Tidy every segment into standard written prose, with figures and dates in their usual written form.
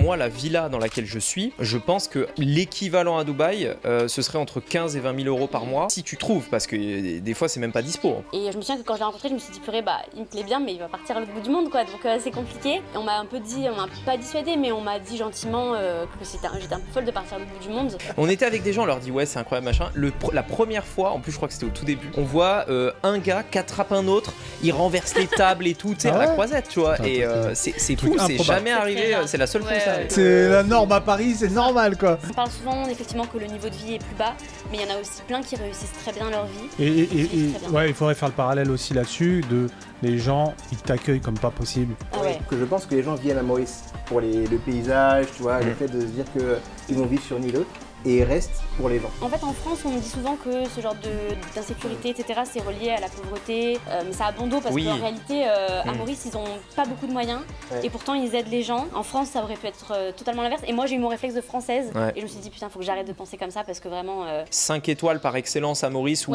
moi, la villa dans laquelle je suis, je pense que l'équivalent à Dubaï, ce serait entre 15 et 20 000 euros par mois, si tu trouves, parce que des fois, c'est même pas dispo. Hein. Et je me souviens que quand je l'ai rencontré, je me suis dit, purée, il me plaît bien, mais il va partir à l'autre bout du monde, quoi. Donc c'est compliqué. Et on m'a un peu dit, on m'a pas dissuadé, mais on m'a dit gentiment que j'étais un peu folle de partir à l'autre bout du monde. On était avec des gens, on leur dit, ouais, c'est incroyable, machin. La première fois, en plus, je crois que c'était au tout début, on voit un gars qui attrape un autre, il renverse les tables et tout, tu sais, à la croisette, tu vois. Et c'est fou, c'est jamais arrivé, c'est la seule fois où ça arrive. C'est la norme à Paris, c'est normal, quoi. On parle souvent, effectivement, que le niveau de vie est plus bas, mais il y en a aussi plein qui réussissent très bien leur vie. Et ouais, il faudrait faire le parallèle aussi là-dessus de les gens, ils t'accueillent comme pas possible. Ah ouais. Que je pense que les gens viennent à Maurice pour le paysage, tu vois, le fait de se dire qu'ils vont vivre sur une île haute et ils restent pour les gens. En fait, en France, on dit souvent que ce genre d'insécurité, etc., c'est relié à la pauvreté, mais ça a bon dos parce qu'en réalité, à Maurice, ils ont pas beaucoup de moyens et pourtant ils aident les gens. En France, ça aurait pu être totalement l'inverse. Et moi, j'ai eu mon réflexe de française et je me suis dit, putain, faut que j'arrête de penser comme ça parce que vraiment. 5 étoiles par excellence à Maurice, où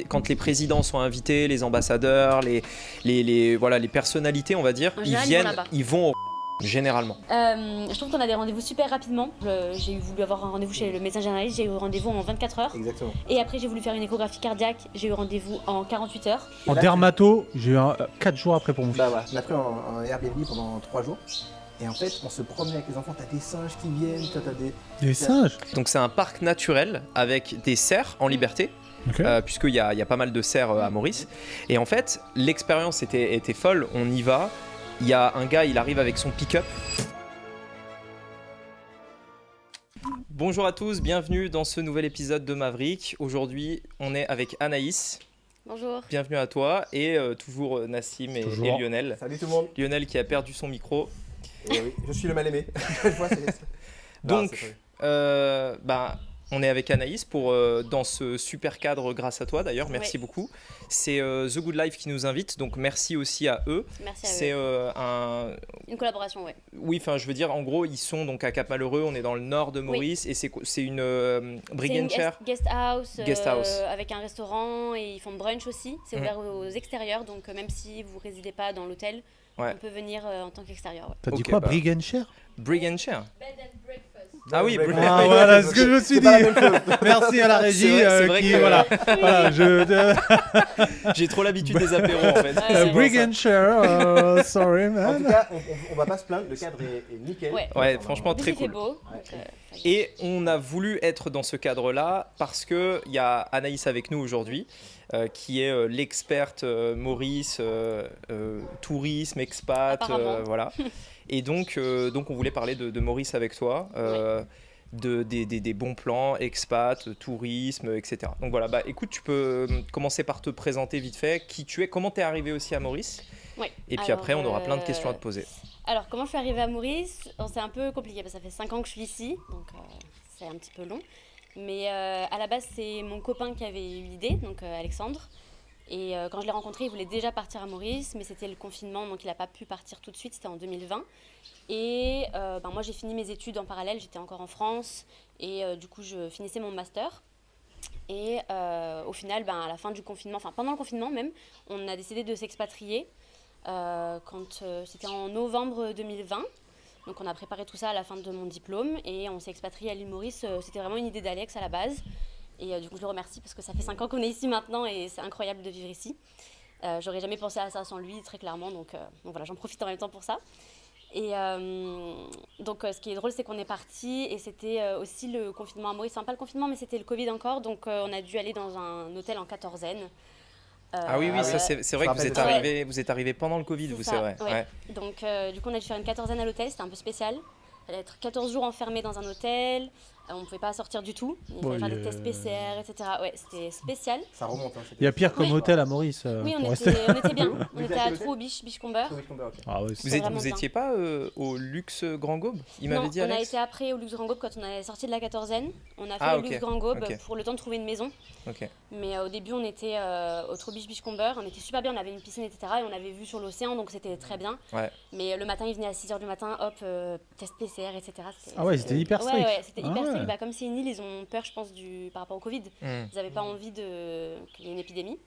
quand les présidents sont invités, les ambassadeurs, les personnalités, on va dire, en ils général, viennent, ils vont généralement. Je trouve qu'on a des rendez-vous super rapidement. J'ai voulu avoir un rendez-vous chez le médecin généraliste, j'ai eu rendez-vous en 24 heures. Exactement. Et après, j'ai voulu faire une échographie cardiaque, j'ai eu rendez-vous en 48 heures. En dermato, j'ai eu 4 jours après pour mon fils. Bah voilà, on a pris un Airbnb pendant 3 jours. Et en fait, on se promenait avec les enfants, t'as des singes qui viennent, t'as Des singes. Donc c'est un parc naturel avec des cerfs en liberté. Okay. Puisqu'il y a pas mal de cerfs à Maurice. Et en fait, l'expérience était folle. On y va. Il y a un gars, il arrive avec son pick-up. Bonjour à tous, bienvenue dans ce nouvel épisode de Maverick. Aujourd'hui, on est avec Anaïs. Bonjour. Bienvenue à toi et toujours Nassim et Lionel. Salut tout le monde. Lionel qui a perdu son micro. Et oui, je suis le mal-aimé. Donc, on est avec Anaïs dans ce super cadre grâce à toi d'ailleurs, merci beaucoup. C'est The Good Life qui nous invite, donc merci aussi à eux. Merci à eux. C'est une collaboration, ouais. Oui, enfin je veux dire, en gros, ils sont donc à Cap-Malheureux, on est dans le nord de Maurice et c'est une Brig and Share. Guest house. Avec un restaurant et ils font brunch aussi. C'est ouvert aux extérieurs, donc même si vous ne résidez pas dans l'hôtel, on peut venir en tant qu'extérieur. Ouais. T'as dit quoi, Brig and Share? Brig and Share. Bed and breakfast. Ah oui, voilà ce que je me suis dit. Merci à la régie qui voilà, j'ai trop l'habitude des apéros en fait. Brig and Share, sorry man. En tout cas, on va pas se plaindre, le cadre est nickel. Ouais, franchement très cool. Beau. Et on a voulu être dans ce cadre-là parce que il y a Anaïs avec nous aujourd'hui. Qui est l'experte Maurice, tourisme, expat, voilà. Et donc on voulait parler de Maurice avec toi, des bons plans, expat, tourisme, etc. Donc voilà, écoute, tu peux commencer par te présenter vite fait, qui tu es, comment tu es arrivé aussi à Maurice. Et puis après, on aura plein de questions à te poser. Alors, comment je suis arrivée à Maurice ? C'est un peu compliqué, parce que ça fait 5 ans que je suis ici, donc c'est un petit peu long. Mais à la base, c'est mon copain qui avait eu l'idée, donc Alexandre. Et quand je l'ai rencontré, il voulait déjà partir à Maurice, mais c'était le confinement, donc il n'a pas pu partir tout de suite, c'était en 2020. Et moi, j'ai fini mes études en parallèle, j'étais encore en France, et du coup, je finissais mon master. Et au final, à la fin du confinement, enfin pendant le confinement même, on a décidé de s'expatrier, c'était en novembre 2020. Donc on a préparé tout ça à la fin de mon diplôme et on s'est expatrié à l'île Maurice. C'était vraiment une idée d'Alex à la base. Et du coup je le remercie parce que ça fait 5 ans qu'on est ici maintenant et c'est incroyable de vivre ici. J'aurais jamais pensé à ça sans lui très clairement, donc voilà, j'en profite en même temps pour ça. Et donc ce qui est drôle c'est qu'on est parti et c'était aussi le confinement à Maurice. Enfin pas le confinement mais c'était le Covid encore, donc on a dû aller dans un hôtel en quatorzaine. Ça c'est vrai que vous êtes arrivé pendant le Covid, c'est vrai. Ouais. Donc du coup on a dû faire une quatorzaine à l'hôtel, c'était un peu spécial. Il fallait être 14 jours enfermé dans un hôtel, on ne pouvait pas sortir du tout, il fallait faire des tests PCR, etc. Ouais, c'était spécial. Ça remonte. Il y a pire comme hôtel à Maurice. Oui, on était bien, on était à Trou, Bichcomber. Ah ouais, vous étiez pas au Luxe Grand Gaube, il m'avait dit Alex. On a été après au Luxe Grand Gaube quand on est sorti de la quatorzaine. On a fait le Luxe Grand Gaube pour le temps de trouver une maison. Mais au début on était au Trou Bichcomber, on était super bien, on avait une piscine, etc. Et on avait vue sur l'océan, donc c'était très bien. Mais le matin il venait à 6h du matin, hop, test PCR, etc. Ah ouais, c'était hyper strict. Ouais, c'était hyper strict. Comme c'est une île, ils ont peur, je pense, par rapport au Covid. Ils n'avaient pas envie qu'il y ait une épidémie.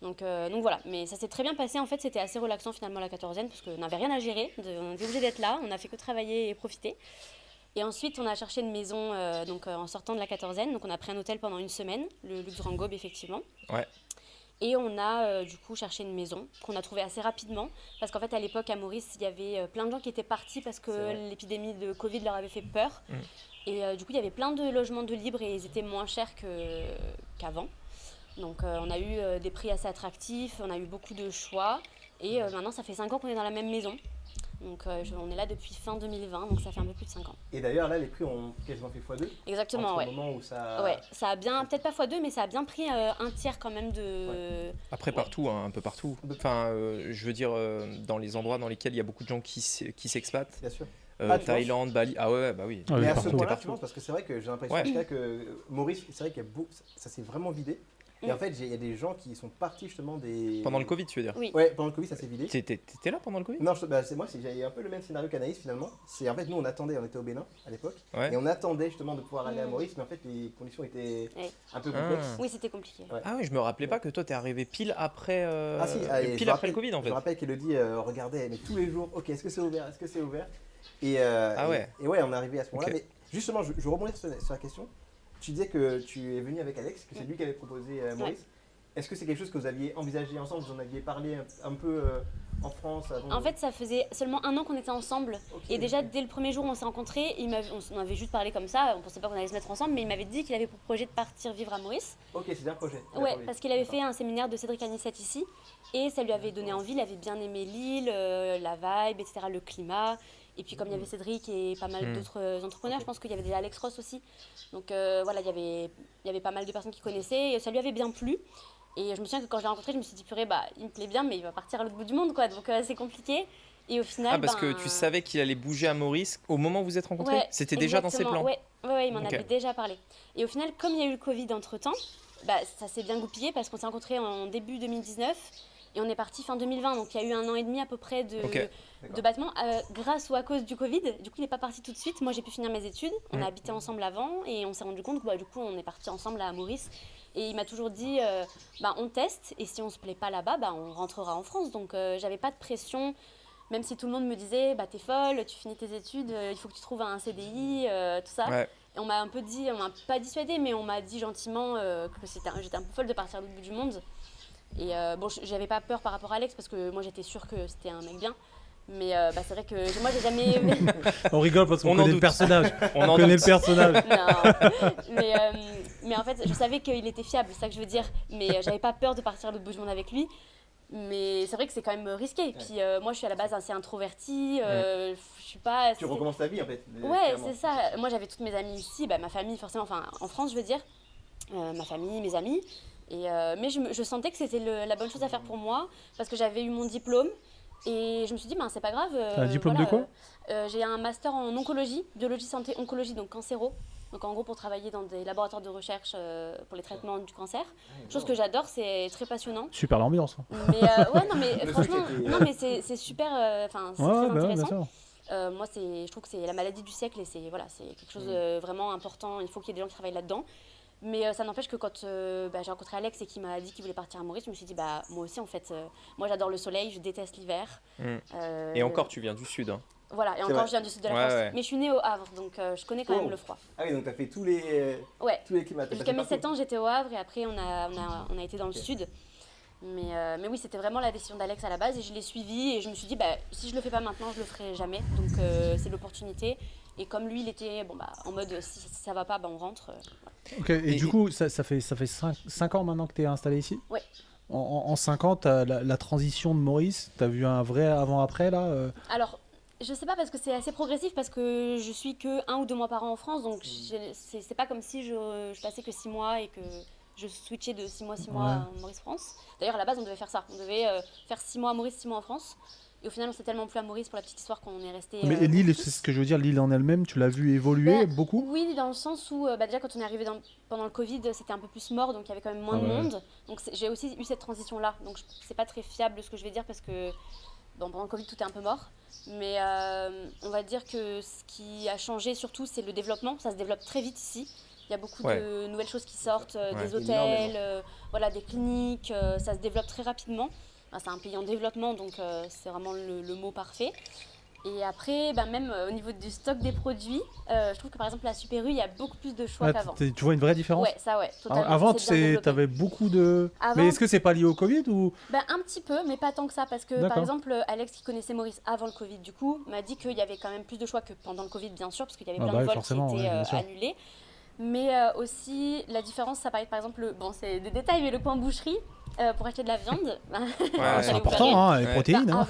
Donc voilà, mais ça s'est très bien passé. En fait, c'était assez relaxant finalement la quatorzaine parce qu'on n'avait rien à gérer. On était obligé d'être là, on a fait que travailler et profiter. Et ensuite, on a cherché une maison en sortant de la quatorzaine. Donc on a pris un hôtel pendant une semaine, le Luxembourg effectivement. Ouais. Et on a du coup cherché une maison qu'on a trouvée assez rapidement. Parce qu'en fait, à l'époque, à Maurice, il y avait plein de gens qui étaient partis parce que l'épidémie de Covid leur avait fait peur. Et du coup, il y avait plein de logements de libre et ils étaient moins chers qu'avant. Donc on a eu des prix assez attractifs, on a eu beaucoup de choix. Et maintenant, ça fait 5 ans qu'on est dans la même maison. Donc on est là depuis fin 2020, donc ça fait un peu plus de 5 ans. Et d'ailleurs, là, les prix ont quasiment fait x2. Exactement, entre ouais. le moment où ça... Ouais, ça a bien, peut-être pas x2, mais ça a bien pris un tiers quand même de... Ouais. Après, partout, hein, un peu partout. Enfin, je veux dire, dans les endroits dans lesquels il y a beaucoup de gens qui s'expatent. Bien sûr. Thaïlande, Bali. Ah ouais, bah oui. Ah oui, Mais à partout. ce point-là, tu penses, parce que c'est vrai que j'ai l'impression Ouais. en tout cas, que Maurice, c'est vrai qu'il y a beaucoup, ça s'est vraiment vidé. Et en fait, il y a des gens qui sont partis justement des... Pendant le Covid, tu veux dire? Oui. Ouais, pendant le Covid, ça s'est vidé. T'étais là pendant le Covid? Non, j'avais un peu le même scénario qu'Anaïs finalement. C'est en fait, nous on attendait, on était au Bénin à l'époque. Ouais. Et on attendait justement de pouvoir aller à Maurice, mais en fait, les conditions étaient Ouais. un peu Ah. complexes. Oui, c'était compliqué. Ouais. Ah oui, je me rappelais pas que toi t'es arrivé pile après, Et pile je après le rappelle- Covid en Je fait. me rappelle qu'Elodie regardait mais tous les jours, ok, est-ce que c'est ouvert, est-ce que c'est ouvert Ah ouais. Et ouais, on est arrivé à ce moment-là. Ok. Mais justement, je rebondis sur la question. Tu disais que tu es venu avec Alex, que c'est lui qui avait proposé Maurice. Est-ce que c'est quelque chose que vous aviez envisagé ensemble? Vous en aviez parlé un peu en France avant En fait, ça faisait seulement 1 an qu'on était ensemble. Ok. Et déjà, dès le premier jour où on s'est rencontrés, on avait juste parlé comme ça. On pensait pas qu'on allait se mettre ensemble, mais il m'avait dit qu'il avait pour projet de partir vivre à Maurice. Ok, c'est un projet. Ouais, parce qu'il avait fait un séminaire de Cédric Anissette ici. Et ça lui avait donné envie. Il avait bien aimé l'île, la vibe, etc., le climat. Et puis comme il y avait Cédric et pas mal d'autres entrepreneurs, je pense qu'il y avait déjà Alex Ross aussi. Donc voilà, il y avait pas mal de personnes qui connaissaient. Et ça lui avait bien plu. Et je me souviens que quand je l'ai rencontré, je me suis dit, purée, il me plaît bien, mais il va partir à l'autre bout du monde, quoi. Donc c'est compliqué. Et au final. Ah, parce que tu savais qu'il allait bouger à Maurice au moment où vous êtes rencontrés? Ouais, C'était déjà dans ses exactement. plans? Ouais, il m'en Ok. avait déjà parlé. Et au final, comme il y a eu le Covid entre-temps, ça s'est bien goupillé parce qu'on s'est rencontrés en début 2019 et on est parti fin 2020. Donc il y a eu 1 an et demi à peu près Ok. de battement grâce ou à cause du Covid. Du coup, il n'est pas parti tout de suite. Moi, j'ai pu finir mes études. On a habité ensemble avant et on s'est rendu compte que du coup, on est parti ensemble à Maurice. Et il m'a toujours dit, on teste et si on se plaît pas là-bas, on rentrera en France. Donc j'avais pas de pression. Même si tout le monde me disait, t'es folle, tu finis tes études, il faut que tu trouves un CDI, tout ça. Ouais. Et on m'a un peu dit, on m'a pas dissuadé, mais on m'a dit gentiment que j'étais un peu folle de partir à l'autre bout du monde. Et j'avais pas peur par rapport à Alex parce que moi j'étais sûre que c'était un mec bien. Mais c'est vrai que moi j'ai jamais. On rigole parce qu'on On en connaît le doute. personnage. On On en connaît doute. le personnage. Non. Mais en fait, je savais qu'il était fiable, c'est ça que je veux dire. Mais j'avais pas peur de partir à l'autre bout du monde avec lui. Mais c'est vrai que c'est quand même risqué. Puis moi, je suis à la base assez introvertie. Je suis pas. Tu recommences ta vie en fait. Ouais, clairement. c'est ça. Moi, j'avais toutes mes amies ici, ma famille forcément, enfin en France, je veux dire, ma famille, mes amis. Mais je sentais que c'était la bonne chose à faire pour moi parce que j'avais eu mon diplôme. Et je me suis dit, c'est pas grave. T'as un diplôme de quoi J'ai un master en oncologie, biologie, santé, oncologie, donc cancéro. Donc en gros, pour travailler dans des laboratoires de recherche pour les traitements du cancer. Chose que j'adore, c'est très passionnant. Super l'ambiance. Mais ouais, non, mais Le franchement, truc était, non, mais c'est super, c'est très Ouais, bien intéressant. sûr. Moi, je trouve que c'est la maladie du siècle et c'est quelque chose de vraiment important. Il faut qu'il y ait des gens qui travaillent là-dedans. Mais ça n'empêche que quand j'ai rencontré Alex et qu'il m'a dit qu'il voulait partir à Maurice, je me suis dit, moi aussi, en fait, moi j'adore le soleil, je déteste l'hiver. Et encore, tu viens du sud. Hein. Voilà, et C'est encore, vrai. je viens du sud de la Ouais, France. ouais. Mais je suis née au Havre, donc je connais quand même le froid. Ah oui, donc t'as fait tous les climats. t'as Jusqu'à passé mes 7 partout. ans, j'étais au Havre et après, on a été dans le sud. Mais oui, c'était vraiment la décision d'Alex à la base et je l'ai suivi et je me suis dit, si je le fais pas maintenant, je le ferai jamais. Donc c'est l'opportunité. Et comme lui, il était en mode, si ça va pas, on rentre. Ok, et du coup, ça fait 5 ans maintenant que tu es installé ici? Ouais. En 5 ans, la transition de Maurice, tu as vu un vrai avant-après là Alors, je sais pas parce que c'est assez progressif parce que je suis que 1 ou 2 mois par an en France. Donc c'est pas comme si je passais que 6 mois et que je switchais de 6 mois à Maurice-France. D'ailleurs, à la base, on devait faire ça. On devait faire 6 mois à Maurice, 6 mois en France. Et au final, on s'est tellement plu à Maurice pour la petite histoire qu'on est resté. Mais l'île, c'est ce que je veux dire, l'île en elle-même, tu l'as vu évoluer beaucoup? Oui, dans le sens où déjà quand on est arrivé pendant le Covid, c'était un peu plus mort, donc il y avait quand même moins de monde. Donc j'ai aussi eu cette transition-là. Donc c'est pas très fiable ce que je vais dire parce que pendant le Covid, tout est un peu mort. Mais on va dire que ce qui a changé surtout, c'est le développement. Ça se développe très vite ici. Il y a beaucoup Ouais. de nouvelles choses qui sortent, des Énormément. hôtels, voilà, des cliniques, ça se développe très rapidement. Enfin, c'est un pays en développement, donc c'est vraiment le mot parfait. Et après, même au niveau du stock des produits, je trouve que par exemple la Super U, il y a beaucoup plus de choix Ah, qu'avant. tu vois une vraie différence? Ouais, ça ouais, totalement. Avant, c'est bien développé. t'avais beaucoup de. Avant- Mais est-ce que c'est pas lié au Covid ou? Un petit peu, mais pas tant que ça, parce que par D'accord. exemple, Alex qui connaissait Maurice avant le Covid, du coup, m'a dit qu'il y avait quand même plus de choix que pendant le Covid, bien sûr, parce qu'il y avait Ah plein bah de oui, vols forcément, qui étaient ouais, bien sûr. annulés. Mais aussi, la différence, ça paraît par exemple, bon, c'est des détails, mais le coin boucherie, pour acheter de la viande, Ouais, C'est allez vous faire important, rire. hein, les Ouais. protéines. hein.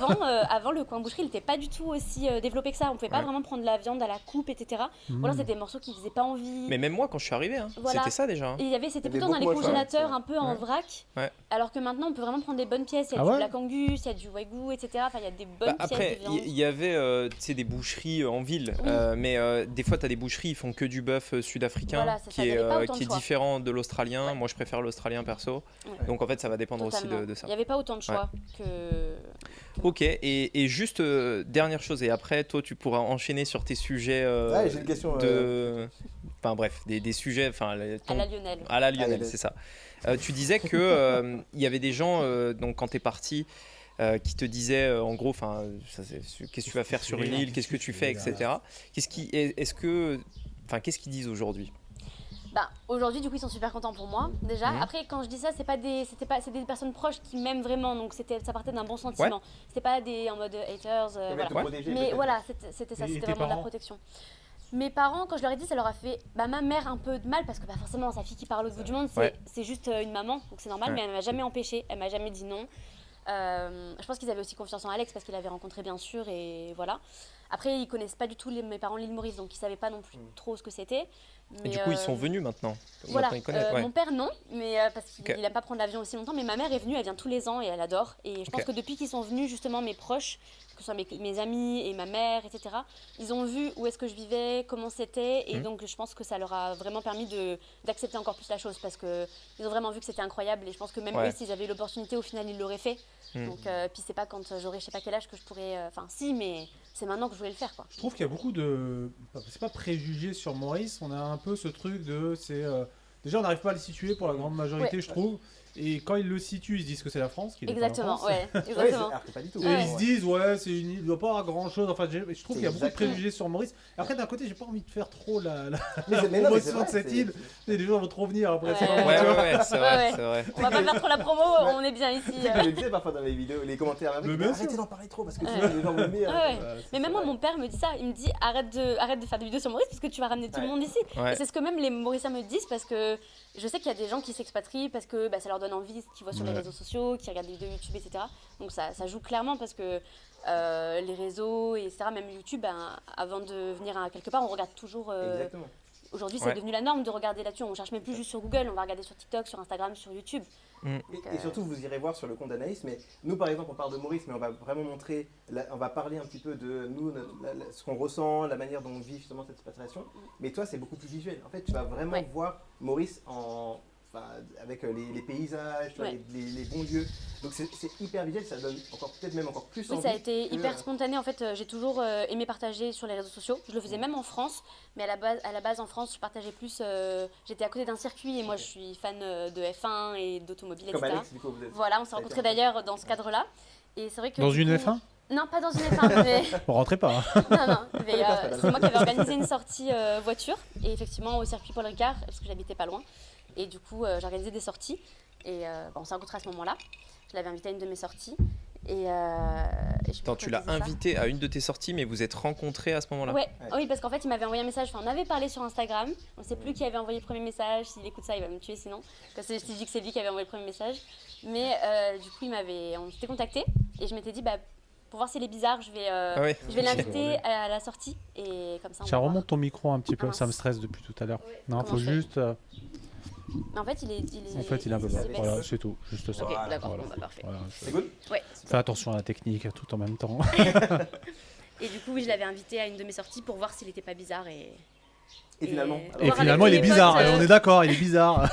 Avant, le coin boucherie, il n'était pas du tout aussi développé que ça. On pouvait pas Ouais. vraiment prendre la viande à la coupe, etc. Ou alors, c'était des morceaux qui faisaient pas envie. Mais même moi, quand je suis arrivé, Voilà. c'était ça déjà. Et c'était Il y avait plutôt dans les beaucoup moins de choix, congélateurs, ouais. un peu en Ouais. vrac. Ouais. Alors que maintenant, on peut vraiment prendre des bonnes pièces. Il y a Ah du ouais Black Angus, il y a du Wagyu, etc. Enfin, il y a des bonnes pièces Après, de viande. il y avait tu sais, des boucheries en ville, Oui. mais des fois, tu as des boucheries, ils font que du bœuf sud-africain, Voilà, c'est ça, il y qui avait pas est, autant de qui est choix. différent de l'australien. Ouais. Moi, je préfère l'australien perso. Ouais. Donc, en fait, ça va dépendre aussi Totalement. de ça. Il n'y avait pas autant de choix que. Ok, et juste dernière chose, et après, toi, tu pourras enchaîner sur tes sujets Ouais, j'ai une question. Enfin, bref, des sujets. Enfin, À la Lionel. À la Lionel, Lionel. c'est ça. Tu disais que il y avait des gens, donc quand tu es parti, qui te disaient en gros, enfin, qu'est-ce que tu vas faire sur une île, qu'est-ce que tu fais, etc. Qu'est-ce qu'ils disent aujourd'hui? Aujourd'hui, du coup, ils sont super contents pour moi, déjà. Mhm. Après, quand je dis ça, c'est des personnes proches qui m'aiment vraiment, donc ça partait d'un bon sentiment. C'était pas en mode haters, Ils veulent voilà. te protéger, Mais peut-être. voilà, c'était ça, Et c'était tes vraiment de la parents protection. Mes parents, quand je leur ai dit, ça leur a fait ma mère un peu de mal parce que forcément, sa fille qui parle au bout du monde, Ouais. c'est juste une maman, donc c'est normal, Ouais. mais elle m'a jamais empêchée, elle m'a jamais dit non. Je pense qu'ils avaient aussi confiance en Alex parce qu'il l'avait rencontré bien sûr et voilà. Après ils connaissent pas du tout mes parents l'île Maurice donc ils savaient pas non plus trop ce que c'était. Et Mais, du coup, ils sont venus maintenant. Voilà, Maintenant, ils connaissent. Ouais. mon père non, mais parce qu'il Ok. aime pas prendre l'avion aussi longtemps. Mais ma mère est venue, elle vient tous les ans et elle adore. Et je pense Ok. que depuis qu'ils sont venus, justement, mes proches, que ce soit mes amis et ma mère, etc., ils ont vu où est-ce que je vivais, comment c'était. Et Mhm. donc, je pense que ça leur a vraiment permis d'accepter encore plus la chose parce qu'ils ont vraiment vu que c'était incroyable. Et je pense que même Ouais. eux, s'ils avaient eu l'opportunité, au final, ils l'auraient fait. Mhm. Donc, puis c'est pas quand j'aurai je sais pas quel âge que je pourrais. Enfin, si, mais c'est maintenant que je voulais le faire, quoi. Je trouve qu'il y a beaucoup de. C'est pas préjugés sur Maurice, on a un peu ce truc de. Déjà, on n'arrive pas à le situer pour la grande majorité, Ouais. je trouve. Et quand ils le situent, ils se disent que c'est la France. Qu'il est pas la Exactement, France. ouais, Ouais, exactement. alors que pas du tout. Et Ouais. ils se disent, ouais, c'est une île, il doit pas avoir grand chose. Enfin, je trouve C'est qu'il y a beaucoup de exactement. préjugés sur Maurice. Après, d'un côté, j'ai pas envie de faire trop la Mais non, mais c'est promotion vrai, de cette c'est- île. Et les gens vont trop venir après. Ouais. c'est Ouais, vraiment- ouais, c'est vrai, Ouais. c'est vrai. On va pas faire trop la promo, on est bien ici. Tu sais que je le disais parfois dans les vidéos, les commentaires avec, Mais bien sûr. arrêtez d'en parler trop parce que Ouais. sinon les gens vont aimer. Ouais. Mais même moi, vrai. mon père me dit ça. Il me dit arrête de faire des vidéos sur Maurice parce que tu vas ramener tout le Ouais. monde ici. Ouais. Et c'est ce que même les Mauriciens me disent parce que je sais qu'il y a des gens qui s'expatrient parce que ça leur donne envie, ce qu'ils voient sur les Ouais. réseaux sociaux, qui regardent des vidéos YouTube, etc. Donc ça joue clairement parce que les réseaux, etc., même YouTube, avant de venir à quelque part, on regarde toujours. Exactement. Aujourd'hui, c'est Ouais. devenu la norme de regarder là-dessus. On cherche même plus juste sur Google, on va regarder sur TikTok, sur Instagram, sur YouTube. Et surtout, vous irez voir sur le compte d'Anaïs, mais nous, par exemple, on parle de Maurice, mais on va vraiment montrer, on va parler un petit peu de nous, ce qu'on ressent, la manière dont on vit justement cette expatriation. Mais toi, c'est beaucoup plus visuel. En fait, tu vas vraiment Ouais. voir Maurice avec les paysages, tu vois, Ouais. les bons lieux. Donc c'est hyper visuel, ça donne peut-être même encore plus Oui, envie. ça a été que, hyper spontané. En fait, j'ai toujours aimé partager sur les réseaux sociaux. Je le faisais même en France, mais à la base en France, je partageais plus. J'étais à côté d'un circuit et moi, je suis fan de F1 et d'automobile, Comme etc. Alex, du coup, vous êtes. Voilà, on s'est Ça a été rencontrés un peu- d'ailleurs dans ce cadre-là. Et c'est vrai que Dans du une coup- F1 Non, pas dans une F1, mais Vous rentrez pas. hein. non, mais, Pas les passes, c'est moi qui avais organisé une sortie voiture et effectivement au circuit Paul Ricard parce que j'habitais pas loin. Et du coup, j'ai organisé des sorties et on s'est rencontrés à ce moment-là. Je l'avais invité à une de mes sorties et je sais plus Attends, pourquoi tu je l'as disais ça. invité à une de tes sorties, mais vous êtes rencontrés à ce moment-là. Ouais. Ouais. Oui, parce qu'en fait, il m'avait envoyé un message. Enfin, on avait parlé sur Instagram. On ne sait plus qui avait envoyé le premier message. S'il écoute ça, il va me tuer sinon. Parce que je dis que c'est lui qui avait envoyé le premier message. Mais du coup, on s'était contacté et je m'étais dit, pour voir s'il est bizarre, je vais Ah ouais. l'inviter à la sortie et comme ça. On Tiens, va voir. remonte ton micro un petit peu, Ah, ça me mince. stresse depuis tout à l'heure. Non, Comment faut je fais juste. Mais en fait, il est Il est un peu bas. baisse. Voilà, c'est tout. Juste ça. Ok, Voilà, d'accord, voilà. bon, parfait. Voilà. C'est good. Fais attention à la technique tout en même temps. Et du coup, oui, je l'avais invité à une de mes sorties pour voir s'il n'était pas bizarre et. Et finalement. Et- Et Voir finalement, avec il est les bizarre. potes, On est d'accord, il est bizarre.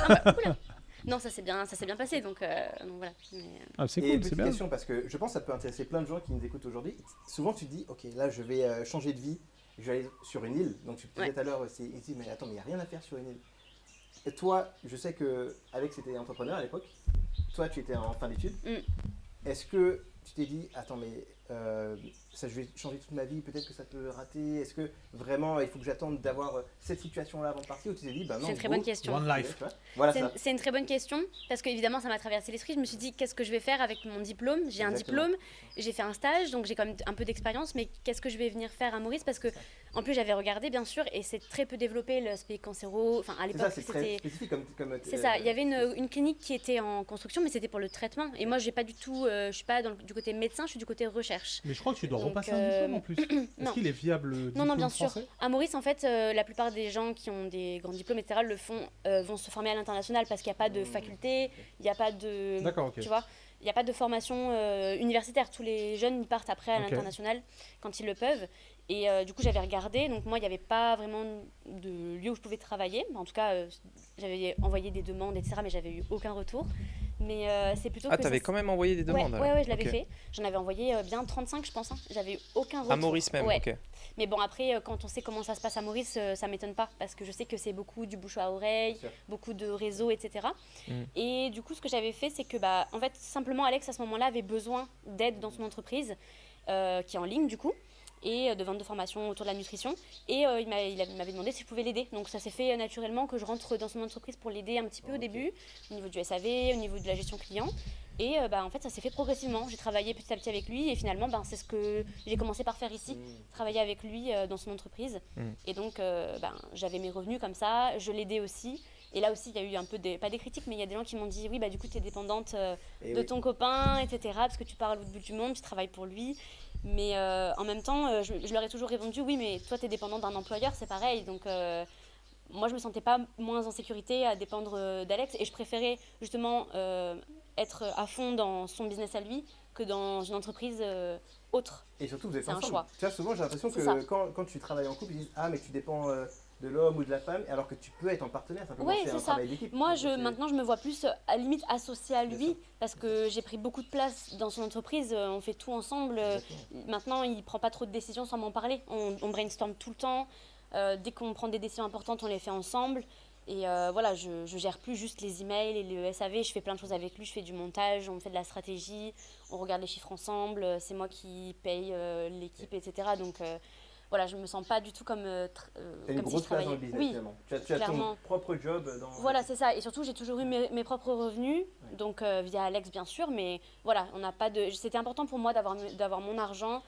Non, ça s'est bien passé, donc voilà. Mais, Ah, c'est Et cool, petite c'est bien. question, parce que je pense que ça peut intéresser plein de gens qui nous écoutent aujourd'hui. Souvent, tu te dis, ok, là, je vais changer de vie, je vais aller sur une île. Donc, tu disais Ouais. tout à l'heure, ils se disent, mais attends, mais il n'y a rien à faire sur une île. Et toi, je sais que Alex était entrepreneur à l'époque. Toi, tu étais en fin d'études. Est-ce que tu t'es dit, attends, mais ça, je vais changer toute ma vie, peut-être que ça peut rater. Est-ce que vraiment, il faut que j'attende d'avoir cette situation-là avant de partir, ou tu t'es dit, bah non, C'est une très bonne question. One life. Voilà ça. C'est une très bonne question parce qu'évidemment ça m'a traversé l'esprit. Je me suis dit qu'est-ce que je vais faire avec mon diplôme. J'ai un Exactement. diplôme, j'ai fait un stage donc j'ai quand même un peu d'expérience, mais qu'est-ce que je vais venir faire à Maurice parce que en plus j'avais regardé bien sûr et c'est très peu développé l'aspect cancéro. Enfin à C'est l'époque ça, c'est très spécifique comme c'est ça. Il y avait une clinique qui était en construction mais c'était pour le traitement et moi j'ai pas du tout, je suis pas du côté médecin, je suis du côté recherche. Mais je crois que tu dois Donc, repasser un diplôme en plus. Est-ce non. qu'il est fiable le diplôme Non, bien sûr. français? À Maurice, en fait, la plupart des gens qui ont des grands diplômes, etc., le font, vont se former à l'international parce qu'il n'y a pas de faculté, il n'y a pas de... D'accord, ok. Tu vois, il n'y a pas de formation universitaire. Tous les jeunes ils partent après à Ok. l'international quand ils le peuvent. Et du coup, j'avais regardé. Donc, moi, il n'y avait pas vraiment de lieu où je pouvais travailler. En tout cas, j'avais envoyé des demandes, etc., mais j'avais eu aucun retour. Mais c'est plutôt Ah, que t'avais ça- quand même envoyé des demandes alors. Ouais, je l'avais Ok. fait. J'en avais envoyé bien 35, je pense. Hein. J'avais eu aucun retour. À Maurice même, Ouais. ok. Mais bon, après, quand on sait comment ça se passe à Maurice, ça m'étonne pas. Parce que je sais que c'est beaucoup du bouche à oreille, Bien sûr. beaucoup de réseaux, etc. Mm. Et du coup, ce que j'avais fait, c'est que, bah, en fait, simplement, Alex, à ce moment-là, avait besoin d'aide dans son entreprise, qui est en ligne, du coup, et de vente de formation autour de la nutrition. Et il m'avait demandé si je pouvais l'aider. Donc, ça s'est fait naturellement que je rentre dans son entreprise pour l'aider un petit peu au début, au niveau du SAV, au niveau de la gestion client. Et bah, en fait, ça s'est fait progressivement. J'ai travaillé petit à petit avec lui et finalement, ben, c'est ce que j'ai commencé par faire ici, travailler avec lui dans son entreprise. Et donc, j'avais mes revenus comme ça, je l'aidais aussi. Et là aussi, il y a eu un peu pas des critiques, mais il y a des gens qui m'ont dit oui, bah, du coup, tu es dépendante de ton copain, etc. Parce que tu pars à l'autre bout du monde, tu travailles pour lui. Mais en même temps, je leur ai toujours répondu oui, mais toi, tu es dépendante d'un employeur, c'est pareil. Donc, moi, je me sentais pas moins en sécurité à dépendre d'Alex et je préférais justement être à fond dans son business à lui que dans une entreprise autre. Et surtout, vous êtes C'est un ensemble. choix. Tu vois, souvent, j'ai l'impression C'est ça. que quand tu travailles en couple, ils disent ah, mais tu dépends de l'homme ou de la femme, alors que tu peux être en partenaire. Simplement, Ouais, c'est c'est un ça. travail d'équipe. Moi, Donc, maintenant, je me vois plus à limite associée à Bien lui sûr. parce que j'ai pris beaucoup de place dans son entreprise. On fait tout ensemble. Exactement. Maintenant, il prend pas trop de décisions sans m'en parler. On brainstorm tout le temps. Dès qu'on prend des décisions importantes, on les fait ensemble. Et voilà, je gère plus juste les emails et le SAV. Je fais plein de choses avec lui. Je fais du montage, on fait de la stratégie, on regarde les chiffres ensemble. C'est moi qui paye l'équipe, etc. Donc voilà, je me sens pas du tout comme, T'as une comme si je grosse place dans le travaillais. business Oui, finalement. Tu as ton clairement. propre job dans. voilà, c'est ça. Et surtout, j'ai toujours eu mes propres revenus, Ouais. donc via Alex, bien sûr. Mais voilà, on n'a pas de. C'était important pour moi d'avoir mon argent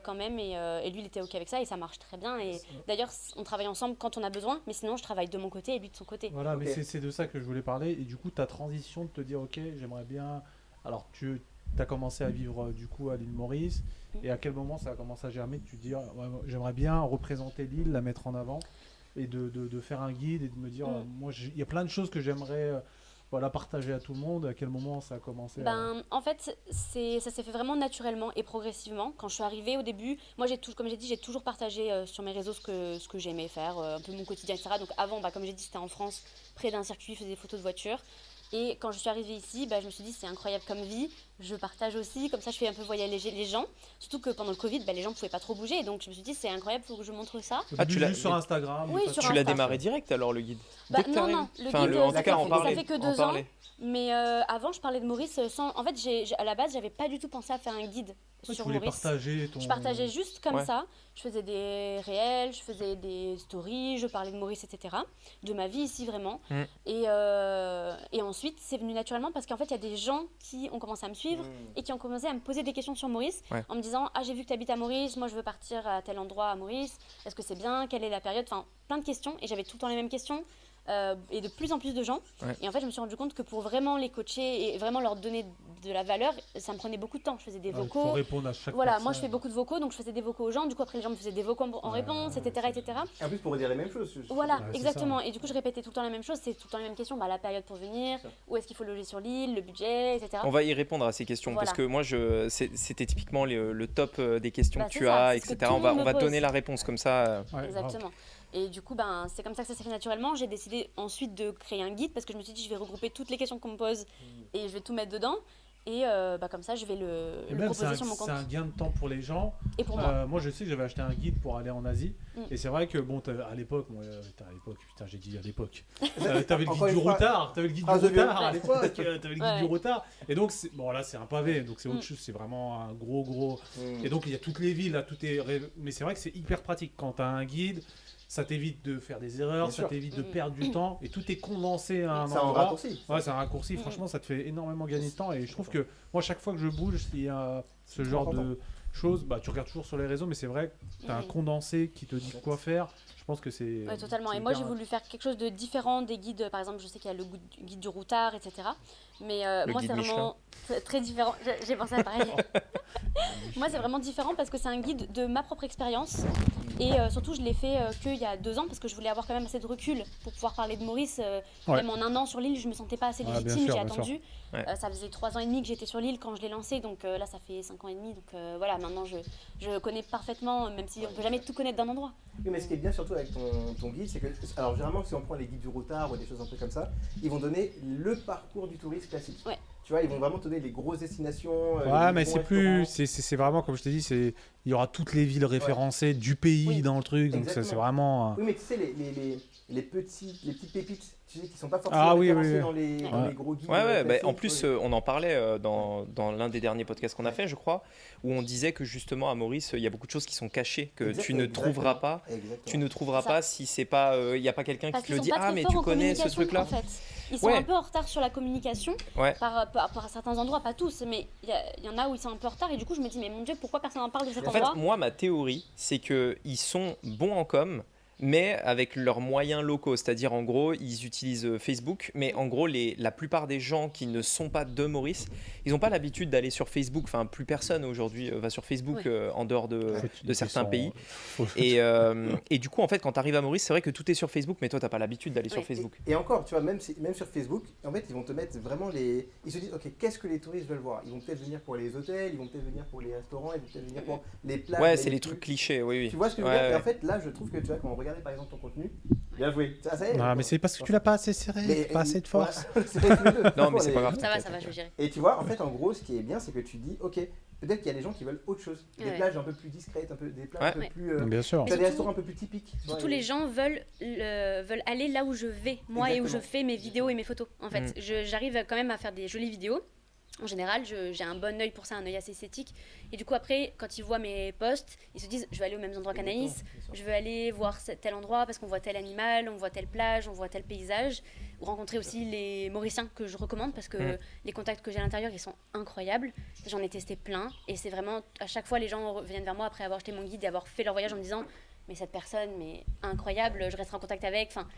quand même. Et lui, il était OK avec ça et ça marche très bien. Et d'ailleurs, on travaille ensemble quand on a besoin. Mais sinon, je travaille de mon côté et lui de son côté. Voilà, mais Ok. c'est de ça que je voulais parler. Et du coup, ta transition de te dire, ok, j'aimerais bien. Alors, tu as commencé à vivre du coup à l'île Maurice. Et à quel moment ça a commencé à germer de te dire, ouais, j'aimerais bien représenter l'île, la mettre en avant et de faire un guide et de me dire, moi, il y a plein de choses que j'aimerais voilà, partager à tout le monde. À quel moment ça a commencé En fait, ça s'est fait vraiment naturellement et progressivement. Quand je suis arrivée au début, moi, comme j'ai dit, j'ai toujours partagé sur mes réseaux ce que j'aimais faire, un peu mon quotidien, etc. Donc avant, comme j'ai dit, c'était en France, près d'un circuit, je faisais des photos de voitures. Et quand je suis arrivée ici, je me suis dit, c'est incroyable comme vie. Je partage aussi, comme ça, je fais un peu voyager les gens. Surtout que pendant le Covid, les gens ne pouvaient pas trop bouger. Donc je me suis dit, c'est incroyable, il faut que je montre ça. Au Ah, début, tu l'as- juste sur Instagram. Oui, pas sur Tu l'as Insta. démarré direct alors le guide Dès que t'es Non, arrivé non, le Enfin, guide, en ça tout cas, en fait parler. que en 2 ans. parler. Mais avant, je parlais de Maurice sans. En fait, à la base, j'avais pas du tout pensé à faire un guide Ouais, tu sur voulais Maurice. partager ton. Je partageais juste comme Ouais. ça. Je faisais des réels, je faisais des stories, je parlais de Maurice, etc. De ma vie ici, vraiment. Mm. Et ensuite, c'est venu naturellement parce qu'en fait, il y a des gens qui ont commencé à me suivre et qui ont commencé à me poser des questions sur Maurice Ouais. en me disant ah, j'ai vu que tu habites à Maurice, moi je veux partir à tel endroit à Maurice, est-ce que c'est bien, quelle est la période, enfin plein de questions. Et j'avais tout le temps les mêmes questions. Et de plus en plus de gens. Ouais. Et en fait, je me suis rendu compte que pour vraiment les coacher et vraiment leur donner de la valeur, ça me prenait beaucoup de temps. Je faisais des Il faut vocaux. répondre à chaque Voilà, personne. moi je fais beaucoup de vocaux, donc je faisais des vocaux aux gens. Du coup, après, les gens me faisaient des vocaux en réponse, etc., etc. Et en plus, pour redire les mêmes choses. Voilà, Ouais, c'est exactement. Et du coup, je répétais tout le temps la même chose. C'est tout le temps la même question. La période pour venir, Ça. où est-ce qu'il faut loger sur l'île, le budget, etc. On va y répondre à ces questions Voilà. parce que moi, c'était typiquement le top des questions que C'est tu ça, as, c'est ce que etc. tout On le va, monde on me va te pose. donner la réponse comme ça. Ouais, Exactement. Et du coup, c'est comme ça que ça s'est fait naturellement. J'ai décidé ensuite de créer un guide parce que je me suis dit, je vais regrouper toutes les questions qu'on me pose et je vais tout mettre dedans. Et comme ça, je vais le Et même, proposer sur mon compte. c'est un gain de temps pour les gens. Et pour moi. Moi, je sais que j'avais acheté un guide pour aller en Asie. Et c'est vrai que, bon, à l'époque, putain, j'ai dit à l'époque. T'avais le guide du retard. T'avais le guide du retard à l'époque. T'avais le guide du retard. Et donc, bon, là, c'est un pavé. Donc, c'est autre chose. C'est vraiment un gros. Et donc, il y a toutes les villes. Là, mais c'est vrai que c'est hyper pratique. Quand t'as un guide, ça t'évite de faire des erreurs, ça t'évite de perdre du temps. Et tout est condensé à un endroit. C'est un raccourci. Ouais, c'est un raccourci. Franchement, ça te fait énormément gagner de temps. Et je trouve que moi, chaque fois que je bouge, s'il y a ce genre de choses, tu regardes toujours sur les réseaux, mais c'est vrai que tu as un condensé qui te dit quoi faire. Je pense que c'est. Ouais, totalement. Et moi, j'ai voulu faire quelque chose de différent des guides. Par exemple, je sais qu'il y a le guide du routard, etc. Mais moi, c'est vraiment très différent. J'ai pensé à pareil. Moi, c'est vraiment différent parce que c'est un guide de ma propre expérience. Et surtout, je l'ai fait qu'il y a 2 ans parce que je voulais avoir quand même assez de recul pour pouvoir parler de Maurice. Même en 1 an sur l'île, je me sentais pas assez légitime. J'ai attendu. Ça faisait 3 ans et demi que j'étais sur l'île quand je l'ai lancé. Donc là, ça fait 5 ans et demi. Donc voilà, maintenant, je connais parfaitement, même si on peut jamais tout connaître d'un endroit. Oui, mais ce qui est bien surtout avec ton guide, c'est que, alors généralement, si on prend les guides du routard ou des choses un peu comme ça, ils vont donner le parcours du touriste classique. Ouais. Tu vois, ils vont vraiment te donner les grosses destinations. Ouais, mais c'est plus. C'est vraiment, comme je te dis, il y aura toutes les villes référencées du pays dans le truc. Donc c'est vraiment. Oui, mais tu sais, les petites pépites, tu sais, qui sont pas forcément référencées dans les gros guides. En plus, on en parlait dans l'un des derniers podcasts qu'on a fait, je crois, où on disait que justement à Maurice, il y a beaucoup de choses qui sont cachées, que tu ne trouveras pas. Tu ne trouveras pas si c'est pas, il n'y a pas quelqu'un qui te le dit. Ah, mais tu connais ce truc-là. En fait. Ils sont un peu en retard sur la communication par rapport à certains endroits, pas tous, mais il y en a où ils sont un peu en retard et du coup je me dis mais mon Dieu, pourquoi personne n'en parle de cet endroit ? En fait, moi ma théorie c'est qu'ils sont bons en com, mais avec leurs moyens locaux, c'est-à-dire en gros ils utilisent Facebook, mais en gros la plupart des gens qui ne sont pas de Maurice, ils n'ont pas l'habitude d'aller sur Facebook, enfin plus personne aujourd'hui va sur Facebook en dehors de certains pays. Et du coup en fait quand tu arrives à Maurice, c'est vrai que tout est sur Facebook, mais toi tu n'as pas l'habitude d'aller sur Facebook. Et encore, tu vois, même sur Facebook, en fait ils vont te mettre vraiment ils se disent ok, qu'est-ce que les touristes veulent voir ? Ils vont peut-être venir pour les hôtels, ils vont peut-être venir pour les restaurants, ils vont peut-être venir pour les plages. Ouais, c'est les trucs clichés, oui. Tu vois ce que je veux dire ? Et en fait là je trouve que tu vois, quand on regarde par exemple ton contenu, bien joué. Non, mais c'est parce que tu l'as pas assez serré, pas assez de force. Non, mais c'est pas grave. Ça va, je vais gérer. Et tu vois, en fait, en gros, ce qui est bien, c'est que tu dis, ok, peut-être qu'il y a des gens qui veulent autre chose. Des plages un peu plus discrètes, des plages un peu plus. Bien sûr. Des restaurants un peu plus typiques. Surtout, les gens veulent aller là où je vais, moi, et où je fais mes vidéos et mes photos. En fait, j'arrive quand même à faire des jolies vidéos. En général, j'ai un bon œil pour ça, un œil assez esthétique. Et du coup, après, quand ils voient mes posts, ils se disent je vais aller au même endroit qu'Anaïs, je veux aller voir tel endroit parce qu'on voit tel animal, on voit telle plage, on voit tel paysage. Ou rencontrer aussi les Mauriciens que je recommande parce que les contacts que j'ai à l'intérieur, ils sont incroyables. J'en ai testé plein. Et c'est vraiment, à chaque fois, les gens viennent vers moi après avoir acheté mon guide et avoir fait leur voyage en me disant mais cette personne, mais incroyable, je resterai en contact avec. Enfin,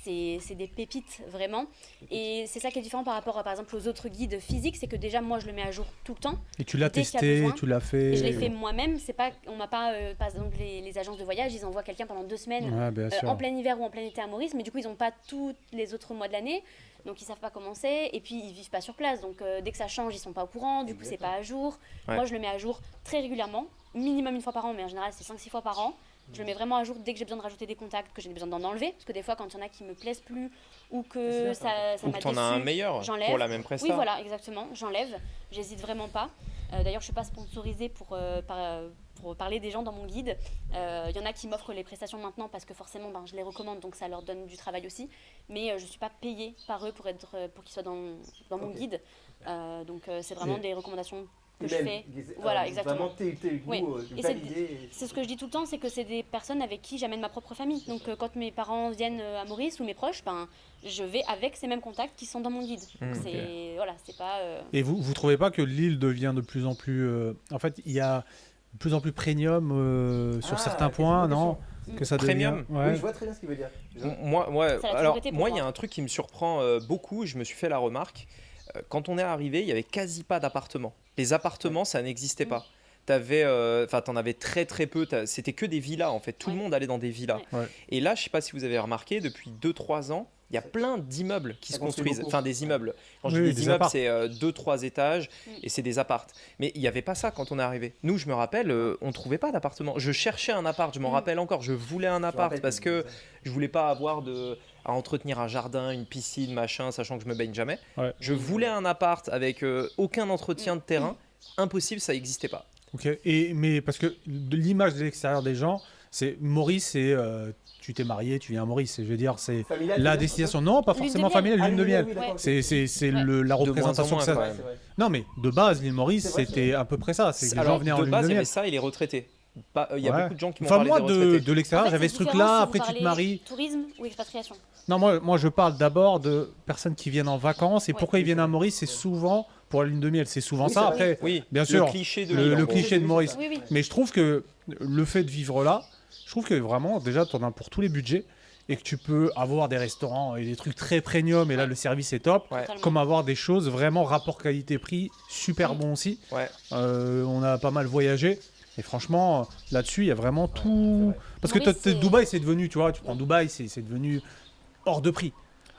c'est des pépites vraiment, et c'est ça qui est différent par rapport à, par exemple aux autres guides physiques, c'est que déjà moi je le mets à jour tout le temps. Et tu l'as testé, tu l'as fait. Et je l'ai fait moi-même, c'est pas, on m'a pas, par exemple les agences de voyage, ils envoient quelqu'un pendant 2 semaines en plein hiver ou en plein été à Maurice, mais du coup ils ont pas tous les autres mois de l'année, donc ils savent pas comment c'est, et puis ils vivent pas sur place, donc dès que ça change ils sont pas au courant, du coup c'est pas à jour. Moi je le mets à jour très régulièrement, minimum 1 fois par an, mais en général c'est 5-6 fois par an. Je le mets vraiment à jour dès que j'ai besoin de rajouter des contacts, que j'ai besoin d'en enlever. Parce que des fois, quand il y en a qui me plaisent plus ou que ça m'a déçu, ou que t'en as un meilleur pour la même prestation. Oui, voilà, exactement. J'enlève. J'hésite vraiment pas. D'ailleurs, je suis pas sponsorisée pour parler des gens dans mon guide. Il y en a qui m'offrent les prestations maintenant parce que forcément, je les recommande, donc ça leur donne du travail aussi. Mais je suis pas payée par eux pour qu'ils soient dans mon guide. Donc c'est vraiment des recommandations que je fais. Voilà, exactement. C'est ce que je dis tout le temps, c'est que c'est des personnes avec qui j'amène ma propre famille. Donc quand mes parents viennent à Maurice ou mes proches, je vais avec ces mêmes contacts qui sont dans mon guide. Donc c'est pas. Et vous trouvez pas que l'île devient de plus en plus, en fait, il y a de plus en plus premium sur certains points, non? Que ça premium. Oui, je vois très bien ce qu'il veut dire. Moi, il y a un truc qui me surprend beaucoup. Je me suis fait la remarque. Quand on est arrivé, il n'y avait quasi pas d'appartements. Les appartements, ça n'existait pas. T'en avais très très peu. C'était que des villas en fait. Tout le monde allait dans des villas. Et là, je sais pas si vous avez remarqué, depuis 2-3 ans, Il y a plein d'immeubles qui Ça se construit construisent, beaucoup. enfin des immeubles. Quand je Oui, dis des des immeubles, apparts. c'est 2-3 étages et c'est des apparts. Mais il n'y avait pas ça quand on est arrivé. Nous, je me rappelle, on ne trouvait pas d'appartement. Je cherchais un appart, je m'en rappelle encore. Je voulais un Je me appart rappelle parce que je voulais pas avoir à entretenir un jardin, une piscine, machin, sachant que je me baigne jamais. Ouais. Je voulais un appart avec aucun entretien de terrain. Impossible, ça n'existait pas. Ok. Mais parce que de l'image de l'extérieur des gens, c'est Maurice, c'est tu t'es marié, tu viens à Maurice. Je veux dire, c'est Familial, la tu veux dire, destination. Non, pas Lune de forcément miel. familiale, Ah, lune de miel. oui, d'accord, ok. C'est Ouais. la moins en représentation moins, que ça. quand Ouais, même. c'est vrai. Non, mais de base, l'île Maurice, C'est vrai, c'était à peu près ça. C'est que les Alors, gens venaient en de lune base, de il y avait miel. ça et les retraités. Il y a Ouais. beaucoup de gens qui m'ont Enfin, parlé moi, des retraités. de l'extérieur, j'avais ce truc-là. Après, tu te maries. Tourisme ou expatriation. Non, moi, je parle d'abord de personnes qui viennent en vacances. Et Ouais. pourquoi ils viennent à Maurice, c'est souvent pour la lune de miel. C'est souvent Oui, ça. c'est Après, Oui, bien sûr, le cliché de le l'île, en gros. cliché de Maurice. Oui, oui. Mais je trouve que le fait de vivre là, je trouve que vraiment, déjà, tu en as pour tous les budgets et que tu peux avoir des restaurants et des trucs très premium et là, le service est top. Ouais. Totalement. Comme avoir des choses vraiment rapport qualité-prix super bon aussi. Ouais. On a pas mal voyagé. Et franchement, là-dessus, il y a vraiment c'est tout. vrai. Parce que Maurice, c'est- Dubaï, c'est devenu, tu vois, tu prends Dubaï, c'est devenu hors de prix.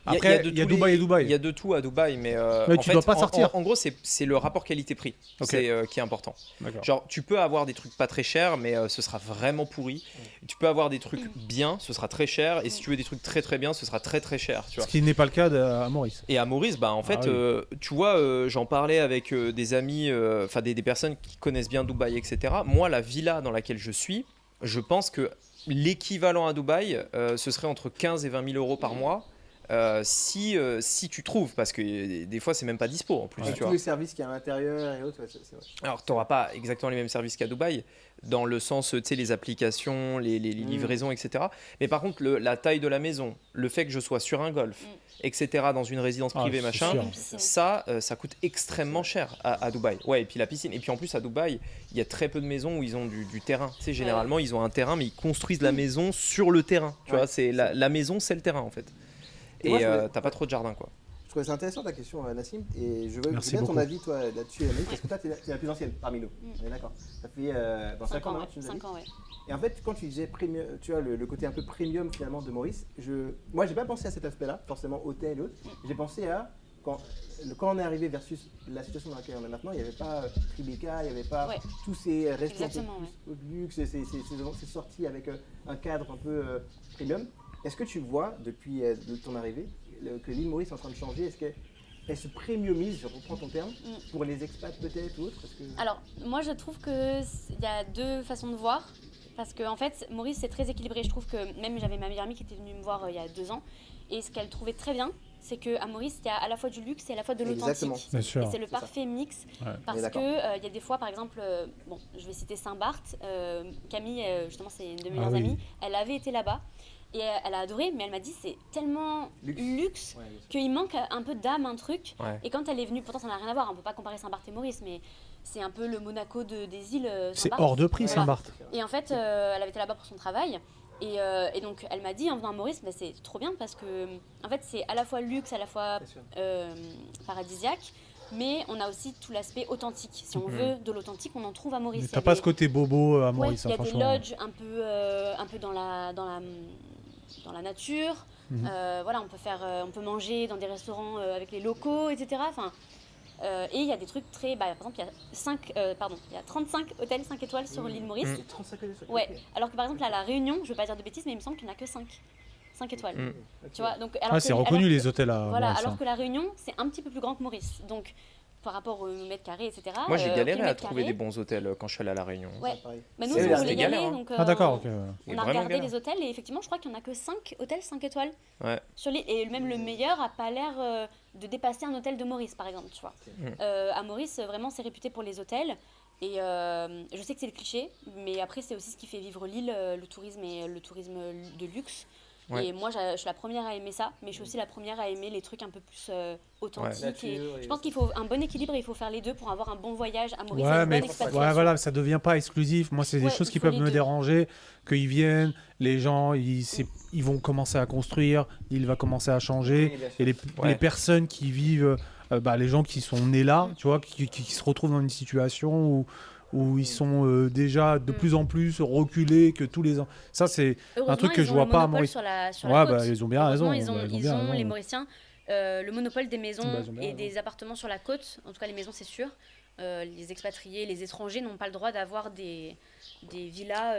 Il y a Après, de il y a tous les- Dubaï et Dubaï. Il y a de tout à Dubaï, mais Mais en tu fait, dois pas sortir. En gros, c'est le rapport qualité-prix Ok. qui est important. D'accord. Genre, tu peux avoir des trucs pas très chers, mais ce sera vraiment pourri. Tu peux avoir des trucs bien, ce sera très cher. Et si tu veux des trucs très très bien, ce sera très très cher. Tu vois. Ce qui n'est pas le cas à Maurice. Et à Maurice, bah, en fait, Ah oui. tu vois, j'en parlais avec des amis, enfin des personnes qui connaissent bien Dubaï, etc. Moi, la villa dans laquelle je suis, je pense que l'équivalent à Dubaï, ce serait entre 15 et 20 000 euros par mois. Si tu trouves, parce que des fois c'est même pas dispo en plus, Avec tu tous vois. les services qu'il y a à l'intérieur et autres, ouais, c'est vrai. Alors tu n'auras pas exactement les mêmes services qu'à Dubaï, dans le sens, tu sais, les applications, les livraisons, etc. Mais par contre, la taille de la maison, le fait que je sois sur un golf, etc., dans une résidence Ah, privée, c'est machin, sûr. Une piscine. ça coûte extrêmement cher à Dubaï. Ouais, et puis la piscine. Et puis en plus, à Dubaï, il y a très peu de maisons où ils ont du terrain. Tu sais, généralement, ils ont un terrain, mais ils construisent la maison sur le terrain. Tu Ouais, vois, c'est la maison, c'est le terrain en fait. Et moi, Et je voulais- t'as pas trop de jardin, quoi. Je trouvais ça intéressant ta question, Nassim, et je veux Merci bien ton beaucoup. avis toi là-dessus, Anaïs, parce que toi, tu es la plus ancienne parmi nous. On est d'accord. Ça fait dans 5 ans, ouais. hein, tu nous as dit. 5 ans, ouais. Et en fait, quand tu disais premium, tu vois, le côté un peu premium finalement de Maurice, moi, j'ai pas pensé à cet aspect-là, forcément hôtel et autres. J'ai pensé à quand on est arrivé versus la situation dans laquelle on est maintenant, il n'y avait pas Tribeca, il n'y avait pas Ouais. tous ces restaurants Exactement, plus de luxe, c'est sorti avec un cadre un peu premium. Est-ce que tu vois, depuis de ton arrivée, que l'île Maurice est en train de changer? Est-ce qu'elle se premiumise, je reprends ton terme, pour les expats peut-être ou autre? Alors, moi, je trouve qu'il y a deux façons de voir. Parce qu'en fait, Maurice, c'est très équilibré. Je trouve que même j'avais ma meilleure amie qui était venue me voir il y a 2 ans. Et ce qu'elle trouvait très bien, c'est qu'à Maurice, il y a à la fois du luxe et à la fois de Exactement. l'authentique. Bien Et sûr. c'est le C'est ça. parfait mix. Ouais. On Parce est d'accord. qu'il y a des fois, par exemple, bon, je vais citer Saint-Barth. Camille, justement, c'est une de mes meilleures oui. amies. Elle avait été là-bas. Et elle a adoré, mais elle m'a dit c'est tellement Luxe. luxe Ouais, bien sûr. qu'il manque un peu d'âme, un truc. Ouais. Et quand elle est venue, pourtant ça n'a rien à voir, on peut pas comparer Saint-Barth et Maurice, mais c'est un peu le Monaco des îles. C'est Saint-Barth. hors de prix, Ouais. Saint-Barth. Et en fait, elle avait été là-bas pour son travail. Et donc, elle m'a dit en venant à Maurice, bah, c'est trop bien parce que, en fait, c'est à la fois luxe, à la fois Bien sûr. paradisiaque, mais on a aussi tout l'aspect authentique. Si on veut de l'authentique, on en trouve à Maurice. Mais Il y t'as a pas des- ce côté bobo à Ouais, Maurice, il y a hein, des franchement. lodges un peu dans la nature. Mhm. Voilà, on peut manger dans des restaurants avec les locaux, etc. Enfin, et il y a des trucs très... Bah, par exemple, il y a 35 hôtels 5 étoiles sur l'île Maurice. C'est 35 minutes. Ouais, alors que par exemple, à La Réunion, je vais pas dire de bêtises, mais il me semble qu'il n'y en a que 5 étoiles. Tu vois, donc, alors Ouais, que- c'est reconnu alors que- les hôtels à Voilà, Maurice. alors hein. que La Réunion, c'est un petit peu plus grand que Maurice. Donc, par rapport au mètre carré, etc. Moi, j'ai galéré à kilomètre trouver carré. des bons hôtels quand je suis allé à La Réunion. Ouais. Bah, nous, C'est on la voulait y galère, aller, hein. donc Ah d'accord, ok. Et on a vraiment regardé galère. les hôtels et effectivement, je crois qu'il n'y en a que 5 hôtels 5 étoiles Ouais. sur l'île. Et même le meilleur a pas l'air de dépasser un hôtel de Maurice, par exemple, tu vois. À Maurice, vraiment, c'est réputé pour les hôtels. Et je sais que c'est le cliché, mais après, c'est aussi ce qui fait vivre l'île, le tourisme et le tourisme de luxe. Ouais. Et moi, je suis la première à aimer ça, mais je suis aussi la première à aimer les trucs un peu plus authentiques. Et Nature et- je pense qu'il faut un bon équilibre et il faut faire les deux pour avoir un bon voyage à Maurice et Ouais, une mais bonne expatriation. ouais, voilà, ça devient pas exclusif. Moi, c'est des Ouais, choses il qui faut peuvent les me deux. déranger, qu'ils viennent, les gens, ils vont commencer à construire, l'île va commencer à changer, Oui, bien sûr. et Ouais. les personnes qui vivent, les gens qui sont nés là, tu vois, qui se retrouvent dans une situation où ils sont déjà de plus en plus reculés que tous les ans. Ça, c'est un truc que je vois pas à Maurice. Sur la Ouais, côte. ils ont bien raison. Heureusement, ils ont les Mauriciens, le monopole des maisons Bah, ils ont bien et raison. des appartements sur la côte. En tout cas, les maisons, c'est sûr. Les expatriés, les étrangers n'ont pas le droit d'avoir des villas.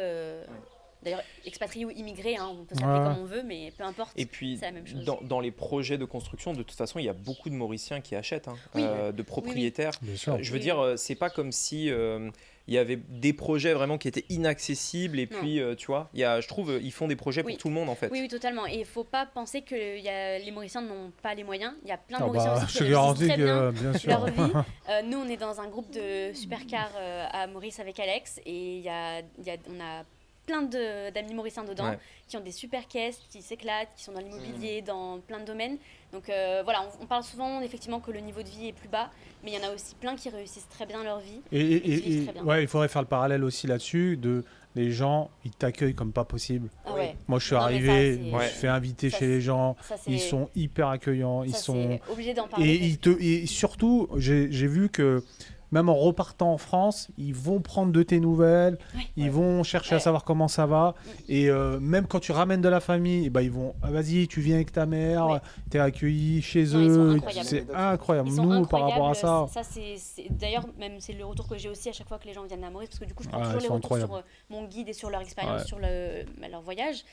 D'ailleurs, expatriés ou immigrés, hein, on peut s'appeler comme on veut, mais peu importe. Et puis, c'est la même chose. dans les projets de construction, de toute façon, il y a beaucoup de Mauriciens qui achètent, Oui. de propriétaires. Bien sûr. Je veux dire, c'est pas comme si il y avait des projets vraiment qui étaient inaccessibles. Et Non. puis, tu vois, je trouve, ils font des projets pour Oui. tout le monde, en fait. Oui, oui, totalement. Et il ne faut pas penser que les Mauriciens n'ont pas les moyens. Il y a plein de Ah Mauriciens bah, aussi je qui te garantis réussissent très bien que, bien sûr. leur vie. Nous, on est dans un groupe de supercars à Maurice avec Alex. Et on a plein d'amis mauriciens dedans Ouais. qui ont des super caisses, qui s'éclatent, qui sont dans l'immobilier, dans plein de domaines. Donc voilà, on parle souvent effectivement que le niveau de vie est plus bas, mais il y en a aussi plein qui réussissent très bien leur vie. Et, Ils vivent très bien. ouais, il faudrait faire le parallèle aussi là-dessus de les gens, ils t'accueillent comme pas possible. Ah Oui. ouais, Moi, je suis Non, mais arrivé, ça, c'est- je me suis fait inviter ça, chez les gens, ça c'est ils sont hyper accueillants, ils ça, sont c'est obligé d'en parler. et surtout, j'ai vu que même en repartant en France, ils vont prendre de tes nouvelles, Ouais. ils vont chercher à Ouais. savoir comment ça va. Et même quand tu ramènes de la famille, ils vont, ah, vas-y, tu viens avec ta mère, Ouais. t'es accueilli chez Non, ils sont eux. incroyables. C'est incroyable. Ils sont Nous, par rapport à incroyables. ça, D'ailleurs, même c'est le retour que j'ai aussi à chaque fois que les gens viennent à Maurice, parce que du coup, je prends Ouais, toujours ils les sont retours sur incroyables. mon guide et sur leur expérience, Ouais. sur leur voyage.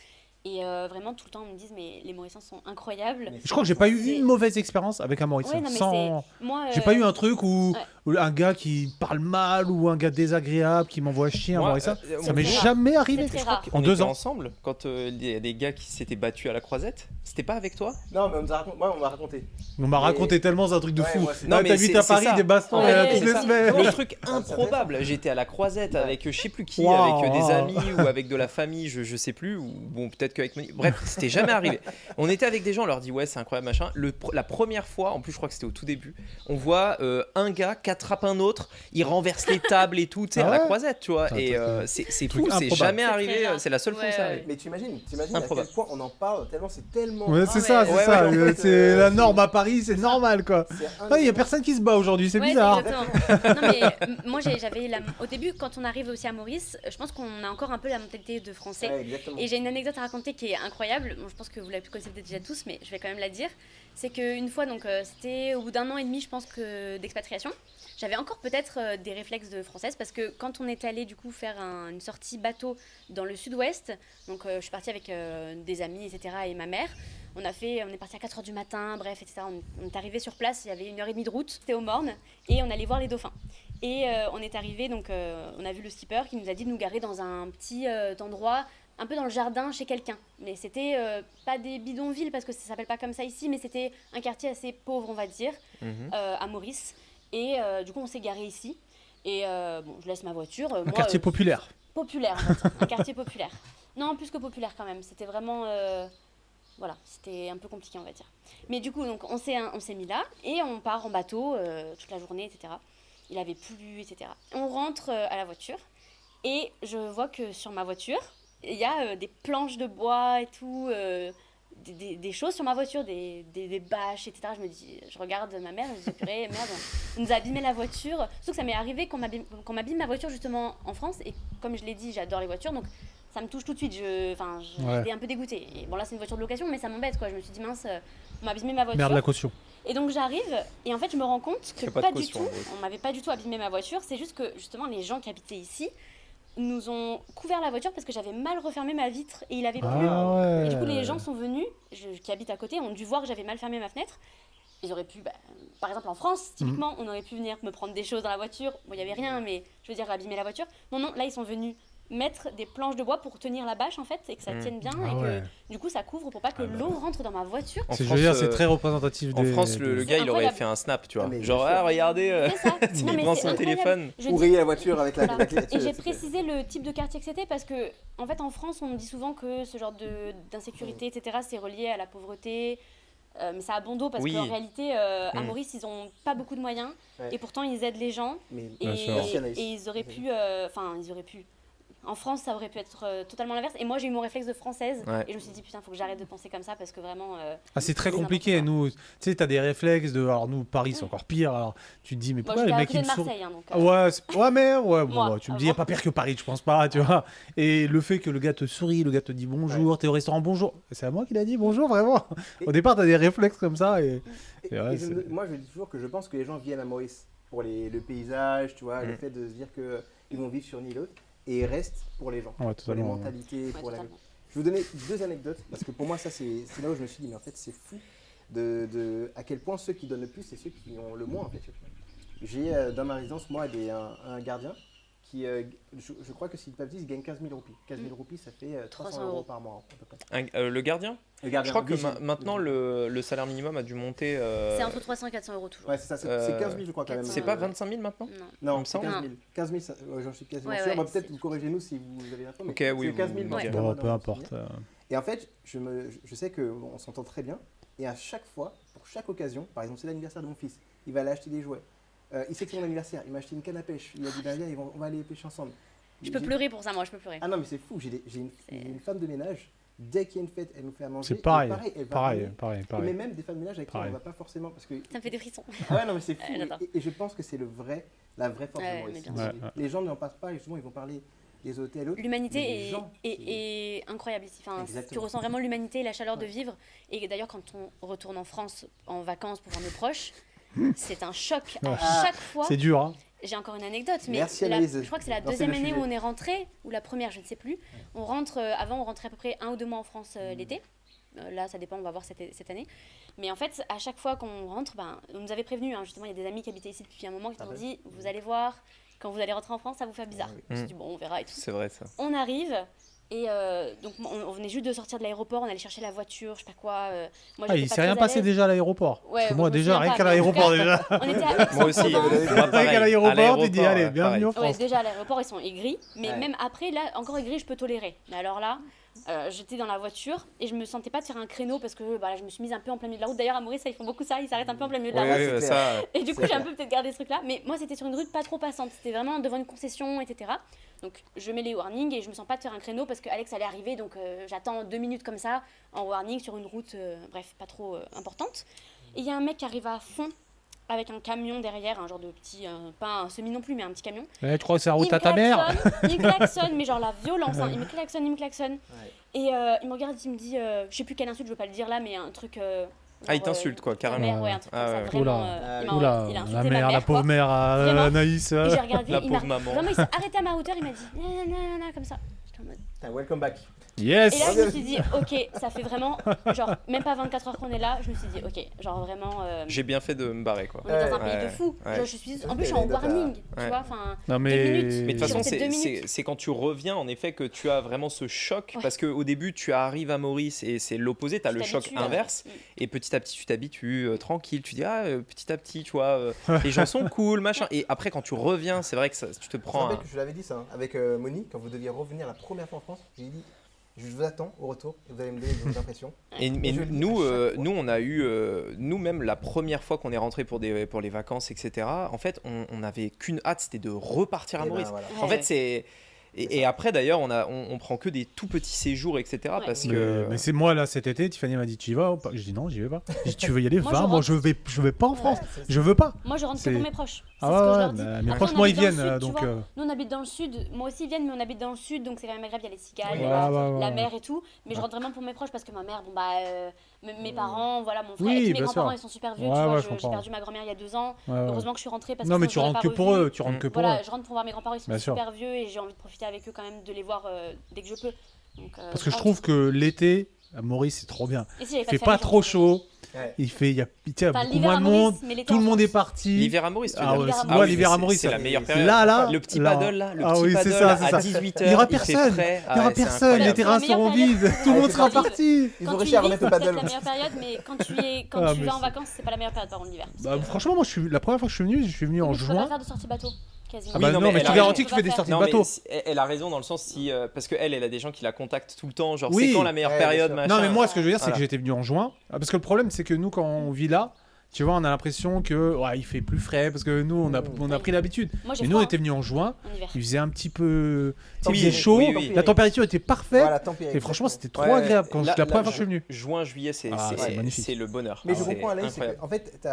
Et vraiment, tout le temps, ils me disent, mais les Mauriciens sont incroyables. Mais je crois que j'ai pas eu C'est- une mauvaise expérience avec un Mauricien. Ouais, non, mais Sans... Moi, J'ai pas eu un truc où, ouais. où un gars qui parle mal ou un gars désagréable qui m'envoie chier un Moi, Mauricien. on Ça m'est très rare. jamais arrivé. C'est très rare. En On 2 était ans. ensemble quand il y a des gars qui s'étaient battus à la croisette. C'était pas avec toi? Non, mais on m'a raconté. On m'a raconté tellement, c'est un truc de Ouais, fou. moi, c'est- Non, Ah, mais t'habites à c'est Paris, ça. des bastons Ouais, toutes c'est les ça. semaines. Le truc improbable, j'étais à la croisette avec je sais plus qui, Wow. avec des amis ou avec de la famille, je sais plus, ou bon peut-être qu'avec Moni. Bref, c'était jamais arrivé. On était avec des gens, on leur dit ouais c'est incroyable machin. La première fois, en plus je crois que c'était au tout début, on voit un gars qui attrape un autre, il renverse les tables et tout, tu sais, Ah à la ouais croisette, tu vois. C'est un Et truc, c'est truc fou, c'est improbable. jamais C'est très arrivé, rare. c'est la seule fois où Ouais, ça ouais. arrive. Mais t'imagines à quel Improbable. point on en parle tellement c'est tellement. Ouais, c'est Ah ça, ouais. c'est Ouais, ça. ouais, en fait, C'est la si- norme à Paris, c'est normal quoi. Il y a personne qui se bat aujourd'hui, c'est Ouais, bizarre. exactement. Non, mais moi, au début, quand on arrive aussi à Maurice, je pense qu'on a encore un peu la mentalité de français. Ouais, exactement. Et j'ai une anecdote à raconter qui est incroyable. Bon, je pense que vous la connaissez déjà tous, mais je vais quand même la dire. C'est qu'une fois, donc, c'était au bout d'1 an et demi, je pense, d'expatriation. J'avais encore peut-être des réflexes de française parce que quand on est allé du coup faire une sortie bateau dans le sud-ouest, donc je suis partie avec des amis, etc. et ma mère. On est parti à 4h du matin, bref, etc. On est arrivé sur place, il y avait 1h30 de route, c'était au Morne, et on allait voir les dauphins. Et on est arrivé, donc on a vu le skipper qui nous a dit de nous garer dans un petit endroit, un peu dans le jardin chez quelqu'un. Mais c'était pas des bidonvilles, parce que ça s'appelle pas comme ça ici, mais c'était un quartier assez pauvre, on va dire, à Maurice. Et du coup, on s'est garé ici. Et bon, je laisse ma voiture. Un quartier populaire. Populaire, on va dire. Un quartier populaire. Non, plus que populaire quand même. C'était vraiment... voilà, c'était un peu compliqué, on va dire. Mais du coup, donc, on s'est mis là et on part en bateau toute la journée, etc. Il avait plu, etc. On rentre à la voiture et je vois que sur ma voiture, il y a des planches de bois et tout, des choses sur ma voiture, des bâches, etc. Je regarde ma mère, je me dis, purée, merde, on nous a abîmé la voiture. Surtout que ça m'est arrivé qu'on m'abîme ma voiture justement en France. Et comme je l'ai dit, j'adore les voitures, donc ça me touche tout de suite. Ouais. J'étais un peu dégoûtée. Et bon, là, c'est une voiture de location, mais ça m'embête, quoi. Je me suis dit, mince, on m'a abîmé ma voiture. Merde la caution. Et donc j'arrive, et en fait, je me rends compte que Y a pas de pas du caution, tout, en gros. on m'avait pas du tout abîmé ma voiture. C'est juste que justement, les gens qui habitaient ici nous ont couvert la voiture parce que j'avais mal refermé ma vitre et il avait plu. Ah ouais. Et du coup, les gens sont venus, qui habitent à côté, ont dû voir que j'avais mal fermé ma fenêtre. Ils auraient pu, par exemple en France, typiquement, on aurait pu venir me prendre des choses dans la voiture. Bon, il n'y avait rien, mais je veux dire, abîmer la voiture. Non, là, ils sont venus mettre des planches de bois pour tenir la bâche, en fait, et que ça tienne bien, Ah et que ouais. du coup, ça couvre pour pas que l'eau rentre dans ma voiture. En Je veux France, dire, c'est très représentatif En des. France, le gars, il aurait incroyable. fait un snap, tu vois. Ah, mais Genre, bien sûr. ah, regardez, C'est ça. il Non, mais prend c'est son incroyable. téléphone. Je Ou dis- rayer la voiture avec la Voilà. clé dessus, Et j'ai c'est- précisé le type de quartier que c'était parce que, en fait, en France, on dit souvent que ce genre d'insécurité, etc., c'est relié à la pauvreté. Mais ça a bon dos parce Oui. qu'en réalité, à Mm. Maurice, ils ont pas beaucoup de moyens Ouais. et pourtant ils aident les gens. Mais Et, Bien sûr. Merci, Anaïs. et ils auraient pu, ils auraient pu En France, ça aurait pu être totalement l'inverse. Et moi, j'ai eu mon réflexe de française. Ouais. Et je me suis dit, putain, faut que j'arrête de penser comme ça parce que vraiment. C'est très c'est compliqué. n'importe Nous, tu sais, t'as des réflexes de. Alors, nous, Paris, c'est encore pire. Alors, tu te dis, mais Moi, pourquoi j'étais les à mecs, côté ils de me sourient Marseille. Hein, donc, Ouais, bon, Moi, bah, tu me dis, il n'y a avant. pas pire que Paris, je pense pas, tu vois. Et le fait que le gars te sourit, le gars te dit bonjour, t'es au restaurant, bonjour. C'est à moi qu'il a dit bonjour, vraiment. Au départ, t'as des réflexes comme ça. Et ouais, Moi, je dis toujours que je pense que les gens viennent à Maurice pour le paysage, tu vois, le fait de se dire qu'ils vont vivre sur une île haute, et ils restent pour les gens, Ouais, pour les totalement. mentalités, Ouais, pour la... totalement. Je vais vous donner 2 anecdotes, parce que pour moi, ça, c'est là où je me suis dit, mais en fait, c'est fou à quel point ceux qui donnent le plus, c'est ceux qui ont le moins, en fait. J'ai dans ma résidence, moi, un gardien qui, je crois que s'il ne pas il gagne 15 000 roupies. 15 000 roupies, ça fait 300 € par mois, à peu près. Le gardien. Le gardien, Je crois que vigile. maintenant le salaire minimum a dû monter. C'est entre 300 et 400 € toujours. Ouais, c'est ça, c'est 15 000, je crois, quand même. C'est pas 25 000 maintenant? Non. il Non, me c'est semble. 15 000. 15 000, j'en suis quasiment Ouais, sûr. ouais, Bah, peut-être c'est- vous corrigez-nous si vous avez l'info. Mais Ok, oui, c'est 15 000 vous dans me ce direz. cas-là, Bon, dans peu mon importe. souvenir. Et en fait, je sais qu'on s'entend très bien. Et à chaque fois, pour chaque occasion, par exemple, c'est l'anniversaire de mon fils, il va aller acheter des jouets. Il sait que c'est mon anniversaire, il m'a acheté une canne à pêche. Il a dit, ben viens, on va aller pêcher ensemble. Je peux pleurer pour ça, moi, je peux pleurer. Ah non, mais c'est fou. J'ai une femme de ménage. Dès qu'il y a une fête, elle nous fait à manger. C'est pareil, Et elle va pareil, ramener- pareil, Mais pareil. même des femmes de ménage avec qui on Pareil. va pas forcément. Parce que... Ça me fait des frissons. Ah ouais, non, mais c'est fou. J'adore. Et je pense que c'est la vraie force Ouais, de Maurice. mais bien sûr. Ouais, ouais. Les gens n'en passent pas, et justement, ils vont parler des hôtels et autres. L'humanité Mais les gens, est incroyable ici. Enfin, tu Exactement. ressens vraiment l'humanité et la chaleur de Ouais. vivre. Et d'ailleurs, quand on retourne en France en vacances pour voir nos proches, c'est un choc à Ouais. chaque fois. C'est dur, hein. J'ai encore une anecdote, mais Merci, la- Anaïs. je crois que c'est la Lancez deuxième le année sujet. où on est rentré, ou la première, je ne sais plus. On rentre, avant, on rentrait à peu près 1 ou 2 mois en France l'été. Là, ça dépend, on va voir cette année. Mais en fait, à chaque fois qu'on rentre, on nous avait prévenu, hein, justement, il y a des amis qui habitaient ici depuis un moment qui nous ont dit, vous allez voir, quand vous allez rentrer en France, ça vous fait bizarre. Ah oui. Je me suis dit, bon, on verra et tout. C'est vrai ça. On arrive, et donc on venait juste de sortir de l'aéroport, on allait chercher la voiture, je sais pas quoi. Moi, Ah, j'étais il pas s'est rien très à passé l'aise. déjà à l'aéroport. Ouais, Parce que je moi, me déjà, souviens rien pas, qu'à mais en tout l'aéroport, cas, déjà. On était à Moi aussi. Aix-en-Provence. Moi, pareil. Rien qu'à l'aéroport, tu dis, allez, pareil. bienvenue en Ouais, France. déjà à l'aéroport, ils sont aigris. Mais Ouais. même après, là, encore aigris, je peux tolérer. Mais alors là, j'étais dans la voiture et je me sentais pas de faire un créneau parce que là, je me suis mise un peu en plein milieu de la route. D'ailleurs, à Maurice, ils font beaucoup ça, ils s'arrêtent un peu en plein milieu de la Oui, route. oui, c'est clair. ça. Et du coup, c'est j'ai un clair. peu peut-être gardé ce truc-là. Mais moi, c'était sur une route pas trop passante. C'était vraiment devant une concession, etc. Donc, je mets les warnings et je me sens pas de faire un créneau parce que Alex allait arriver. Donc, j'attends 2 minutes comme ça en warning sur une route, bref, pas trop importante. Et il y a un mec qui arrive à fond avec un camion derrière, un genre de petit, pas un semi non plus, mais un petit camion. Tu crois que c'est la Il route me à ta mère? il me klaxonne, mais genre la violence, hein. Il me klaxonne. Et il me regarde, il me dit, je sais plus quelle insulte, je veux pas le dire là, mais un truc. Ah, il t'insulte quoi, ta carrément. mère, ouais, un truc Ah, comme ça, ouais. vraiment. Oula. Il m'a Oula, il a insulté la ma mère, la mère, pauvre quoi. mère, Vraiment. Anaïs. Et j'ai regardé, La il m'a pauvre maman. vraiment, il s'est arrêté à ma hauteur, il m'a dit, nanana, comme ça. J'étais en mode- Putain, welcome back. Yes. Et là, je me suis dit, ok, ça fait vraiment, genre, même pas 24 heures qu'on est là, je me suis dit, ok, genre vraiment. J'ai bien fait de me barrer quoi. On est dans un Ouais, pays de fou. ouais. Genre, en plus, je suis en warning, tu Ouais. vois, enfin. Non, Quelques minutes. Mais de toute Je façon, suis restée 2 minutes. c'est quand tu reviens, en effet, que tu as vraiment ce choc. Ouais. Parce qu'au début, tu arrives à Maurice et c'est l'opposé. Tu as Tu le choc t'habitues, inverse. Mm. Et petit à petit, tu t'habitues tranquille. Tu dis, petit à petit, tu vois, les gens sont cool, machin. Et après, quand tu reviens, c'est vrai que tu te Je me prends rappelle un. que je l'avais dit ça, hein, avec Moni, quand vous deviez revenir la première fois en France, j'ai dit, je vous attends au retour et vous allez me donner vos impressions. Mais Et je le dis nous, à chaque fois. nous, on a eu, nous-mêmes, la première fois qu'on est rentré pour les vacances, etc., en fait, on n'avait qu'une hâte, c'était de repartir à Et ben, Maurice. voilà. En fait, c'est. Et après, d'ailleurs, on prend que des tout petits séjours, etc., Ouais. parce que. Mais c'est moi là cet été, Tiffany m'a dit tu y vas ou pas? Je dis non, j'y vais pas. Je dis tu veux y aller? Moi, Va, je moi rentre. je vais pas en France. Ouais, c'est- Je veux pas. Moi, je rentre que C'est- pour mes proches. C'est Ah ce que je ouais, leur dis. bah, mes Après, proches on moi ils habite dans le viennent sud, tu donc. vois. Nous, on habite dans le sud. Moi aussi, ils viennent, mais on habite dans le sud, donc c'est quand même agréable. Il y a les cigales, il y a la mer et tout. Mais je rentre vraiment pour mes proches parce que ma mère, bon bah, mes parents, voilà, mon frère, Oui, et puis mes bien grands-parents, sûr. ils sont super vieux. Ouais, tu vois, ouais, je j'ai comprends. perdu ma grand-mère il y a 2 ans. Ouais, ouais. Heureusement que je suis rentrée parce Non que mais sinon, tu je rentres l'aurais que pas pour revu. eux, tu rentres que pour eux. Voilà, je rentre pour voir mes grands-parents, ils sont Bien sûr. super vieux et j'ai envie de profiter avec eux quand même, de les voir dès que je peux. Donc, Parce que je trouve que l'été à Maurice c'est trop bien. Ici, j'avais Il fait de pas famille, trop j'en- chaud. Ouais. Il fait, il y a Enfin, beaucoup l'hiver moins à de Maurice, monde. mais l'été Tout le en monde France. est parti. L'hiver à Maurice, tu veux Ah dire. ouais, L'hiver à moi Maurice, l'hiver à c'est- Maurice c'est la ça- meilleure période. Là, Le petit là. paddle là, le Ah petit oui, c'est paddle ça, c'est à ça. 18h. Il y aura personne. Frais. Il y aura Ah, c'est personne, incroyable. les C'est la terrains meilleure seront période. vides, tout le Ouais, monde c'est sera ça. parti. Ils Quand vont tu y réussir à vis, remettre le c'est peut-être paddle. la meilleure période, mais quand Ah, tu mais vas en c'est- vacances, c'est pas la meilleure période par contre l'hiver. Bah, franchement, moi, la première fois que je suis venu en Mais tu peux pas juin. faire de sortie bateau, quasiment. Ah Oui, bah non, non, mais mais elle tu a garantis raison. que tu fais des sorties de Non, mais bateau. elle a raison dans le sens si parce que elle a des gens qui la contactent tout le temps, genre Oui. c'est quand la meilleure Ouais, période, bien machin. Non, mais moi, ce que je veux dire, c'est Voilà. que j'étais venu en juin. Parce que le problème, c'est que nous, quand on vit là, Tu vois, on a l'impression que il fait plus frais parce que nous, on a pris l'habitude. Moi, j'ai Mais nous, froid, on était venus en juin, en hiver. il faisait un petit peu... Oui, il faisait chaud, oui. la température était parfaite. Voilà, tant pis. Et franchement, c'était trop Ouais, agréable quand là, la première fois là, que je suis venu. Juin, juillet, c'est magnifique. c'est le bonheur. Mais je C'est comprends Anaïs, c'est incroyable. que, en fait,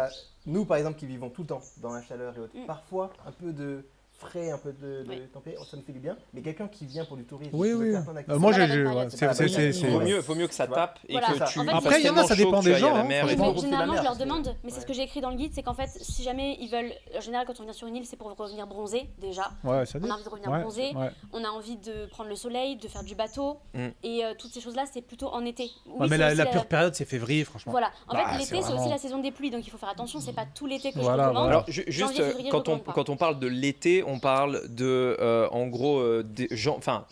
nous par exemple qui vivons tout le temps dans la chaleur et autres, parfois un peu de frais, un peu de température, ça nous fait du bien. Mais quelqu'un qui vient pour du tourisme, Oui, qui veut oui. faire plein d'activités, Moi, C'est pas la j'ai... bonne période, c'est- c'est pas c'est- la c'est- bonne c'est- période. Vaut mieux que ça Tu vois. tape et Voilà. que En tu. fait, Après, il y en a, ça dépend des gens. La mer hein. et Franchement, tout. profiter de la Généralement, mer, je leur parce que- demande, mais c'est ouais. ce que j'ai écrit dans le guide, c'est qu'en fait, si jamais ils veulent, en général, quand on vient sur une île, c'est pour revenir bronzer déjà. Ouais, ça On dit. a envie de revenir Ouais, bronzer, ouais. on a envie de prendre le soleil, de faire du bateau, Mm. et toutes ces choses-là, c'est plutôt en été. Oui, Ouais, mais c'est la aussi pure période, c'est février, franchement. Voilà. En Bah, fait, c'est l'été, c'est vraiment- aussi la saison des pluies, donc il faut faire attention. C'est pas tout l'été que Voilà, je recommande. voilà. Alors, juste Janvier, février, je recommande pas. quand on parle de l'été, on parle de, en gros,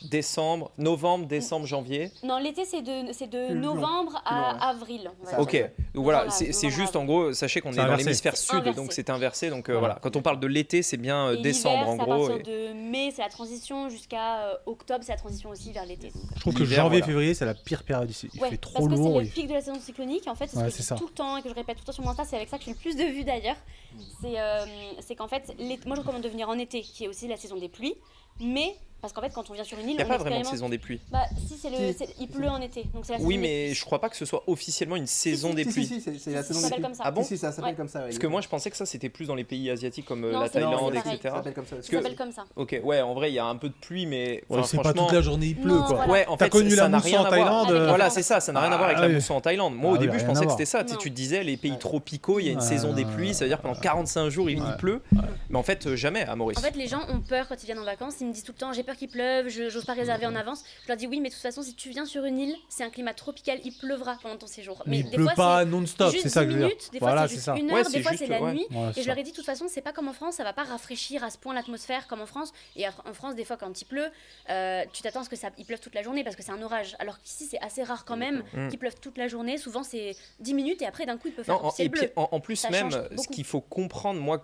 décembre, novembre, décembre, janvier. Non, l'été, c'est de Plus long. novembre Plus long, ouais. à avril. on va Ça, dire. Ok, ouais. donc voilà, Voilà, c'est novembre, juste en avril. gros, sachez qu'on est C'est dans inversé. l'hémisphère sud, Inversé. donc c'est inversé. Donc Voilà. voilà, quand on parle de l'été, c'est bien Et décembre l'hiver, en c'est à gros. partir de mai, c'est la transition jusqu'à octobre, c'est la transition aussi vers l'été. Donc, Je trouve que L'hiver, janvier, voilà. février, c'est la pire période ici. Il ouais, fait trop parce que c'est lourd. le pic de la saison cyclonique. En fait, c'est Ouais, ce que c'est je ça. dis tout le temps et que je répète tout le temps sur mon Insta. C'est avec ça que je fais le plus de vues d'ailleurs. C'est qu'en fait, moi je recommande de venir en été, qui est aussi la saison des pluies. Mais parce qu'en fait, quand on vient sur une île, Il n'y a on pas vraiment de expérimente- saison des pluies. Bah, si, il pleut en été. Donc c'est la saison Oui, des mais pluies. je crois pas que ce soit officiellement une saison des Si, pluies. c'est la Ça saison des s'appelle pluies. comme ça. Ah bon Si, ça s'appelle Ouais. comme ça. Parce que moi je pensais que ça c'était plus dans les pays asiatiques comme Non, la c'est non, Thaïlande, c'est pareil. etc. Ça s'appelle comme ça. Ça s'appelle comme ça. Ok, ouais, en vrai il y a un peu de pluie, mais Ouais, enfin, c'est pas franchement. toute la journée, il pleut, Non, quoi. voilà. Ouais, en T'as fait, connu ça la n'a mousse rien en à voir. Thaïlande. Avec la Voilà, France. c'est ça n'a rien à voir avec Ah la oui. mousson en Thaïlande. Moi, au Ah oui, début, je rien pensais à que voir. c'était ça. Tu sais, Non. tu te disais, les pays tropicaux, il y a une saison des pluies, ça veut dire pendant 45 jours, il pleut. Mais en fait, jamais à Maurice. En fait, les gens ont peur quand ils viennent en vacances. Ils me disent tout le temps, j'ai peur qu'il pleuve, je n'ose pas réserver en avance. Je leur dis oui, mais de toute façon, si tu viens sur une île, c'est un climat tropical, il pleuvra pendant ton séjour. Mais il des pleut fois, pas c'est non-stop, juste c'est ça 10 que je veux dire. minutes, des fois Voilà, c'est c'est juste ça. une Ouais, heure, c'est des fois juste, c'est la ouais. nuit. Ouais, c'est Et je leur ça. ai dit, de toute façon, c'est pas comme en France, ça va pas rafraîchir à ce point l'atmosphère comme en France. Et en France, des fois, quand il pleut, tu t'attends à ce qu'il pleuve toute la journée parce que c'est un orage. Alors qu'ici, c'est assez rare quand même Mm. qu'il pleuve toute la journée. Souvent, c'est 10 minutes et après, d'un coup, il peut faire Non, du ciel et puis, bleu. en plus Ça même, change ce beaucoup. qu'il faut comprendre, moi,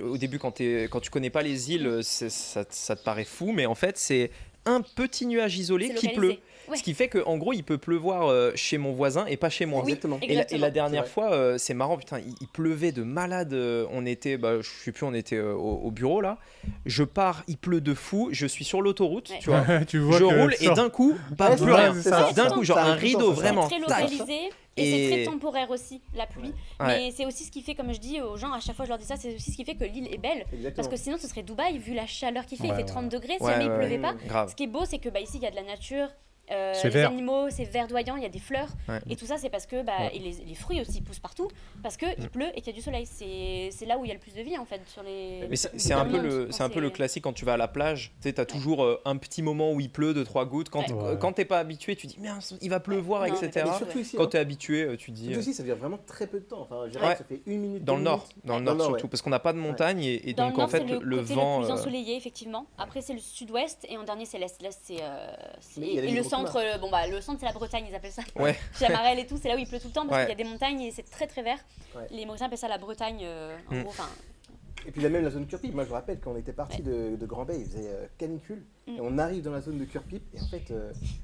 au début, quand tu connais pas les îles, ça te paraît fou, mais en fait, c'est un petit nuage isolé C'est qui localisé. pleut. Ouais. Ce qui fait qu'en gros, il peut pleuvoir chez mon voisin et pas chez moi. Exactement. Oui. Et la Exactement. dernière C'est fois, c'est marrant, putain, il pleuvait de malade. On était, je sais plus, on était au bureau là. Je pars, il pleut de fou. Je suis sur l'autoroute, Ouais. tu vois. Tu vois Je que roule ça- et d'un coup, Ouais, plus c'est rien. ça, c'est ça. D'un coup, genre Ça un arrive tout le rideau temps, ça. vraiment. C'est très tac. localisé et, Et- c'est très temporaire aussi, la pluie. Ouais. Mais c'est aussi ce qui fait, comme je dis aux gens, à chaque fois je leur dis ça, c'est aussi ce qui fait que l'île est belle. Exactement. Parce que sinon ce serait Dubaï, vu la chaleur qu'il fait, il Ouais, fait ouais. 30 degrés, si Ouais, jamais il ouais, pleuvait ouais. pas. Grave. Ce qui est beau, c'est que ici il y a de la nature, C'est les vert. animaux, c'est verdoyant, il y a des fleurs. Ouais. Et tout ça, c'est parce que et les fruits aussi poussent partout, parce qu'il pleut et qu'il y a du soleil. C'est là où il y a le plus de vie en fait. Sur les... Mais c'est un peu Monde, c'est un peu le classique quand tu vas à la plage. Tu sais, t'as toujours un petit moment où il pleut, 2-3 gouttes. Quand Ouais. quand t'es pas habitué, tu dis merde, il va pleuvoir, Non, etc. mais Et surtout ici, Quand t'es habitué, tu dis surtout ici, ça dure vraiment très peu de temps. Enfin, je dirais Ouais. que ça fait 1 minute. dans le 2 nord, minutes. dans le Dans nord le nord, surtout, ouais. parce qu'on n'a pas de montagne et Dans donc le en nord, fait c'est le le côté vent. le plus ensoleillé, effectivement. Après, c'est le sud-ouest et en dernier, c'est l'est. L'est, Mais il y a des et le microclimats. centre, le centre, c'est la Bretagne, ils appellent ça. Ouais. Chamarel et tout, c'est là où il pleut tout le temps parce Ouais. qu'il y a des montagnes et c'est très très vert. Ouais. Les Mauriciens appellent ça la Bretagne, en Mm. gros. Enfin, Et puis il y a même la zone Curpip. Moi je me rappelle quand on était parti de Grand Bay, il faisait canicule. Et on arrive dans la zone de Curpip et en fait,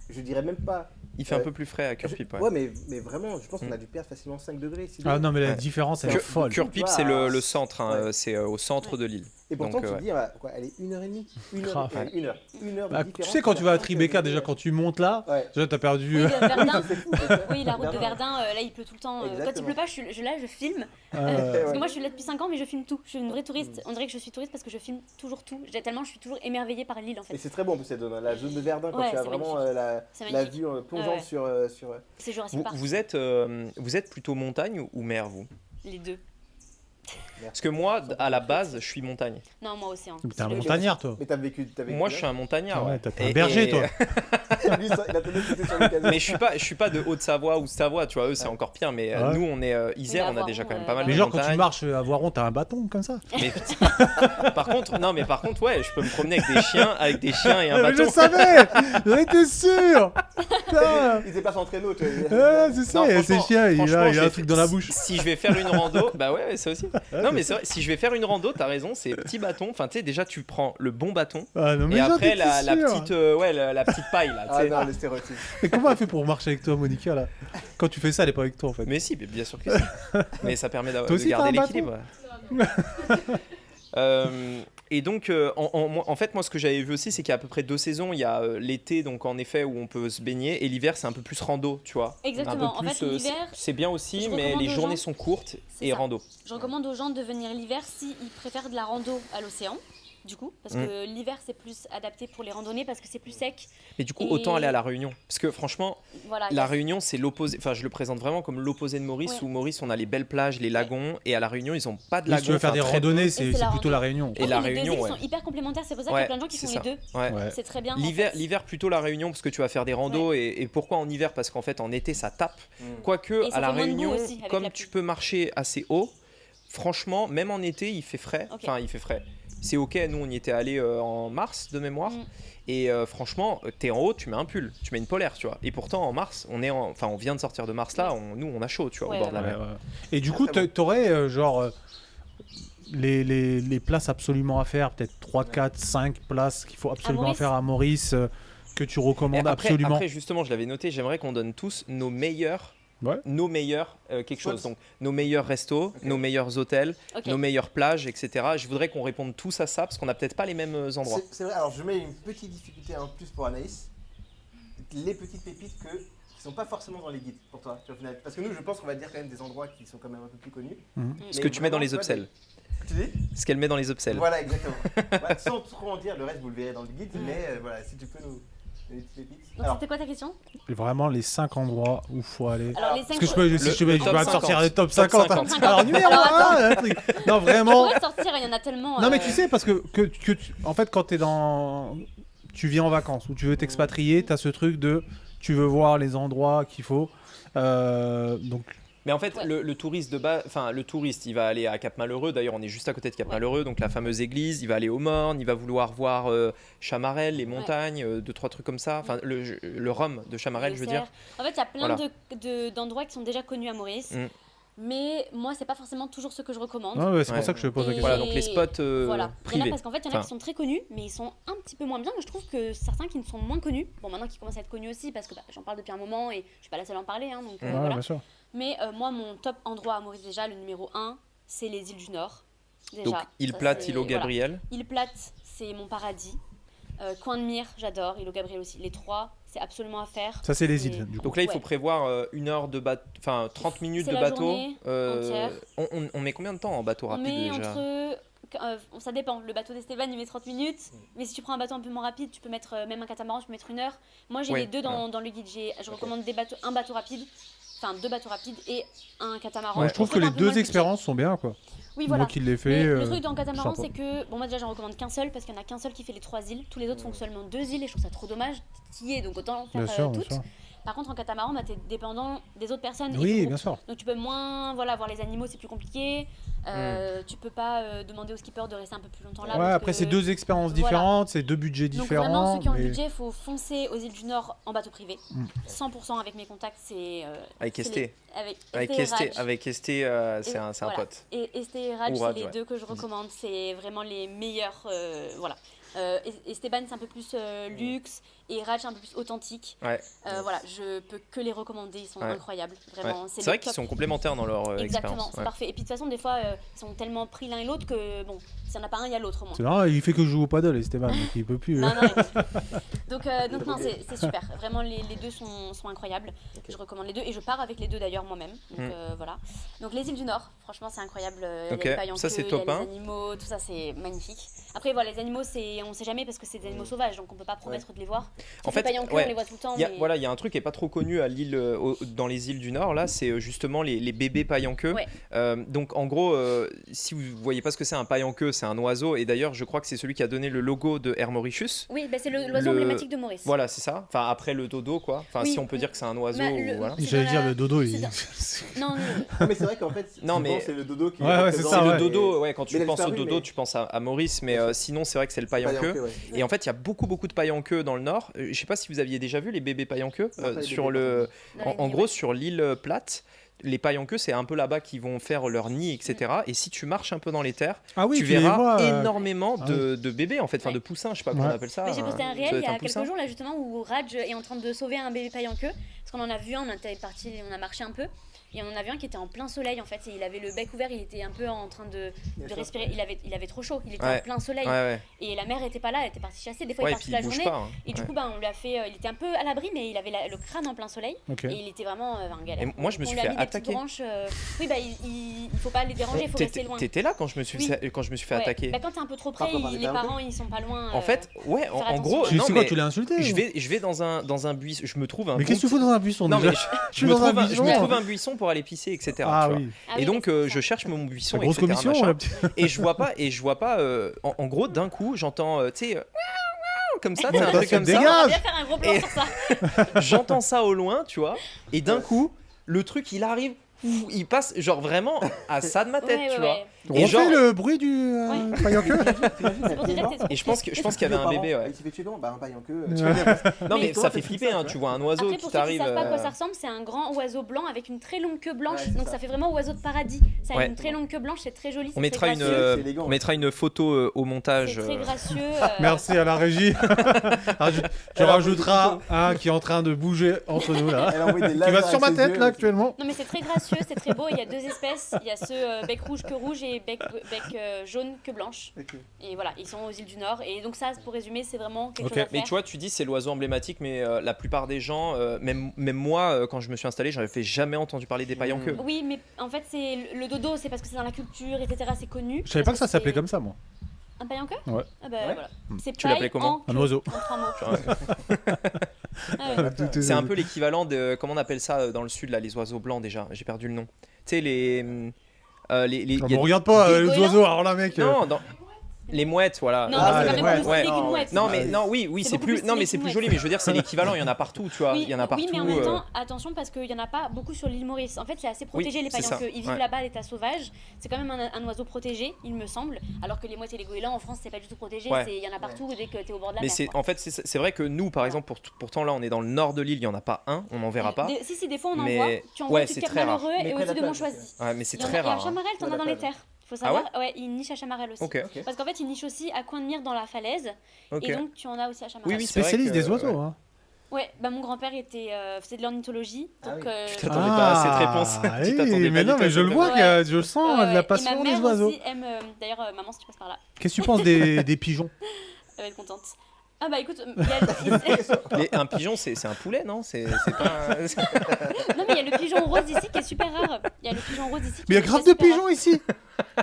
je dirais même pas. Il fait un peu plus frais à Curpip. Ouais, mais vraiment, je pense qu'on a dû perdre facilement 5 degrés. 6 Ah degrés. non, mais la Ouais. différence, elle est Cur- folle. Curpip, Tu c'est vois, le centre, hein, ouais. c'est au centre de l'île. Et pourtant, Donc, tu te dis, quoi, elle est 1h30. Une heure, Grave. une heure. Une heure de Bah, tu différence. sais, quand tu vas à Tribeca, déjà, quand tu montes là, Ouais. déjà, t'as perdu. oui, Verdun. C'est fou, c'est ça. Oui, la route de Verdun. Verdun, là il pleut tout le temps. Quand il Exactement. pleut pas, je filme. Parce Ouais. que moi je suis là depuis 5 ans, mais je filme tout. Je suis une vraie touriste. On dirait que je suis touriste parce que je filme toujours tout. Tellement je suis toujours émerveillée par l'île en Et fait. c'est très bon en plus cette zone, hein. La zone de Verdun, quand Ouais, tu as c'est vraiment C'est la magnifique. vue plongeante Ouais. sur. C'est Jurassic Park. Vous êtes plutôt montagne ou mer, vous? Les deux. Parce que moi, à la base, je suis montagne. Non, moi aussi. Hein. Mais t'es un Le- montagnard, toi. Mais t'as vécu. Moi, je suis un montagnard. Ah ouais, ouais. t'es un berger, toi. Lui, ça, il a tenu c'était sur l'occasion. Mais je suis pas de Haute-Savoie ou Savoie, tu vois, eux c'est encore pire, mais Ouais. nous on est Isère, Mais on a déjà quand même pas mal Mais de genre, quand tu montagnes. marches à Voiron, t'as un bâton comme ça. Mais par contre, ouais, je peux me promener avec des chiens et un Mais je bâton. savais. J'en étais sûr. Putain. Il s'est pas son traîneau, tu vois. Ouais, c'est ça, Non, il y a ses franchement- chiens, il franchement, a je un vais- truc dans la bouche. Si je vais faire une rando, bah ouais, ça aussi. Non, mais c'est vrai, si je vais faire une rando, t'as raison, c'est petit bâton. Enfin, tu sais, déjà, tu prends le bon bâton. Ah, non, mais Et j'en après, étais la sûr. petite, la petite paille, là. tu Ah sais. non, les stéréotypes. Mais comment elle fait pour marcher avec toi, Monica, là? Quand tu fais ça, elle est pas avec toi, en fait. Mais si, bien sûr que si. Mais ça permet Toi de aussi, garder t'as un bâton l'équilibre. Et donc, en fait, moi, ce que j'avais vu aussi, c'est qu'il y a à peu près 2 saisons. Il y a l'été, donc en effet, où on peut se baigner, et l'hiver, c'est un peu plus rando, tu vois. Exactement. Un peu En fait, plus, l'hiver, c'est bien aussi, je mais recommande les aux journées gens- sont courtes C'est et ça. rando. Je recommande aux gens de venir l'hiver s'ils préfèrent de la rando à l'océan, du coup, parce que l'hiver c'est plus adapté pour les randonnées parce que c'est plus sec. Mais du coup, Et- autant aller à La Réunion. Parce que franchement, Voilà. il y La a- Réunion, c'est l'opposé. Enfin, je le présente vraiment comme l'opposé de Maurice, Ouais. où Maurice, on a les belles plages, les lagons, et à La Réunion, ils ont pas de Oui, lagons. si tu veux faire enfin, des très randonnées, c'est c'est la plutôt rando. la Réunion. Et la les deux Réunion, îles ouais. sont hyper complémentaires, c'est pour ça qu'il y Ouais, a plein de gens qui c'est font ça. les deux. Ouais. Ouais. C'est très bien. en L'hiver, fait. l'hiver plutôt La Réunion parce que tu vas faire des randos et pourquoi en hiver parce qu'en fait en été ça tape. Quoique Et ça à La fait moins de boue Réunion aussi, avec comme la tu pluie. peux marcher assez haut, franchement même en été il fait frais. Ok. Enfin il fait frais. C'est ok, nous on y était allé en mars de mémoire et franchement t'es en haut, tu mets un pull, tu mets une polaire tu vois. Et pourtant en mars on vient de sortir de mars là, nous on a chaud tu vois Ouais, au bord de la Ouais, mer. ouais. Et du Très, coup, très bon. t'aurais les places absolument à faire, peut-être 3, 4, 5 places qu'il faut absolument Maurice faire à Maurice, que tu Et recommandes absolument. après, justement, je l'avais noté, j'aimerais qu'on donne tous nos meilleurs, Ouais. quelque Spots. chose. Donc, nos meilleurs restos, Ok. nos meilleurs hôtels, Ok. nos meilleures plages, etc. Je voudrais qu'on réponde tous à ça parce qu'on n'a peut-être pas les mêmes endroits. C'est vrai, alors je mets une petite difficulté en plus pour Anaïs. Les petites pépites qui sont pas forcément dans les guides pour toi, tu vois, au final. Parce que nous, je pense qu'on va dire quand même des endroits qui sont quand même un peu plus connus. Ce que tu mets dans les upsells. Tu dis Ce qu'elle met dans les upsells. Voilà, exactement. Voilà, sans trop en dire, le reste vous le verrez dans le guide, mais voilà, si tu peux nous donner des petites pépites. Donc Alors, c'était quoi ta question? Et vraiment les 5 endroits où faut aller. Alors les Parce 5 que je peux, si Le- je peux, le je top peux te 50. sortir les top Top 50. 50. Alors numéro Alors, 1, un truc. Non, vraiment. pourrais sortir, il y en a tellement. Non, mais tu sais, parce que en fait, quand tu viens en vacances ou tu veux t'expatrier, t'as ce truc de tu veux voir les endroits qu'il faut. Donc, Mais en fait, Ouais. le touriste de base, enfin le touriste, il va aller à Cap-Malheureux. D'ailleurs, on est juste à côté de Cap-Malheureux, donc la fameuse église. Il va aller aux Mornes, il va vouloir voir Chamarel, les montagnes, 2-3 trucs comme ça. Enfin, le rhum de Chamarel, le je veux dire. cerf. En fait, il y a plein Voilà. d'endroits qui sont déjà connus à Maurice. Mm. Mais moi, c'est pas forcément toujours ce que je recommande. ah ouais, c'est Ouais. pour ça que je te pose la Et- question. Voilà, donc les spots Voilà. Il y en a privés. parce qu'en fait, il y en a Enfin. qui sont très connus, mais ils sont un petit peu moins bien. Mais je trouve que certains qui ne sont moins connus, bon, maintenant qui commencent à être connus aussi, parce que j'en parle depuis un moment et je suis pas la seule à en parler, hein, donc Ouais, voilà. bien sûr. Mais moi, mon top endroit à Maurice, déjà, le numéro 1, c'est les îles du Nord. Déjà, Donc, île ça, Plate, c'est- îlot voilà. Gabriel. Île Plate, c'est mon paradis. Coin de Mire, j'adore. Îlot Gabriel aussi. Les trois, c'est absolument à faire. Ça, c'est les îles. Du coup. Donc là, il faut Ouais. prévoir 1 heure de bateau, enfin 30 minutes C'est de la bateau. journée entière. On met combien de temps en bateau On rapide met déjà entre. Ça dépend. Le bateau d'Esteban, il met 30 minutes. Mais si tu prends un bateau un peu moins rapide, tu peux mettre même un catamaran, tu peux mettre 1 heure. Moi, j'ai Ouais, les deux dans le guide. Je recommande un bateau rapide. Enfin, 2 bateaux rapides et un catamaran. Ouais, je trouve C'est que les un peu moins deux le expériences sont bien, quoi. budget. Oui, voilà. Moi qui l'ai Mais fait. le truc dans le catamaran, sympa. c'est que, bon, moi déjà, j'en recommande qu'un seul parce qu'il y en a qu'un seul qui fait les 3 îles. Tous les autres font seulement 2 îles et je trouve ça trop dommage. T'y es, donc autant faire Bien sûr, bien toutes. sûr. Par contre, en catamaran, bah, t'es dépendant des autres personnes. et Oui, du coup, bien sûr. donc tu peux moins voir les animaux, c'est plus compliqué. Tu peux pas demander au skipper de rester un peu plus longtemps là. Ouais, parce après, que- c'est 2 expériences Voilà. différentes, c'est 2 budgets Donc différents. vraiment, ceux qui ont le mais- budget, il faut foncer aux îles du Nord en bateau privé. 100% avec mes contacts, c'est... Avec c'est Esté. les- Avec Avec Esté et Esté, Raj. avec Esté, c'est un Voilà. pote. Et Esté et Raj, Ou c'est Raj, les ouais. deux que je recommande. C'est vraiment les meilleurs. Voilà. Esteban, c'est un peu plus luxe et Raj, c'est un peu plus authentique. Ouais. Voilà, je peux que les recommander. Ils sont Ouais. incroyables. Ouais. Vraiment. C'est le vrai qu'ils top. sont complémentaires dans leur Exactement, expérience. c'est Ouais. parfait. Et puis de toute façon, des fois, ils sont tellement pris l'un et l'autre que, bon, s'il n'y en a pas un, il y a l'autre au moins. C'est vrai, il fait que je joue au paddle, Esteban, donc il peut plus. Non, non, donc non, c'est super. Vraiment, les deux sont incroyables. Je recommande les deux et je pars avec les deux d'ailleurs moi-même. Donc voilà. Donc les îles du Nord, franchement, c'est incroyable. Il Ok, y a les pailles en ça, queue, c'est il y top a 1. les animaux, tout ça, c'est magnifique. Après, voilà, les animaux, on sait jamais parce que c'est des animaux sauvages, donc on peut pas promettre de les voir. En Les fait, pailles en queue, ouais. on les voit tout le temps. Il y a, mais- voilà, il y a un truc qui est pas trop connu à l'île, dans les îles du Nord, là, c'est justement les bébés paille en queue. Ouais. Donc en gros, si vous voyez pas ce que c'est un paille en queue, c'est un oiseau, et d'ailleurs je crois que c'est celui qui a donné le logo de Air Mauritius. Oui, bah, c'est l'oiseau emblématique de Maurice. Voilà, c'est ça. Enfin après le dodo quoi. Enfin Oui. si on peut dire que c'est un oiseau. Bah, ou voilà. c'est J'allais dans dire la- le dodo, c'est il... dans- Non, Non, mais c'est vrai qu'en fait, Non, souvent, mais- c'est le dodo qui. Ouais, ouais, c'est représente ça, C'est ouais. le dodo, ouais, quand tu Mais il a penses au disparu, dodo, mais- tu penses à Maurice, mais sinon c'est vrai que c'est le paille en Paille en queue. queue, ouais. Et en fait, il y a beaucoup de paille en queue dans le Nord. Je sais pas si vous aviez déjà vu les bébés paille en queue Non, pas les sur bébés, le. Dans les En îles, gros, ouais. sur l'île Plate, les pailles en queue, c'est un peu là-bas qu'ils vont faire leur nid, etc. Et si tu marches un peu dans les terres, Ah oui, tu les verras vois, énormément de bébés, en fait, enfin Ouais. de poussins, je sais pas comment on appelle ça. Mais j'ai posté un Ça réel doit il y être un a poussin. quelques jours là justement où Raj est en train de sauver un bébé paille en queue parce qu'on en a vu un, on était parti, on a marché un peu et on en a vu un qui était en plein soleil en fait et il avait le bec ouvert, il était un peu en train de respirer, il avait trop chaud, il était Ouais. en plein soleil Ouais. et la mère était pas là, elle était partie chasser, des fois Ouais, il et part puis toute la il bouge journée pas. Hein. et du Ouais. coup on lui a fait, il était un peu à l'abri mais il avait le crâne en plein soleil Ok. et il était vraiment en galère. Et moi, je me On suis lui a fait mis des petites attaquer. branches, oui bah il faut pas les déranger, il faut rester loin. T'étais là quand je me suis Oui. fait Ouais. attaquer. Bah quand t'es un peu trop près, Par les des parents ils sont pas loin. En fait, ouais, faire en attention. gros, Tu non sais quoi, mais tu l'as insulté je vais dans un buisson, je me trouve un Mais qu'est-ce que tu bon fous dans un buisson Non déjà mais Je je suis me dans un trouve je buisson. me trouve un buisson pour aller pisser, etc. Ah tu vois. oui. Ah Et oui, donc bah, c'est je ça. cherche mon buisson, Grosse etc., commission, machin. la petite. Et je vois pas. En gros, d'un coup, j'entends, tu sais, comme ça, tu sais, un Toi, truc tu comme te ça. On va dégages. bien faire un gros plan Et- sur ça. J'entends ça au loin, tu vois. Et d'un coup, le truc, il arrive, il passe, genre vraiment à ça de ma tête, Ouais, tu ouais, vois. ouais. Et On genre- fait le bruit du Ouais. paille en queue. C'est pour te dire que t'es Et je pense qu'il y avait un bébé, ouais. Il s'est fait tuer comment ? Bah un paille en queue. Ouais. Tu vois, Non mais Mais ça fait flipper, hein. Tu vois un oiseau Après, qui pour ceux qui t'arrive. savent pas à quoi ça ressemble, c'est un grand oiseau blanc avec une très longue queue blanche. Ouais, c'est donc ça. ça fait vraiment oiseau de paradis. Ça a Ouais. une très longue queue blanche, c'est très joli. On c'est mettra très une, gracieux. C'est élégant. on mettra une photo au montage. C'est très gracieux. Merci à la régie. Tu rajouteras un qui est en train de bouger entre nous là. Elle a envoyé des Qui lasers va sur ma avec ses tête yeux. là actuellement. Non mais c'est très gracieux, c'est très beau. Il y a deux espèces. Il y a ceux bec rouge queue rouge et bec jaune queue blanche. Ok. Et voilà, ils sont aux îles du Nord. Et donc ça, pour résumer, c'est vraiment quelque Ok. chose à Mais faire. tu vois, tu dis c'est l'oiseau emblématique, mais la plupart des gens, même moi, quand je me suis installé, j'avais fait jamais entendu parler des pailles en queue. Oui, mais en fait, c'est le dodo, c'est parce que c'est dans la culture, etc. C'est connu. Je savais pas que ça Parce s'appelait c'est- comme ça moi. Un paille en queue. Ouais. Ah bah Ouais. voilà. C'est Tu l'appelais paille comment en queue, Un oiseau. en 3 mots. Ah ouais. C'est un peu l'équivalent de comment on appelle ça dans le sud là, les oiseaux blancs déjà. J'ai perdu le nom. Tu sais les Ah, il y bon, a- regarde pas des les goélands. oiseaux, alors là mec. Non, les mouettes, voilà. Non, Ah, mais c'est quand ouais. même plus Ouais. stylé qu'une mouette. Non mais non oui C'est c'est beaucoup plus plus non mais stylé c'est qu'une plus mouette. joli mais je veux dire c'est l'équivalent, il y en a partout, tu vois, Oui, il y en a partout. oui, mais en même temps, attention parce qu'il n'y en a pas beaucoup sur l'île Maurice. En fait, c'est assez protégé les c'est pailles en ça, queue. Ils vivent ouais. là-bas à l'état sauvage. C'est quand même un oiseau protégé, il me semble. Alors que les mouettes et les goélands en France, c'est pas du tout protégé. Ouais. Il y en a partout dès que tu es au bord de la Mais mer. c'est quoi. en fait c'est vrai que nous par exemple pourtant là on est dans le nord de l'île, il y en a pas un, on n'en verra pas. Si, des fois on en Mais- voit. Tu en vois ouais, du c'est Cap très rare. Malheureux Mais et près de aussi la de plage, Montchoisy. Ouais, mais c'est Il y en très a- et à rare. hein. Chamarel, t'en Ouais, as dans les d'accord. terres. Faut Ah ouais savoir, ouais, ils nichent à Chamarel aussi. OK. Ok. Parce qu'en fait, ils nichent aussi à Coin de Mire dans la falaise. OK. Et donc, tu en as aussi à Chamarel. Oui, oui, c'est vrai Spécialiste que- des oiseaux. ouais. Hein. Ouais, bah mon grand-père faisait de l'ornithologie. Ah Donc, oui. Je t'attendais pas à cette réponse. Tu oui, t'attendais pas mais du non, tout à mais je cette le vois, réponse. que je sens ouais, de et la ma passion mère des oiseaux. aussi aime. D'ailleurs, maman, si tu passes par là, Qu'est-ce que tu penses des pigeons? elle va être contente. Ah bah écoute, il y a Un pigeon c'est un poulet, non? C'est pas non mais il y a le pigeon rose ici qui est super rare. Il y a le pigeon rose ici. Mais il y a grave de pigeons ici.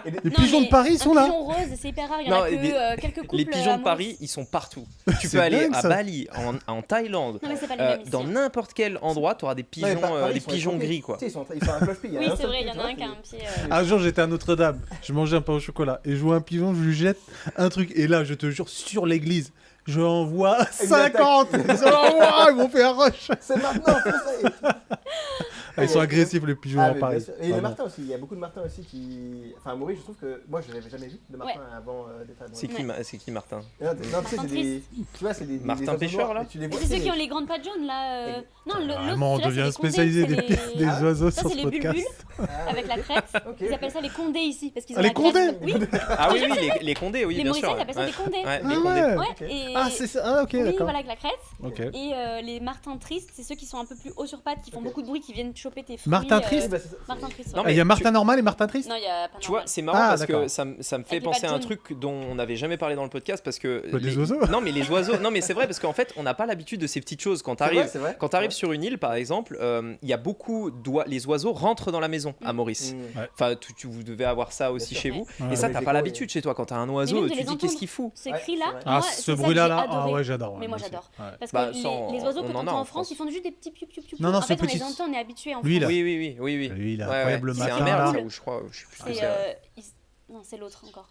Et les- Les pigeons de Paris sont là. Les pigeons roses, c'est hyper rare. Il y en Non, a que quelques couples. Les pigeons à de Paris, Maurice. ils sont partout. Tu C'est peux aller dingue, à ça. Bali, en Thaïlande, Non mais c'est pas les mêmes ici. dans n'importe quel endroit, tu auras des Non, pigeons, mais Paris, des ils sont pigeons étranglés. gris quoi. Tu sais, ils sont à cloche-pied. Oui, c'est vrai, il y en a un qui a un pied. Un jour, j'étais à Notre-Dame, je mangeais un pain au chocolat et je vois un pigeon, je lui jette un truc. Et là, je te jure, sur l'église, je en vois Une 50. Ils m'ont fait un rush. C'est maintenant, fais ça. Ah, ils sont agressifs, les pigeons Ah, à mais bien Paris. sûr. Et les martins aussi, il y a beaucoup de martins aussi qui. Enfin, à Maurice, je trouve que. Moi, je l'avais jamais vu de martin avant d'être à C'est Maurice. qui Martin? Non, tu sais, Martin c'est des. Tu vois, c'est des. Martin des oiseaux pêcheur, noirs, là et tu les vois, C'est ceux tu sais, qui ont les grandes pattes jaunes là. Non, Vraiment, on celui-là, devient c'est les condés, spécialisé c'est des Ah, oiseaux ça, sur c'est ce les podcast. bulbules Ah, avec la crête. ok. Ils appellent ça les condés ici parce qu'ils Ah, ont les la crête. condés Oui, Ah oui, les condés, oui, les bien Mauriciens sûr. ils appellent ça des condés. Ouais, Ah les condés. ouais. Ouais, Ok. et Ah, c'est ça. Ah, ok, oui, d'accord. voilà avec la crête. Ok. Et les martins tristes, c'est ceux qui sont un peu plus hauts sur pattes, qui font Ok. beaucoup de bruit, qui viennent choper tes fruits. Martin Oui, triste bah, c'est ça, Martin c'est- triste. Non, ouais. Ah, il y a mais Martin normal et Martin triste. Non, il y a pas Tu vois, normal. c'est marrant Ah, parce que d'accord. ça me fait Avec les penser à un pattes truc dont on n'avait jamais parlé dans le podcast parce que Des oiseaux. Non, mais les oiseaux. Non, mais c'est vrai parce qu'en fait, on n'a pas l'habitude de ces petites choses. Quand tu C'est vrai, arrives c'est vrai. Quand tu arrives sur une île, par exemple, il y a beaucoup les oiseaux rentrent dans la maison à Maurice. Mm. Enfin, vous devez avoir ça aussi sûr. chez vous. Ouais. Et ça, Avec t'as les pas échos, l'habitude chez toi. Quand t'as un Mais oiseau, même de tu les te dis entendre. qu'est-ce qu'il fout. Ces Ouais, cris-là, c'est vrai. Ah, moi, ce c'est ça que bruit-là, j'ai là. adoré. Ah ouais, j'adore. Mais moi, aussi. j'adore. Ouais. Parce Bah, que ça, les oiseaux que on en a t'entends en en France, France. ils font juste des petits piou piou piou. Non, non, en ce fait, on petit- les entend, on est habitué en Lui, France. là. Oui. Lui, il a Ouais, incroyable le c'est matin. un merle, là. ça, ou je crois. Je sais plus. C'est c'est- non, c'est l'autre encore.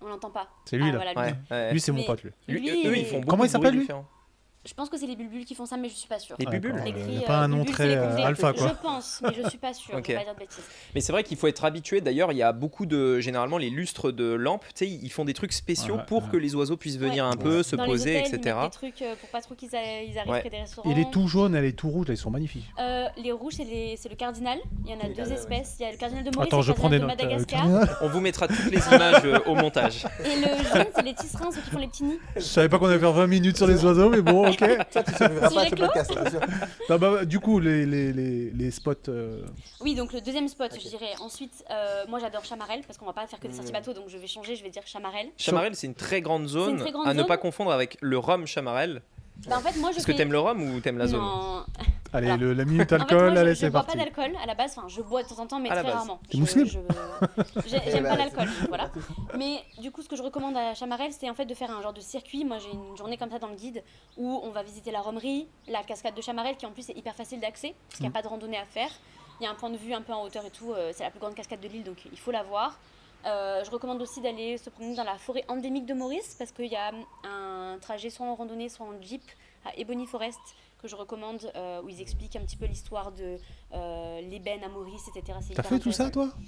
On l'entend pas. C'est lui, Ah, là. voilà, lui. Ouais, ouais. Lui, c'est mon Mais- pote, lui. Lui, Lui, eux, ils font Comment beaucoup il de s'appelle, bruits lui différents. Je pense que c'est les bulbules qui font ça, mais je suis pas sûre. Les bulbules. D'accord. L'écrit, Il n'y a pas un nom bulbule, très c'est les condés. alpha, quoi. Je pense, mais je suis pas sûre. Ok. Je vais pas dire de bêtises. Mais c'est vrai qu'il faut être habitué. D'ailleurs, il y a beaucoup de. Généralement, les lustres de lampes, tu sais, ils font des trucs spéciaux Ouais, pour ouais. que les oiseaux puissent venir Ouais. un peu, se Dans poser, les hôtels, ils etc. mettent des trucs pour pas trop qu'ils arrivent Ouais. près des restaurants. Il est tout jaune, elle est tout rouge, là, ils sont magnifiques. Les rouges, c'est le cardinal. Il y en a deux Ouais. espèces. Il y a le cardinal de Maurice Attends, et je le prends des cardinal de notes. Madagascar. On vous mettra toutes les images au montage. Et le jaune, c'est les tisserins, ceux qui font les petits nids. Je savais pas qu'on allait faire 20 minutes sur les oiseaux, mais bon, ok. Ça, tu survivras pas à ce Sujet clos. podcast, c'est sûr. Non, bah, du coup, les spots. Oui, donc le deuxième spot, Ok. je dirais. Ensuite, moi j'adore Chamarel parce qu'on va pas faire que des sorties bateaux, donc je vais changer, je vais dire Chamarel. Chamarel, c'est une très grande zone très grande à ne zone. pas confondre avec le rhum Chamarel. Bah, en fait, moi je Est-ce que fais- t'aimes le rhum ou t'aimes la zone? Non. Allez, Alors, la minute En fait, alcool, moi, allez, je c'est bois parti. pas d'alcool à la base. Enfin, je bois de temps en temps, mais À la très base. rarement. T'es musulman J'aime bah, pas l'alcool, voilà. Mais du coup, ce que je recommande à Chamarel, c'est en fait de faire un genre de circuit. Moi, j'ai une journée comme ça dans le guide où on va visiter la romerie, la cascade de Chamarel, qui en plus est hyper facile d'accès parce qu'il n'y a pas de randonnée à faire. Il y a un point de vue un peu en hauteur et tout. C'est la plus grande cascade de l'île, donc il faut la voir. Je recommande aussi d'aller se promener dans la forêt endémique de Maurice parce qu'il y a un trajet soit en randonnée, soit en jeep à Ebony Forest que je recommande où ils expliquent un petit peu l'histoire de l'ébène à Maurice, etc. C'est T'as hyper fait tout ça, intéressant. toi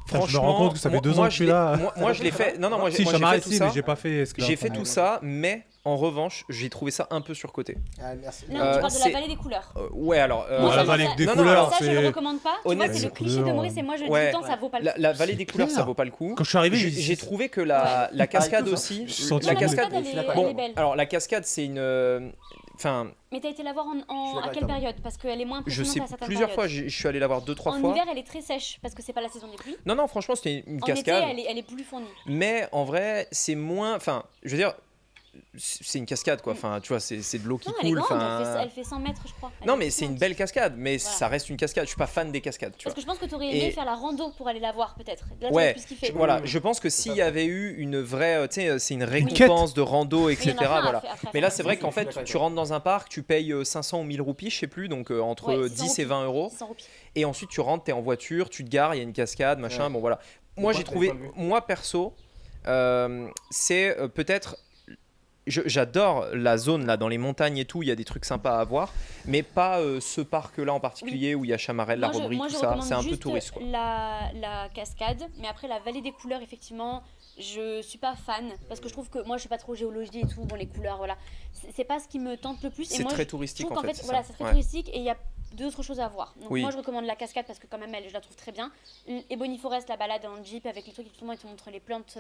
Putain, je me rends compte que ça fait 2 ans moi, que je suis là. Moi, je l'ai fait. Non, non, moi, Si, moi, j'ai Chamarel, fait tout si, ça. mais j'ai pas fait. J'ai fait tout ça, mais en revanche, j'ai trouvé ça un peu surcoté. Ah, merci. Non, tu parles de c'est- la vallée des couleurs. Ouais, alors. Moi, la ça, vallée ça- des non, non, couleurs, alors, Ça, je le c'est. recommande pas. Tu vois, Honnête- c'est le Les cliché de couleurs, Maurice et moi, je le dis ouais. tout le temps, ça vaut pas le coup. La vallée des couleurs, ça clair. vaut pas le coup. Quand je suis arrivé, J'ai trouvé que la cascade tous, hein. aussi. Je sens Non, La la cascade. cascade, je suis elle d'accord. est belle. Alors, la cascade, c'est une. Enfin, Mais t'as été la voir suis d'accord à avec quelle toi. période? Parce qu'elle est moins je impressionnante sais à certaines plusieurs fois, périodes. je suis allé la voir 2-3 En fois. hiver, elle est très sèche parce que c'est pas la saison des pluies. Non, non, franchement, c'était une En cascade. été, elle est plus fournie. Mais en vrai, c'est moins. Enfin, je veux dire, c'est une cascade, quoi. Enfin, tu vois, c'est de l'eau qui Non, elle est coule. grande, enfin. elle fait 100 mètres, je crois. Elle Non, est mais toute c'est une grande. belle cascade, mais Voilà. ça reste une cascade. Je suis pas fan des cascades, tu vois. Parce que je pense que t'aurais aimé Et- faire la rando pour aller la voir, peut-être. Là, Ouais, t'aurais plus kiffé. Voilà, je pense que s'il y avait eu une vraie, tu sais, c'est une quête. récompense de rando, Mais il y etc. en a plein à Voilà. faire après, Mais là, après. c'est vrai qu'en fait, D'accord. tu rentres dans un parc, tu payes 500 ou 1000 roupies, je sais plus, donc entre Ouais, 600 10 et 20 euros. 600 roupies. Et ensuite, tu rentres, t'es en voiture, tu te gares, il y a une cascade, machin, Ouais. bon voilà. Moi, Point- j'ai trouvé, point de vue. moi perso, c'est peut-être. J'adore la zone là dans les montagnes et tout, il y a des trucs sympas à voir, mais pas ce parc là en particulier où il y a Chamarel, la romerie, moi, tout je ça, recommande c'est un peu juste touriste quoi. la cascade, mais après la vallée des couleurs, effectivement, je suis pas fan parce que je trouve que moi je suis pas trop géologie et tout, bon les couleurs, voilà, c'est pas ce qui me tente le plus. Et C'est moi, très je touristique trouve en qu'en fait. fait, c'est voilà, ça. c'est très Ouais. touristique et il y a d'autres choses à voir. Donc Oui. moi je recommande la cascade parce que quand même elle, je la trouve très bien. Ebony Forest, la balade en jeep avec les trucs effectivement ils te montrent les plantes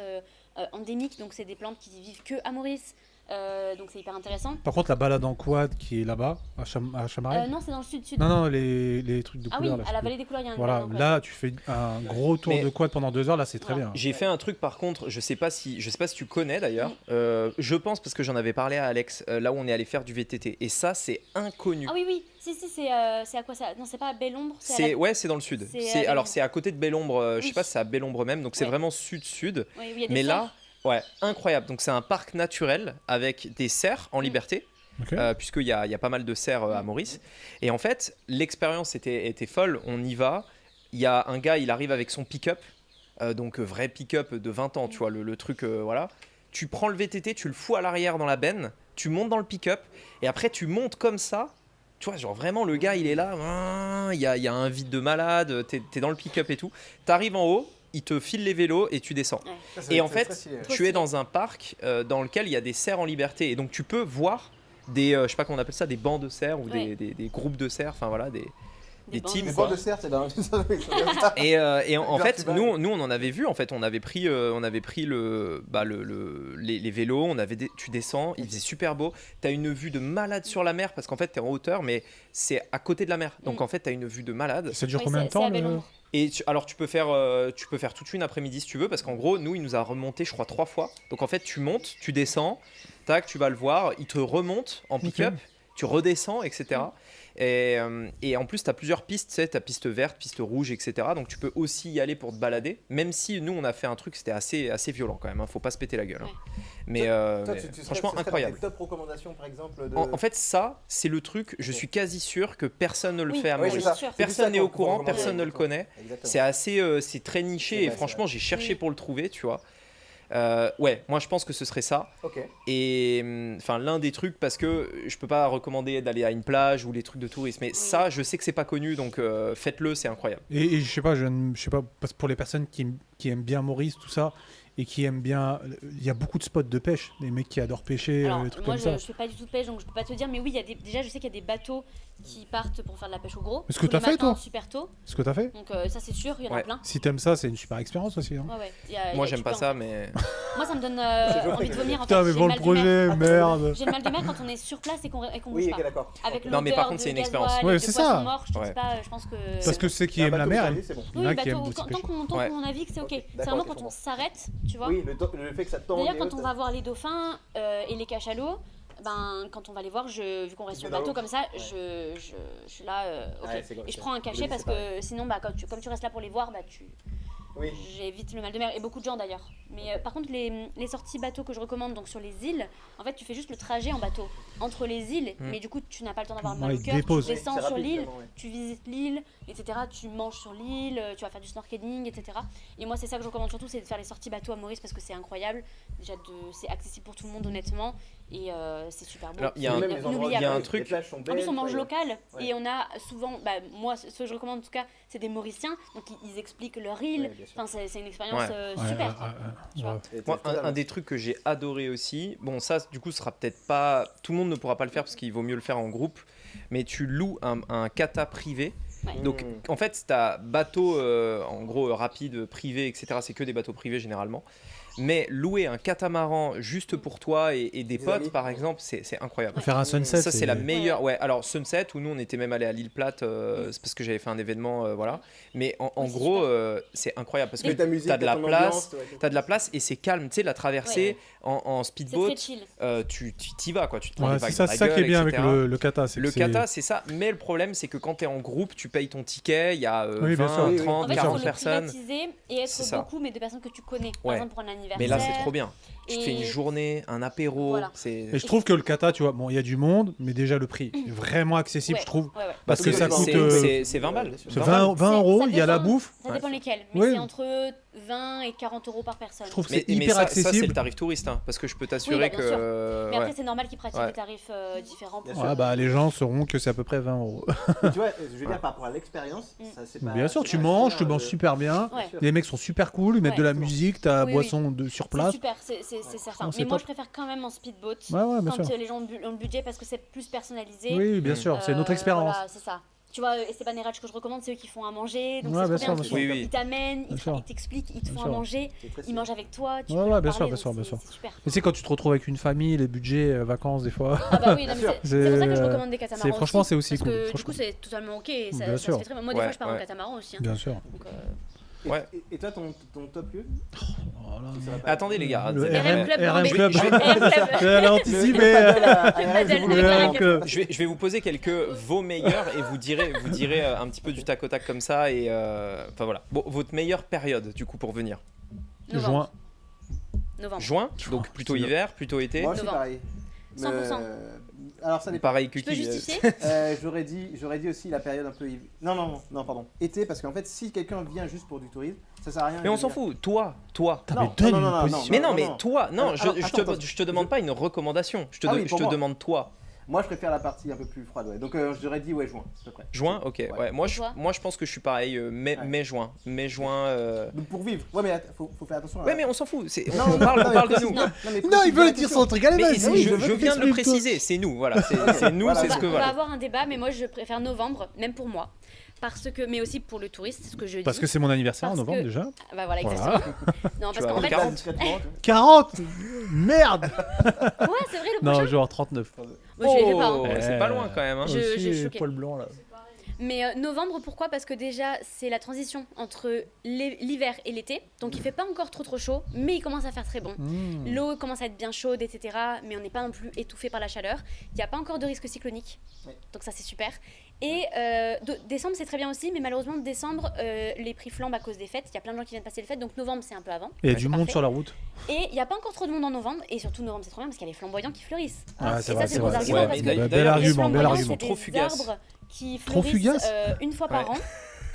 endémiques, donc c'est des plantes qui vivent que à Maurice. Donc c'est hyper intéressant. Par contre, la balade en quad qui est là-bas, à Chamarel. Non, c'est dans le sud-sud. Non, non, les trucs de Ah oui, couleur. là, je à la sais plus. vallée des couleurs, il y a un Voilà, balade en là, tu fais un gros tour Mais- de quad pendant 2 heures, là, c'est très Voilà. bien. J'ai fait un truc par contre, je sais pas si tu connais d'ailleurs. Je pense parce que j'en avais parlé à Alex là où on est allé faire du VTT et ça c'est inconnu. Ah oui, oui, si, c'est à quoi ça? Non, c'est pas à Belle-Ombre, c'est à la- C'est ouais, c'est dans le sud. C'est à C'est alors Belle-Ombre. c'est à côté de Belle-Ombre, je sais Oui. pas si c'est à Belle-Ombre même, donc c'est Ouais. vraiment sud-sud. Oui, oui, il y a des Mais là, cerfs. ouais, incroyable. Donc c'est un parc naturel avec des cerfs en liberté. Ok. Puisqu'il y a pas mal de cerfs à Maurice. Et en fait, l'expérience était folle. On y va. Il y a un gars, il arrive avec son pick-up. Donc vrai pick-up de 20 ans, tu vois, le truc, voilà. Tu prends le VTT, tu le fous à l'arrière dans la benne, tu montes dans le pick-up, et après tu montes comme ça. Tu vois, genre vraiment, le gars, il est là, il y a un vide de malade, t'es dans le pick-up et tout. T'arrives en haut, il te file les vélos et tu descends. Ça, Et en c'est fait, très stylé, ouais. Trop tu stylé. es dans un parc dans lequel il y a des cerfs en liberté. Et donc tu peux voir des, je sais pas comment on appelle ça, des bancs de cerfs ou Ouais. des groupes de cerfs, enfin voilà, des bandes teams. de Les quoi. bancs de cerf, c'est dans Et en fait, Vertical. nous on en avait vu, en fait, on avait pris les vélos, tu descends, il faisait super beau, t'as une vue de malade sur la mer parce qu'en fait t'es en hauteur, mais c'est à côté de la mer. Donc Mm. en fait t'as une vue de malade. Ça dure Oui, combien de c'est temps à Belle-Ombre. Et alors tu peux faire toute une après-midi si tu veux, parce qu'en gros nous il nous a remonté je crois 3 fois. Donc en fait tu montes, tu descends, tac, tu vas le voir, il te remonte en pick-up, tu redescends, etc. Et en plus tu as plusieurs pistes, tu sais, tu as piste verte, piste rouge, etc. Donc tu peux aussi y aller pour te balader, même si nous on a fait un truc, c'était assez violent quand même, hein, faut pas se péter la gueule. Hein. Ouais. Mais, Toi, mais tu serais- franchement ce serait dans incroyable. tes top recommandations, par exemple de... En fait ça c'est le truc, je suis quasi sûr que personne ne le Oui, fait à oui, Ouais, Maurice. c'est ça. sûr. C'est plus Personne ça n'est qu'on au peut courant, recommander. personne ne le connaît. Exactement. C'est assez, c'est très niché C'est et vrai, franchement j'ai cherché Oui. pour le trouver, tu vois. Ouais, moi je pense que ce serait ça. Ok. Et enfin l'un des trucs, parce que je peux pas recommander d'aller à une plage ou les trucs de tourisme, mais ça je sais que c'est pas connu, donc faites-le, c'est incroyable. Et je sais pas, parce que pour les personnes qui aiment bien Maurice, tout ça, et qui aiment bien, il y a beaucoup de spots de pêche, des mecs qui adorent pêcher, Alors, des trucs moi, comme ça. je fais pas du tout de pêche, donc je peux pas te dire, mais oui, déjà, je sais qu'il y a des bateaux qui partent pour faire de la pêche au gros. Est-ce que tous les t'as fait, matins, toi super tôt. Ce que t'as fait. Donc, ça, c'est sûr, il y en a Ouais. plein. Si t'aimes ça, c'est une super expérience aussi. Hein. Ouais, ouais. Moi tu j'aime pas peux en- ça, mais Moi, ça me donne Geoffrey envie de qui vomir. En Putain, fait, mais j'ai vends le le mal de mer. projet, merde. J'ai le mal de mer quand on est sur place et qu'on Oui, bouge ok, pas. d'accord. Avec Non, mais par l'odeur contre, de c'est une gasoil expérience. et Ouais, de c'est poisson ça. mort, je te Ouais. dis pas, je pense que... Parce que ceux qui Un aiment la bateau mer, chargé, c'est bon. il y en a Oui, qui aiment bateau, aussi tant pêcher. qu'on Ouais. navigue, c'est ok. Ok, C'est d'accord, vraiment je quand comprends. on s'arrête, tu vois. Oui, le fait que ça tangue. D'ailleurs, et quand autres. on va voir les dauphins et les cachalots, ben, quand on va les voir, vu qu'on reste sur le Dans bateau l'eau. comme ça, Ouais. je suis là, ok. Ouais, c'est Et je ok. prends un cachet Oui, parce c'est pareil. que sinon, bah, comme tu restes là pour les voir, bah, Oui. j'évite le mal de mer. Et beaucoup de gens d'ailleurs. Mais par contre, les sorties bateau que je recommande donc sur les îles, en fait, tu fais juste le trajet en bateau entre les îles, mais du coup, tu n'as pas le temps d'avoir le mal Ouais, au il cœur. dépose. Tu descends C'est sur rapide, l'île, finalement, ouais. tu visites l'île, etc. Tu manges sur l'île, tu vas faire du snorkeling, etc. Et moi, c'est ça que je recommande surtout, c'est de faire les sorties bateau à Maurice parce que c'est incroyable. Déjà, c'est accessible pour tout le monde, honnêtement, et c'est super beau. Alors, il y a Et un- même les endroits inoubliable. il y a un les truc- plages sont En plus, belles, on mange quoi, local Ouais. et on a souvent, bah, moi, ce que je recommande en tout cas, c'est des Mauriciens, donc ils expliquent leur île. Ouais, bien sûr. Enfin, c'est une expérience Ouais. super. tu vois. Et Moi, totalement. un des trucs que j'ai adoré aussi, bon ça du coup ce sera peut-être pas, tout le monde ne pourra pas le faire parce qu'il vaut mieux le faire en groupe, mais tu loues un kata privé. Ouais. Donc en fait t'as bateau en gros rapide, privé, etc. C'est que des bateaux privés généralement. Mais louer un catamaran juste pour toi et des potes amis. par exemple, c'est incroyable. Faire un sunset, Ça c'est la meilleure. Ouais. Alors Sunset où nous on était même allé à l'île Plate, c'est parce que j'avais fait un événement, voilà. Mais en Oui, c'est gros super. c'est incroyable parce que Mais ta musique, t'as de la ton place, ambiance, ouais, t'as de la place et c'est calme. Tu sais la traversée en C'est très speedboat, chill. tu t'y vas quoi. Tu te prends Ouais, des c'est vagues ça, dans la c'est ça qui est gueule, bien avec etc. le kata. c'est Le que c'est- kata, c'est ça. Mais le problème, c'est que quand tu es en groupe, tu payes ton ticket. Il y a Oui, bien 20, sûr. Oui, oui. 30, En fait, il faut 40 le personnes. privatiser et être C'est ça. beaucoup, mais de personnes que tu connais. Par Ouais. exemple, pour un anniversaire. Mais là, c'est trop bien. Tu te fais une Et- journée, un apéro. Voilà. C'est Et je trouve que le kata, tu vois, bon, il y a du monde, mais déjà le prix est vraiment accessible, Ouais, je trouve. ouais, ouais. Parce que Oui, ça oui, coûte c'est 20 balles. Bien sûr. c'est 20 balles. 20 euros, Ça il y a la dépend. bouffe. Ça dépend lesquels, mais Ouais. c'est entre 20 et 40 euros par personne. Je trouve que Mais, c'est hyper ça, c'est accessible. le tarif touriste. Hein, parce que je peux t'assurer Oui, bah, bien sûr. que. Mais après, ouais. c'est normal qu'ils pratiquent Ouais. des tarifs différents. Bien pour- sûr. Ouais, bah, les gens sauront que c'est à peu près 20 euros. Mais tu vois, je veux dire par rapport à l'expérience, ça c'est pas. Bien sûr, c'est tu pas manges, cher, tu manges super bien. Ouais. Les mecs sont super cool, ils mettent Ouais, de la exactement. musique, ta Oui, boisson sur C'est place. super, c'est certain. Non, c'est Mais moi, top. je préfère quand même en speedboat. Ouais, ouais, bien Quand sûr. les gens ont le budget parce que c'est plus personnalisé. Oui, bien sûr, c'est notre expérience. Voilà, c'est ça. Tu vois, Esteban et Raj que je recommande, c'est eux qui font à manger. Donc Ouais, c'est bien trop sûr, bien. bien sûr. Oui, oui. Ils t'amènent, Bien ils sûr. t'expliquent, ils te Bien font à sûr. manger, C'est très ils stylé. mangent avec toi. Tu Ouais, peux ouais, leur bien sûr, parler, bien sûr, donc bien sûr. c'est super. Mais tu sais, quand tu te retrouves avec une famille, les budgets, vacances, des fois. Ah bah oui, non, mais c'est pour ça que je C'est- recommande des catamarans. franchement, aussi, c'est aussi parce cool, que du franchement. coup, c'est totalement ok. et Bien Ça sûr. se fait très bien. Moi, des Ouais, fois, je pars en ouais. catamaran aussi. hein. Bien sûr. Donc, Ouais. Et toi, ton top lieu Oh là, Ça va pas- Attendez, les gars. Le c'est- RM Club RM Gambé. Club. RM Club. Elle a anticipé. paddle avec la raquette. Je vais vous poser vos meilleurs et vous direz un petit peu du tac au tac comme ça. Et enfin voilà. Bon, votre meilleure période du coup pour venir. Novembre. Juin. Novembre. Juin, donc plutôt c'est hiver, plutôt été. Moi, c'est Novembre. pareil. 100%. Alors, ça dépend. Pareil que Tu peux qui justifier J'aurais dit aussi la période un peu. Non, pardon. Été, parce qu'en fait, si quelqu'un vient juste pour du tourisme, ça sert à rien. Mais de on s'en venir. fout. Toi. T'as Non, mais donne non, une non, non, position. Mais non, non, mais non. toi, non, Alors, attends, je te demande pas une recommandation. Je te, Ah oui, je pour te moi. demande toi. Moi, je préfère la partie un peu plus froide, ouais. Donc, j'aurais dit, ouais, juin, à peu près. Juin, ok. Ouais. Moi, Et toi je pense que je suis pareil. Mai-juin. Donc, pour vivre. Ouais, mais faut faire attention. Ouais, mais on s'en fout. C'est- Non, on parle non, de mais nous. précise- mais Non, précise il veut la le dire question. sans truc. Allez, Mais vas-y. c'est- oui, je veux viens de le explique-toi. préciser. C'est nous, voilà. C'est nous, Voilà, c'est ce On que va voilà. avoir un débat, mais moi, je préfère novembre, même pour moi. Parce que, mais aussi pour le touriste, c'est ce que je dis. Parce que c'est mon anniversaire en Parce novembre que- déjà. Ah bah voilà, Voilà. exactement. Non, Tu parce vas qu'en avoir fait, 40. Discrètement, tu vois. 40. Merde. quoi, c'est vrai le prochain Non, genre 39. Moi, je l'ai fait pas. hein. Oh, c'est pas loin quand même. hein. Je- Aussi, j'ai choqué. poil blanc là. Mais novembre, pourquoi? Parce que déjà, c'est la transition entre l'hiver et l'été. Donc, il fait pas encore trop chaud, mais il commence à faire très bon. Mmh. L'eau commence à être bien chaude, etc. Mais on n'est pas non plus étouffé par la chaleur. Il n'y a pas encore de risque cyclonique. Ouais. Donc, ça, c'est super. Et décembre, c'est très bien aussi. Mais malheureusement, décembre, les prix flambent à cause des fêtes. Il y a plein de gens qui viennent passer les fêtes. Donc, novembre, c'est un peu avant. Il y a Ouais, du c'est monde parfait. sur la route. Et il n'y a pas encore trop de monde en novembre. Et surtout, novembre, c'est trop bien parce qu'il y a les flamboyants qui fleurissent. Ah, Et c'est ça, vrai, c'est c'est le gros vrai. argument Ouais, parce mais que Bel d'ailleurs, les argument, bel flamboyants, argument. c'est Trop des fugace. arbres qui Trop fleurissent fugace une fois par Ouais. an.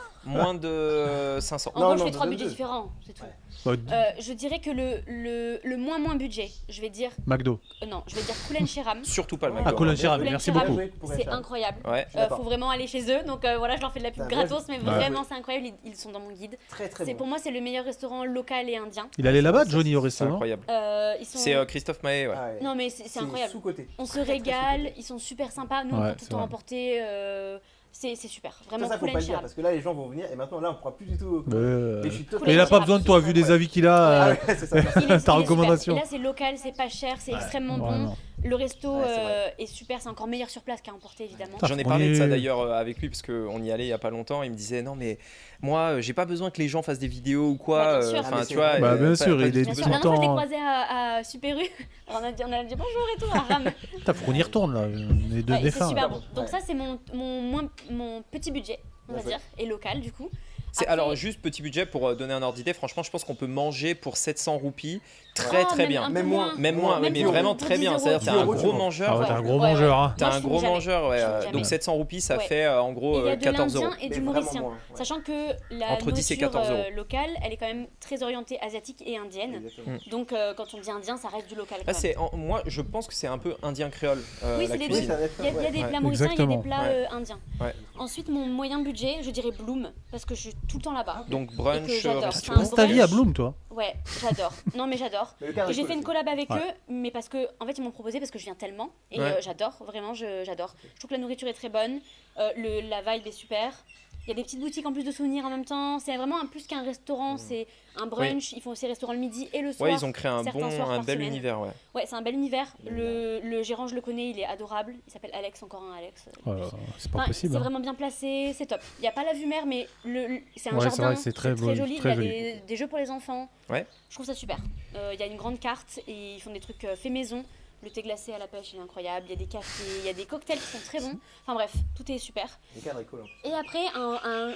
revoir. Moins de 500. En Non, gros, je non, fais 3 de budgets deux. différents, c'est tout. Bah, Je dirais que le moins budget, je vais dire. McDo. Non, je vais dire Koulen Sheram. Surtout pas le Ah, McDo. Koulen Sheram, Koulen merci Sheram, beaucoup. C'est incroyable. Ouais. d'accord. Faut vraiment aller chez eux. Donc voilà, je leur fais de la pub Ah, gratos, mais ouais. vraiment, c'est incroyable. Ils sont dans mon guide. Très très C'est bon. pour moi, c'est le meilleur restaurant local et indien. Il allait là-bas, Johnny, au C'est restaurant. incroyable. Ils sont... C'est Christophe Maé, ouais. Ah ouais. Non, mais c'est incroyable. Sous-côté. On se Très, très régale, sous-côté. ils sont super sympas. Nous, Ouais, on peut c'est tout en vrai. emporter. C'est super. Vraiment, Ça, faut Koulen pas le dire Sheram. parce que là, les gens vont venir et maintenant, là, on pourra plus du tout. Mais Mais je suis totalement- il a pas besoin de toi, vu les avis qu'il a. Ah ouais, c'est ça. Il est Ta recommandation. super. Et là, c'est local, c'est pas cher, c'est extrêmement bon. Vraiment. Le resto Ouais, c'est vrai. est super, c'est encore meilleur sur place qu'à emporter, évidemment. Ah, J'en ai on parlé de ça est- d'ailleurs avec lui parce qu'on y allait il y a pas longtemps. Il me disait non mais moi j'ai pas besoin que les gens fassent des vidéos ou quoi. Bah, bien sûr. Ah, Enfin mais tu c'est vois. vrai. Bah, bien pas- sûr, pas il du est tout. Bien tout sûr, le la dernière fois, je l'ai temps. croisé à Super U. On a dit bonjour et tout à Ram. Putain, faut qu'on y retourne là. Les deux Ouais, c'est défunts. super là. bon. Donc Ouais. ça, c'est mon petit budget, on va D'accord. dire, et local du coup. C'est Après- alors juste petit budget pour donner un ordre d'idée. Franchement, je pense qu'on peut manger pour 700 roupies très Oh, très même bien. un peu Même moins. Même moins, Même mais pour- vraiment pour très 10 bien. euros. C'est-à-dire t'es 10 un euros, gros tu mangeur. Ah ouais, t'es un Ouais. gros Ouais, mangeur. ouais. Hein. T'es Moi, un je gros fume jamais. mangeur, ouais. Je fume jamais. Donc 700 roupies, ça Ouais. fait en gros Et il y a de 14 euros. l'indien et Mais du vraiment mauricien. moins, ouais. Sachant que la Entre 10 et nourriture 14 euros. locale, elle est quand même très orientée asiatique et indienne. Exactement. Donc quand on dit indien, ça reste du local quand Là, même. c'est moi je pense que c'est un peu indien créole Oui, la c'est les cuisine. deux. Il y a des Ouais. plats mauriciens, il y a des Exactement. plats Ouais. indiens. Ouais. Ensuite, mon moyen budget, je dirais Bloom, parce que je suis tout le temps là-bas. Donc Et que brunch, j'adore. resto. C'est un Passe ta vie à brunch. Bloom, toi. Ouais, j'adore. Non, mais j'adore. Mais le cadre Et est j'ai cool fait une aussi. collab avec Ouais. eux, mais parce que en fait ils m'ont proposé parce que je viens tellement et Ouais. j'adore, vraiment j'adore. Je trouve que la nourriture est très bonne, la vibe est super. Il y a des petites boutiques en plus de souvenirs en même temps. C'est vraiment un plus qu'un restaurant, c'est un brunch. Ils font aussi restaurant le midi et le soir. Ouais, ils ont créé un certains soirs un par bel semaine. univers, ouais. Ouais, c'est un bel univers. Le gérant, je le connais, il est adorable. Il s'appelle Alex, encore un Alex. C'est pas Enfin, possible. c'est hein. vraiment bien placé, c'est top. Il n'y a pas la vue mer, mais c'est un Ouais, c'est jardin. vrai, c'est très joli, joli. très Il y a joli. des jeux pour les enfants. Ouais. Je trouve ça super. Il y a une grande carte et ils font des trucs faits maison. Le thé glacé à la pêche, il est incroyable. Il y a des cafés, il y a des cocktails qui sont très bons. Enfin bref, tout est super. Le cadre est cool. hein. Et après,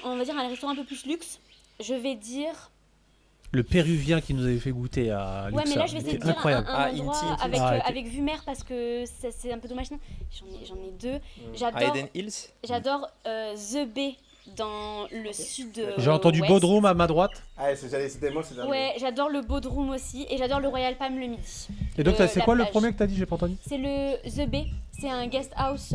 on va dire un restaurant un peu plus luxe. Je vais dire. Le péruvien qui nous avait fait goûter à Ouais, mais Luxa, là, je vais essayer c'était de dire incroyable. un Ah, endroit Inti. avec, Ah, ok. avec vue mer parce que c'est un peu dommage. Non, j'en ai deux. À J'adore. Eden Hills. J'adore The Bay dans le sud. J'ai entendu ouest. Bodrum à ma droite. Ah, c'était moi, c'est Ouais, j'adore le Bodrum aussi et j'adore le Royal Palm le midi. Et donc, c'est la quoi le plage. premier que t'as dit? J'ai pas entendu. C'est le The Bay, c'est un guest house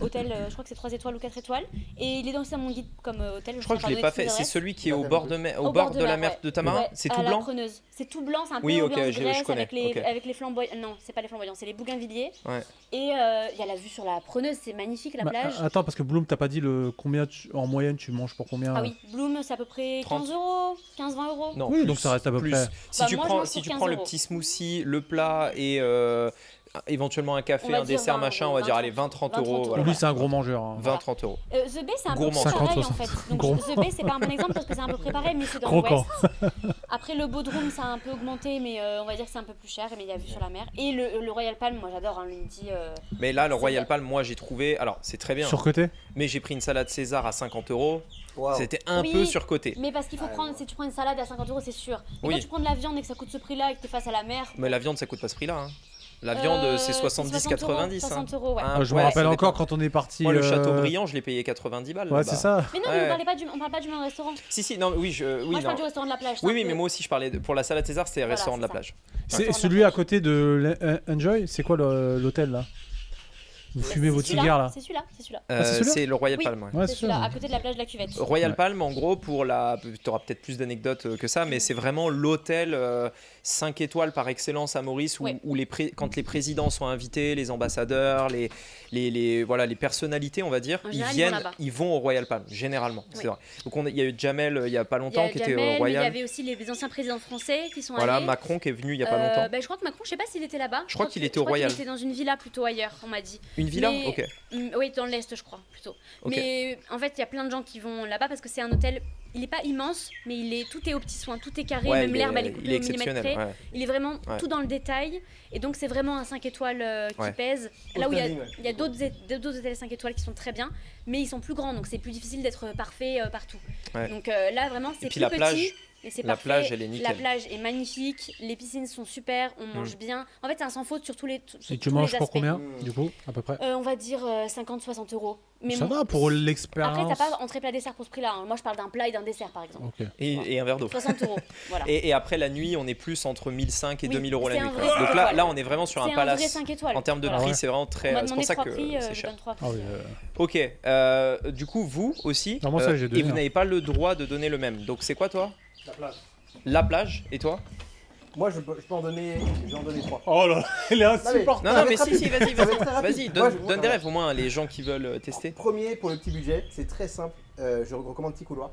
hôtel, je crois que c'est 3 étoiles ou 4 étoiles et il est aussi dans mon guide comme hôtel. Je crois que je l'ai pas fait. C'est celui qui est au Pas bord fait. au bord de la mer ouais. de Tamarin. Ouais, C'est à tout la blanc. Preneuse. C'est tout blanc, c'est un peu Oui, ok, ambiance je Grèce connais, avec ok. avec les flamboyants. Non, c'est pas les flamboyants, c'est les bougainvilliers. Ouais. Et il y a la vue sur la Preneuse, c'est magnifique la Bah, plage. attends, parce que Bloom, t'as pas dit combien en moyenne tu manges pour combien? Ah oui, Bloom, c'est à peu près 30. 15 euros, 15-20 euros. Non, Oui, plus, donc ça reste à peu plus. près. Si Bah, tu moi, je prends, mange si pour tu 15 prends le euros. petit smoothie, le plat et éventuellement un café, On va un dire dessert, 20, machin, on va 20, dire allez 20-30 euros. 20, Voilà. Lui, c'est un gros mangeur. hein. 20-30 euros. The Bay, c'est un peu Gourmand. pareil 50, en fait. Donc gourmand. The Bay, c'est pas un bon exemple parce que c'est un peu préparé, mais c'est dans Croquant. l'ouest. Après, le Bodrum, ça a un peu augmenté, mais on va dire que c'est un peu plus cher, mais il y a vue sur la mer. Et le Royal Palm, moi j'adore, hein, le midi. Mais là, le C'est Royal vrai. Palm, moi j'ai trouvé. Alors, c'est très bien. Surcoté? Mais j'ai pris une salade César à 50 euros. Waouh. C'était un Oui. peu surcoté. Mais parce qu'il faut Ah, prendre, ouais. si tu prends une salade à 50 euros, c'est sûr. Mais Oui. quand tu prends de la viande et que ça coûte ce prix-là et que tu es face à la mer. Mais la viande, ça coûte pas ce prix-là. hein. La viande, c'est 70-90. 60 euros, ouais. Hein, Moi, je me ouais, rappelle ça encore dépend. quand on est parti. Moi, le Châteaubriand, je l'ai payé 90 balles. Ouais, là-bas. c'est ça. Mais non, Ouais. mais on parle pas du même restaurant. Si, si, non, oui, oui, Moi, je non. parle du restaurant de la plage. c'est Oui, un oui, peu- mais moi aussi, je parlais pour la salade César, c'était le Voilà, restaurant de la c'est plage. C'est Restaurant de celui la à côté de Enjoy. C'est quoi l'hôtel là? Vous fumez C'est vos celui-là, cigares là? C'est celui-là, c'est celui-là. Ah, c'est celui-là C'est le Royal Oui. Palm. Ouais. Ouais, C'est c'est celui-là, sûr. à côté de la plage de la Cuvette. Royal Ouais. Palm, en gros, tu auras peut-être plus d'anecdotes que ça, mais c'est vraiment l'hôtel 5 étoiles par excellence à Maurice où, Ouais. quand les présidents sont invités, les ambassadeurs, voilà, les personnalités, on va dire, En ils général, ils vont viennent, là-bas. ils vont au Royal Palm, généralement. Oui. C'est vrai. Donc il y a eu Jamel il y a pas Il y longtemps a qui était Jamel, au mais il y Royal. avait aussi les anciens présidents français qui sont Voilà, allés. Macron qui est venu il y a pas longtemps. Je crois que Macron, je sais pas s'il était là-bas. Je crois qu'il était au Royal. Il était dans une villa plutôt ailleurs, on m'a dit. Une villa mais- Ok. Oui, dans l'Est, je crois, plutôt. Ok. Mais en fait, il y a plein de gens qui vont là-bas parce que c'est un hôtel. Il n'est pas immense, mais tout est aux petits soins, tout est carré, Ouais, même l'herbe elle est il coupée est au millimètre exceptionnel. près. Ouais. Il est vraiment Ouais. tout dans le détail. Et donc, c'est vraiment un 5 étoiles qui Ouais. pèse. Là où il y a, Standing, ouais. il y a d'autres hôtels 5 étoiles qui sont très bien, mais ils sont plus grands, donc c'est plus difficile d'être parfait partout. Ouais. Donc là, vraiment, c'est puis plus la petit. plage. Et c'est La parfait. plage, elle est nickel. La plage est magnifique, les piscines sont super, on mange bien. En fait, c'est un sans faute sur tous les Et tu tous manges les pour aspects. combien, du coup, à peu près? On va dire 50-60 euros. Mais Ça va pour l'expérience. Après, t'as pas entrée plat dessert pour ce prix-là. Hein. Moi, je parle d'un plat et d'un dessert, par exemple. Ok. Et un verre d'eau. 60 euros. Voilà. Et après la nuit, on est plus entre 1005 et Oui, 2000 euros la c'est nuit. un quoi. vrai cinq Donc là, étoiles. on est vraiment sur un C'est un vrai palace. 5 étoiles. En termes de Voilà. prix, ouais. c'est vraiment On très. m'a C'est demandé pour ça 3 que prix, c'est je cher. donne 3 prix. Ah oui, Ok. Du coup, vous aussi. Non, moi, ça, j'ai et donné vous un. n'avez pas le droit de donner le même. Donc c'est quoi toi? La plage. La plage. Et toi? Moi, je peux en donner 3. Oh là là, il est insupportable. Non, Ça non, va mais être si, rapide. vas-y, Ça va être très rapide. vas-y, Moi, donne des rêves au moins à les gens qui veulent tester. Premier, pour le petit budget, c'est très simple. Je recommande Petit Couloir,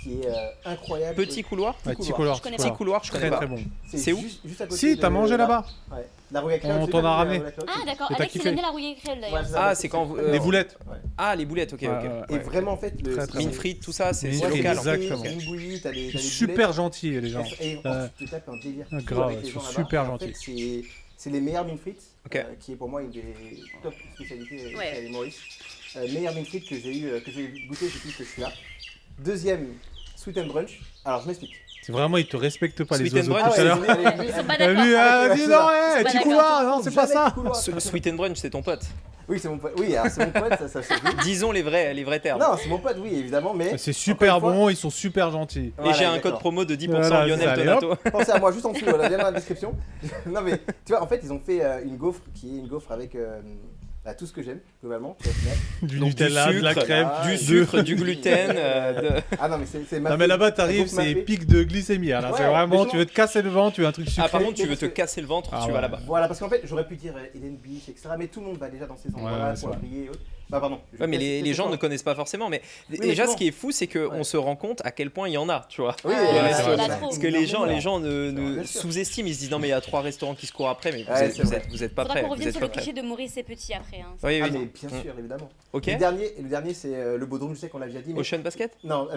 qui est incroyable. Petit couloir. Ouais, petit couloir. Je connais Petit couloir, je connais Très pas. très bon. C'est où Juste à côté Si, de t'as mangé là-bas. Ouais. La rue Créole. On c'est t'en pas a la ramené. rue Créole, Ah, d'accord. Et t'as Alex, il kiffé. aime bien la rouillée créole Ouais, d'ailleurs. c'est ça. Ah, c'est quand vous. Les boulettes. Ouais. Ah, les boulettes, ok, ok. Et vraiment, en fait, le Très, très Mine bon. frite, tout ça, c'est Mine local. frite, en fait. exactement. T'as une bouillie, t'as des Super gentils, les gens. Et Euh, tu te tapes un délire. ah, fou grave, avec les ils gens sont là-bas. super Et en fait, gentils. c'est les meilleures mines frites, Ok. qui est pour moi une des top spécialités Ouais. chez Maurice. Meilleure mine frite que j'ai goûté depuis que je suis là. Deuxième, Sweet and Brunch. Alors, je m'explique. C'est vraiment, ils te respectent pas, les Sweet and oiseaux, brunch. tout à l'heure. Ils sont pas T'as d'accord. vu, Ah, dis ouais, non, c'est petit pas couloir, non, c'est pas ça. Sweet and Brunch, c'est ton pote. Oui, c'est mon pote. Oui, alors c'est mon pote, ça se dit. Disons les vrais termes. Non, c'est mon pote, oui, évidemment, mais. C'est super encore une bon, ils sont super gentils. Et Voilà, j'ai un d'accord. code promo de 10% Voilà, Lionel allez, Donato. Pensez à moi juste en dessous, voilà, bien dans la description. Non mais, tu vois, en fait, ils ont fait une gaufre qui est une gaufre avec tout ce que j'aime, globalement. tu vois, au final. Du Donc, Nutella, de la sucre, crème, ah, Du de- sucre, du gluten. Ah non, mais c'est ma Non mais fée. là-bas La t'arrives, gaufre m'a c'est fait. pic de glycémie. Là, Ouais, c'est vraiment, mais tu veux te casser le ventre, tu veux un truc sucré. Ah, par contre, tu mais veux parce te que- casser le ventre, Ah tu ouais. vas là-bas. Voilà, parce qu'en fait, j'aurais pu dire Eden Beach, etc. Mais tout le monde va déjà dans ces endroits-là Ouais, c'est pour vrai. briller et autres. Bah, pardon. Ouais, mais les gens ne connaissent pas forcément. Mais mais déjà, comment ce qui est fou, c'est qu'on Ouais. se rend compte à quel point il y en a, tu vois. Oui, Ouais, Ouais, ouais, c'est il y en vrai. a trop. Parce que les gens Bien sûr. sous-estiment, ils se disent non mais il y a 3 restaurants qui se courent après, mais Ouais, c'est vrai. vous êtes pas Faudra prêts. qu'on Vous revienne êtes sur pas le prêts. cliché de Maurice et Petit après. Hein. Oui, Ah, oui. mais bien sûr, évidemment. Ok. Le dernier c'est le Bodrum, je sais qu'on l'a déjà dit. Mais... Ocean Basket. Non,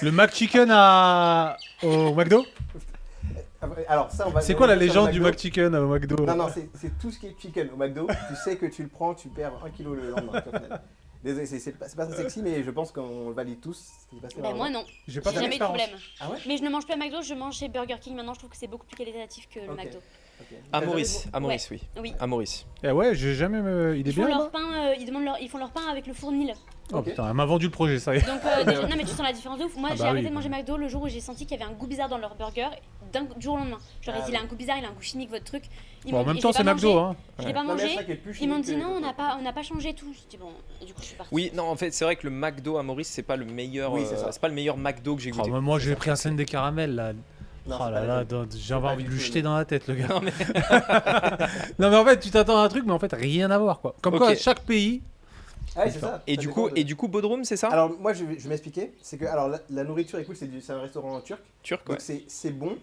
Le McChicken au McDo. alors ça, on va. C'est on quoi va la faire légende le du McDo. McChicken au McDo? Non, non, c'est tout ce qui est chicken au McDo. Tu sais que tu le prends, tu perds 1 kg le lendemain. tu vois, au final. Désolé, c'est pas très sexy, mais je pense qu'on le valide tous. Ce qui s'est passé Ben vraiment. moi non, J'ai pas j'ai fait jamais eu de l'expérience. problème. Ah ouais. Mais je ne mange plus à McDo, je mange chez Burger King maintenant, je trouve que c'est beaucoup plus qualitatif que le Ok. McDo. Ok. À T'as Maurice, jamais- à Maurice, oui. Oui. À Maurice. Eh ouais, j'ai jamais. Il est Ils font bien leur là. pain, ils font leur pain avec le fournil. Oh Ok. putain, elle m'a vendu le projet, ça y est. Donc non mais tu sens la différence de ouf. Moi Ah j'ai bah arrêté oui. de manger McDo le jour où j'ai senti qu'il y avait un goût bizarre dans leur burger du jour au lendemain. Je leur ai Ah dit il a un goût bizarre, il a un goût chimique votre truc. Ils Bon, en m'ont même dit, temps, je l'ai c'est pas McDo, mangé. hein. Je l'ai pas Non, mais mangé. c'est vrai qu'elle est plus Ils m'ont chimique dit que- non, on n'a pas changé tout. Je dis bon, et du coup je suis partie. Oui, non, en fait, c'est vrai que le McDo à Maurice, c'est pas le meilleur. Oui, c'est ça. c'est pas le meilleur McDo que j'ai Oh, goûté. moi j'ai pris un scène des caramels là. Non, Oh c'est là pas là, la même. j'avais pas envie de du lui tout jeter le dans la tête le gars. Non, mais- Non mais en fait tu t'attends à un truc mais en fait rien à voir quoi. Comme quoi Ok. chaque pays. Ah, ouais, c'est ça. Et Ça du dépend coup, de- et du coup, Bodrum, c'est ça? Alors, moi, je vais m'expliquer. C'est que alors, la nourriture est cool, c'est un restaurant turc. Turc, ouais. Donc, c'est bon.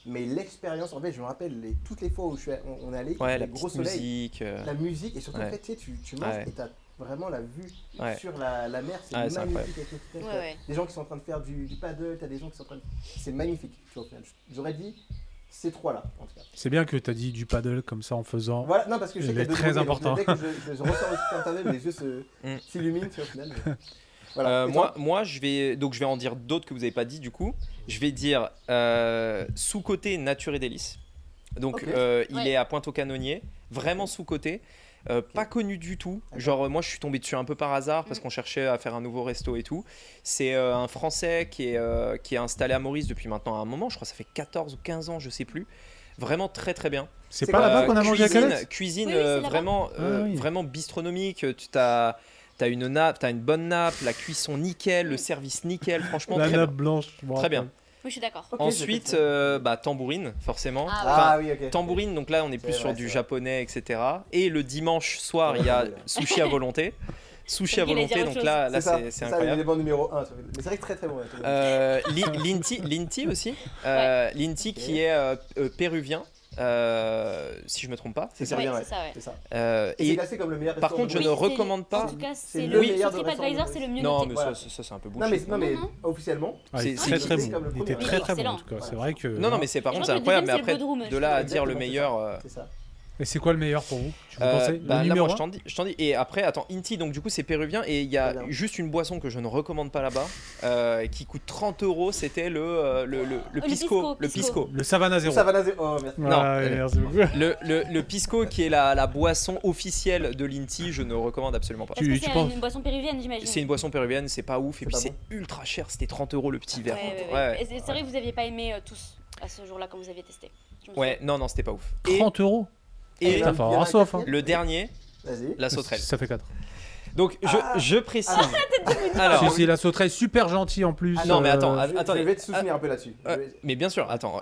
Mais l'expérience, en fait, je me rappelle toutes les fois où on est allé, Ouais, la le gros petite soleil, musique. la musique, et surtout, Ouais. en fait, tu sais, tu manges Ouais. et t'as vraiment la vue Ouais. sur la mer, c'est Ouais, c'est magnifique. incroyable. Avec les fenêtres, Ouais, t'as ouais. des gens qui sont en train de faire du paddle, t'as des gens qui sont en train de... C'est magnifique, tu vois, au final. J'aurais dit ces trois-là, en tout cas. C'est bien que t'as dit du paddle comme ça en faisant. Voilà, non, parce que je sais Il qu'il y a est deux très degrés, donc important. dès que je ressors le site internet, les yeux Mm. s'illuminent, tu vois, au final. mais- Voilà. Et Moi, toi moi, je vais en dire d'autres que vous n'avez pas dit du coup. Je vais dire sous-côté nature et délices. Donc Ok. il Ouais. est à Pointe-aux-Canonniers, vraiment sous-côté, pas connu du tout. D'accord. Genre moi je suis tombé dessus un peu par hasard parce qu'on cherchait à faire un nouveau resto et tout. C'est un Français qui est installé à Maurice depuis maintenant un moment. Je crois que ça fait 14 ou 15 ans, je sais plus. Vraiment très très bien. C'est C'est pas quoi, là-bas qu'on a mangé à cuisine, Calais? cuisine Oui, oui, c'est là-bas. vraiment, Ah oui. vraiment bistronomique. Tu as une nappe, t'as une bonne nappe, la cuisson nickel, le service nickel, franchement La très nappe bien. blanche. je me Très bien. rappelle. Oui, je suis d'accord. Ok, Ensuite, j'ai fait tambourine, forcément. Ah, Ah oui, ok. Tambourine, donc là on est plus C'est sur vrai, du c'est vrai. japonais, etc. Et le dimanche soir, il y a sushi à volonté. Sushi à Il allait dire volonté, autre donc là, ça, c'est ça incroyable. l'élément numéro 1. Mais c'est vrai que très très bon. Linty aussi. Linty Ok. qui est péruvien, si je me trompe pas. C'est Ouais, bien, ouais. c'est ça, ouais. C'est ça. Et C'est classé comme le meilleur par restaurant contre, je de ne Maurice. recommande pas. En tout cas, C'est c'est le le meilleur sur de TripAdvisor, restaurant c'est le mieux Non, noté. mais Voilà. ça c'est un peu Non bullshit. mais Non. officiellement. Ah, il est C'est très très c'est bon. comme le Il était premier. très très bon Excellent. en tout cas. C'est Voilà. vrai que. Non, non, mais c'est par Je contre pense c'est que le incroyable. Mais deuxième, après, c'est le Bodrum. de là à dire le Exactement, meilleur. C'est ça. Et c'est quoi le meilleur pour vous? Tu Bah, pensez là, le numéro moi, 1? je t'en dis. Et après, attends, Inti, donc du coup, c'est péruvien. Et il y a Très bien. juste une boisson que je ne recommande pas là-bas, qui coûte 30 €. C'était le pisco. Le pisco. Le Savannah 0. Ça va naser. Oh, merci. Non. Merci beaucoup. Le pisco, qui est la boisson officielle de l'Inti, je ne recommande absolument pas. Parce que tu c'est penses- une boisson péruvienne, j'imagine. C'est une boisson péruvienne, c'est pas ouf. Et C'est puis pas c'est ultra cher. C'était 30 € le petit verre. Ouais. Et c'est vrai que vous n'aviez pas aimé tous à ce jour-là quand vous aviez testé. Je me Ouais, non, c'était pas ouf. Et, 30 €. et Putain, faut avoir soif. Hein. le dernier, Vas-y. la sauterelle. Ça fait 4. Donc je précise. Alors, Si, la sauterelle super gentille en plus. non, mais attends, Je vais te soutenir un peu là-dessus. mais bien sûr, attends.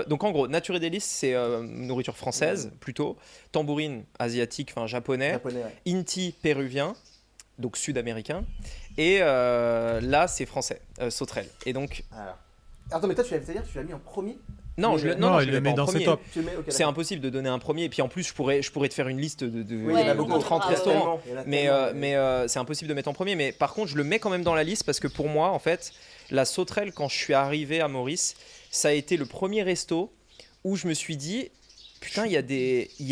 Donc en gros, Nature et Délices, c'est nourriture française plutôt. Tambourine asiatique, enfin japonais. Japonais, ouais. Inti péruvien, donc sud-américain. Et là, c'est français, sauterelle. Et donc, Alors. Attends, mais toi, c'est-à-dire que tu l'as mis en premier? non, Mais je le, non, je il le le mets met pas en dans ses premier. tops. Tu le mets, ok, C'est d'accord. impossible de donner un premier. Et puis en plus, je pourrais te faire une liste de Oui, il y en a beaucoup. 30 Ah, restaurants. Il y en a Mais, tellement, c'est impossible de mettre en premier. Mais par contre, je le mets quand même dans la liste parce que pour moi, en fait, la sauterelle, quand je suis arrivé à Maurice, ça a été le premier resto où je me suis dit, putain, il y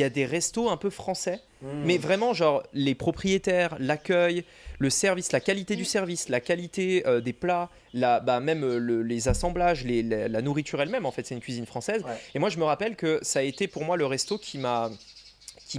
a des restos un peu français. Mais vraiment, genre, les propriétaires, l'accueil, le service, la qualité du service, la qualité des plats, même les assemblages, la nourriture elle-même, en fait, c'est une cuisine française. Ouais. Et moi, je me rappelle que ça a été pour moi le resto qui m'a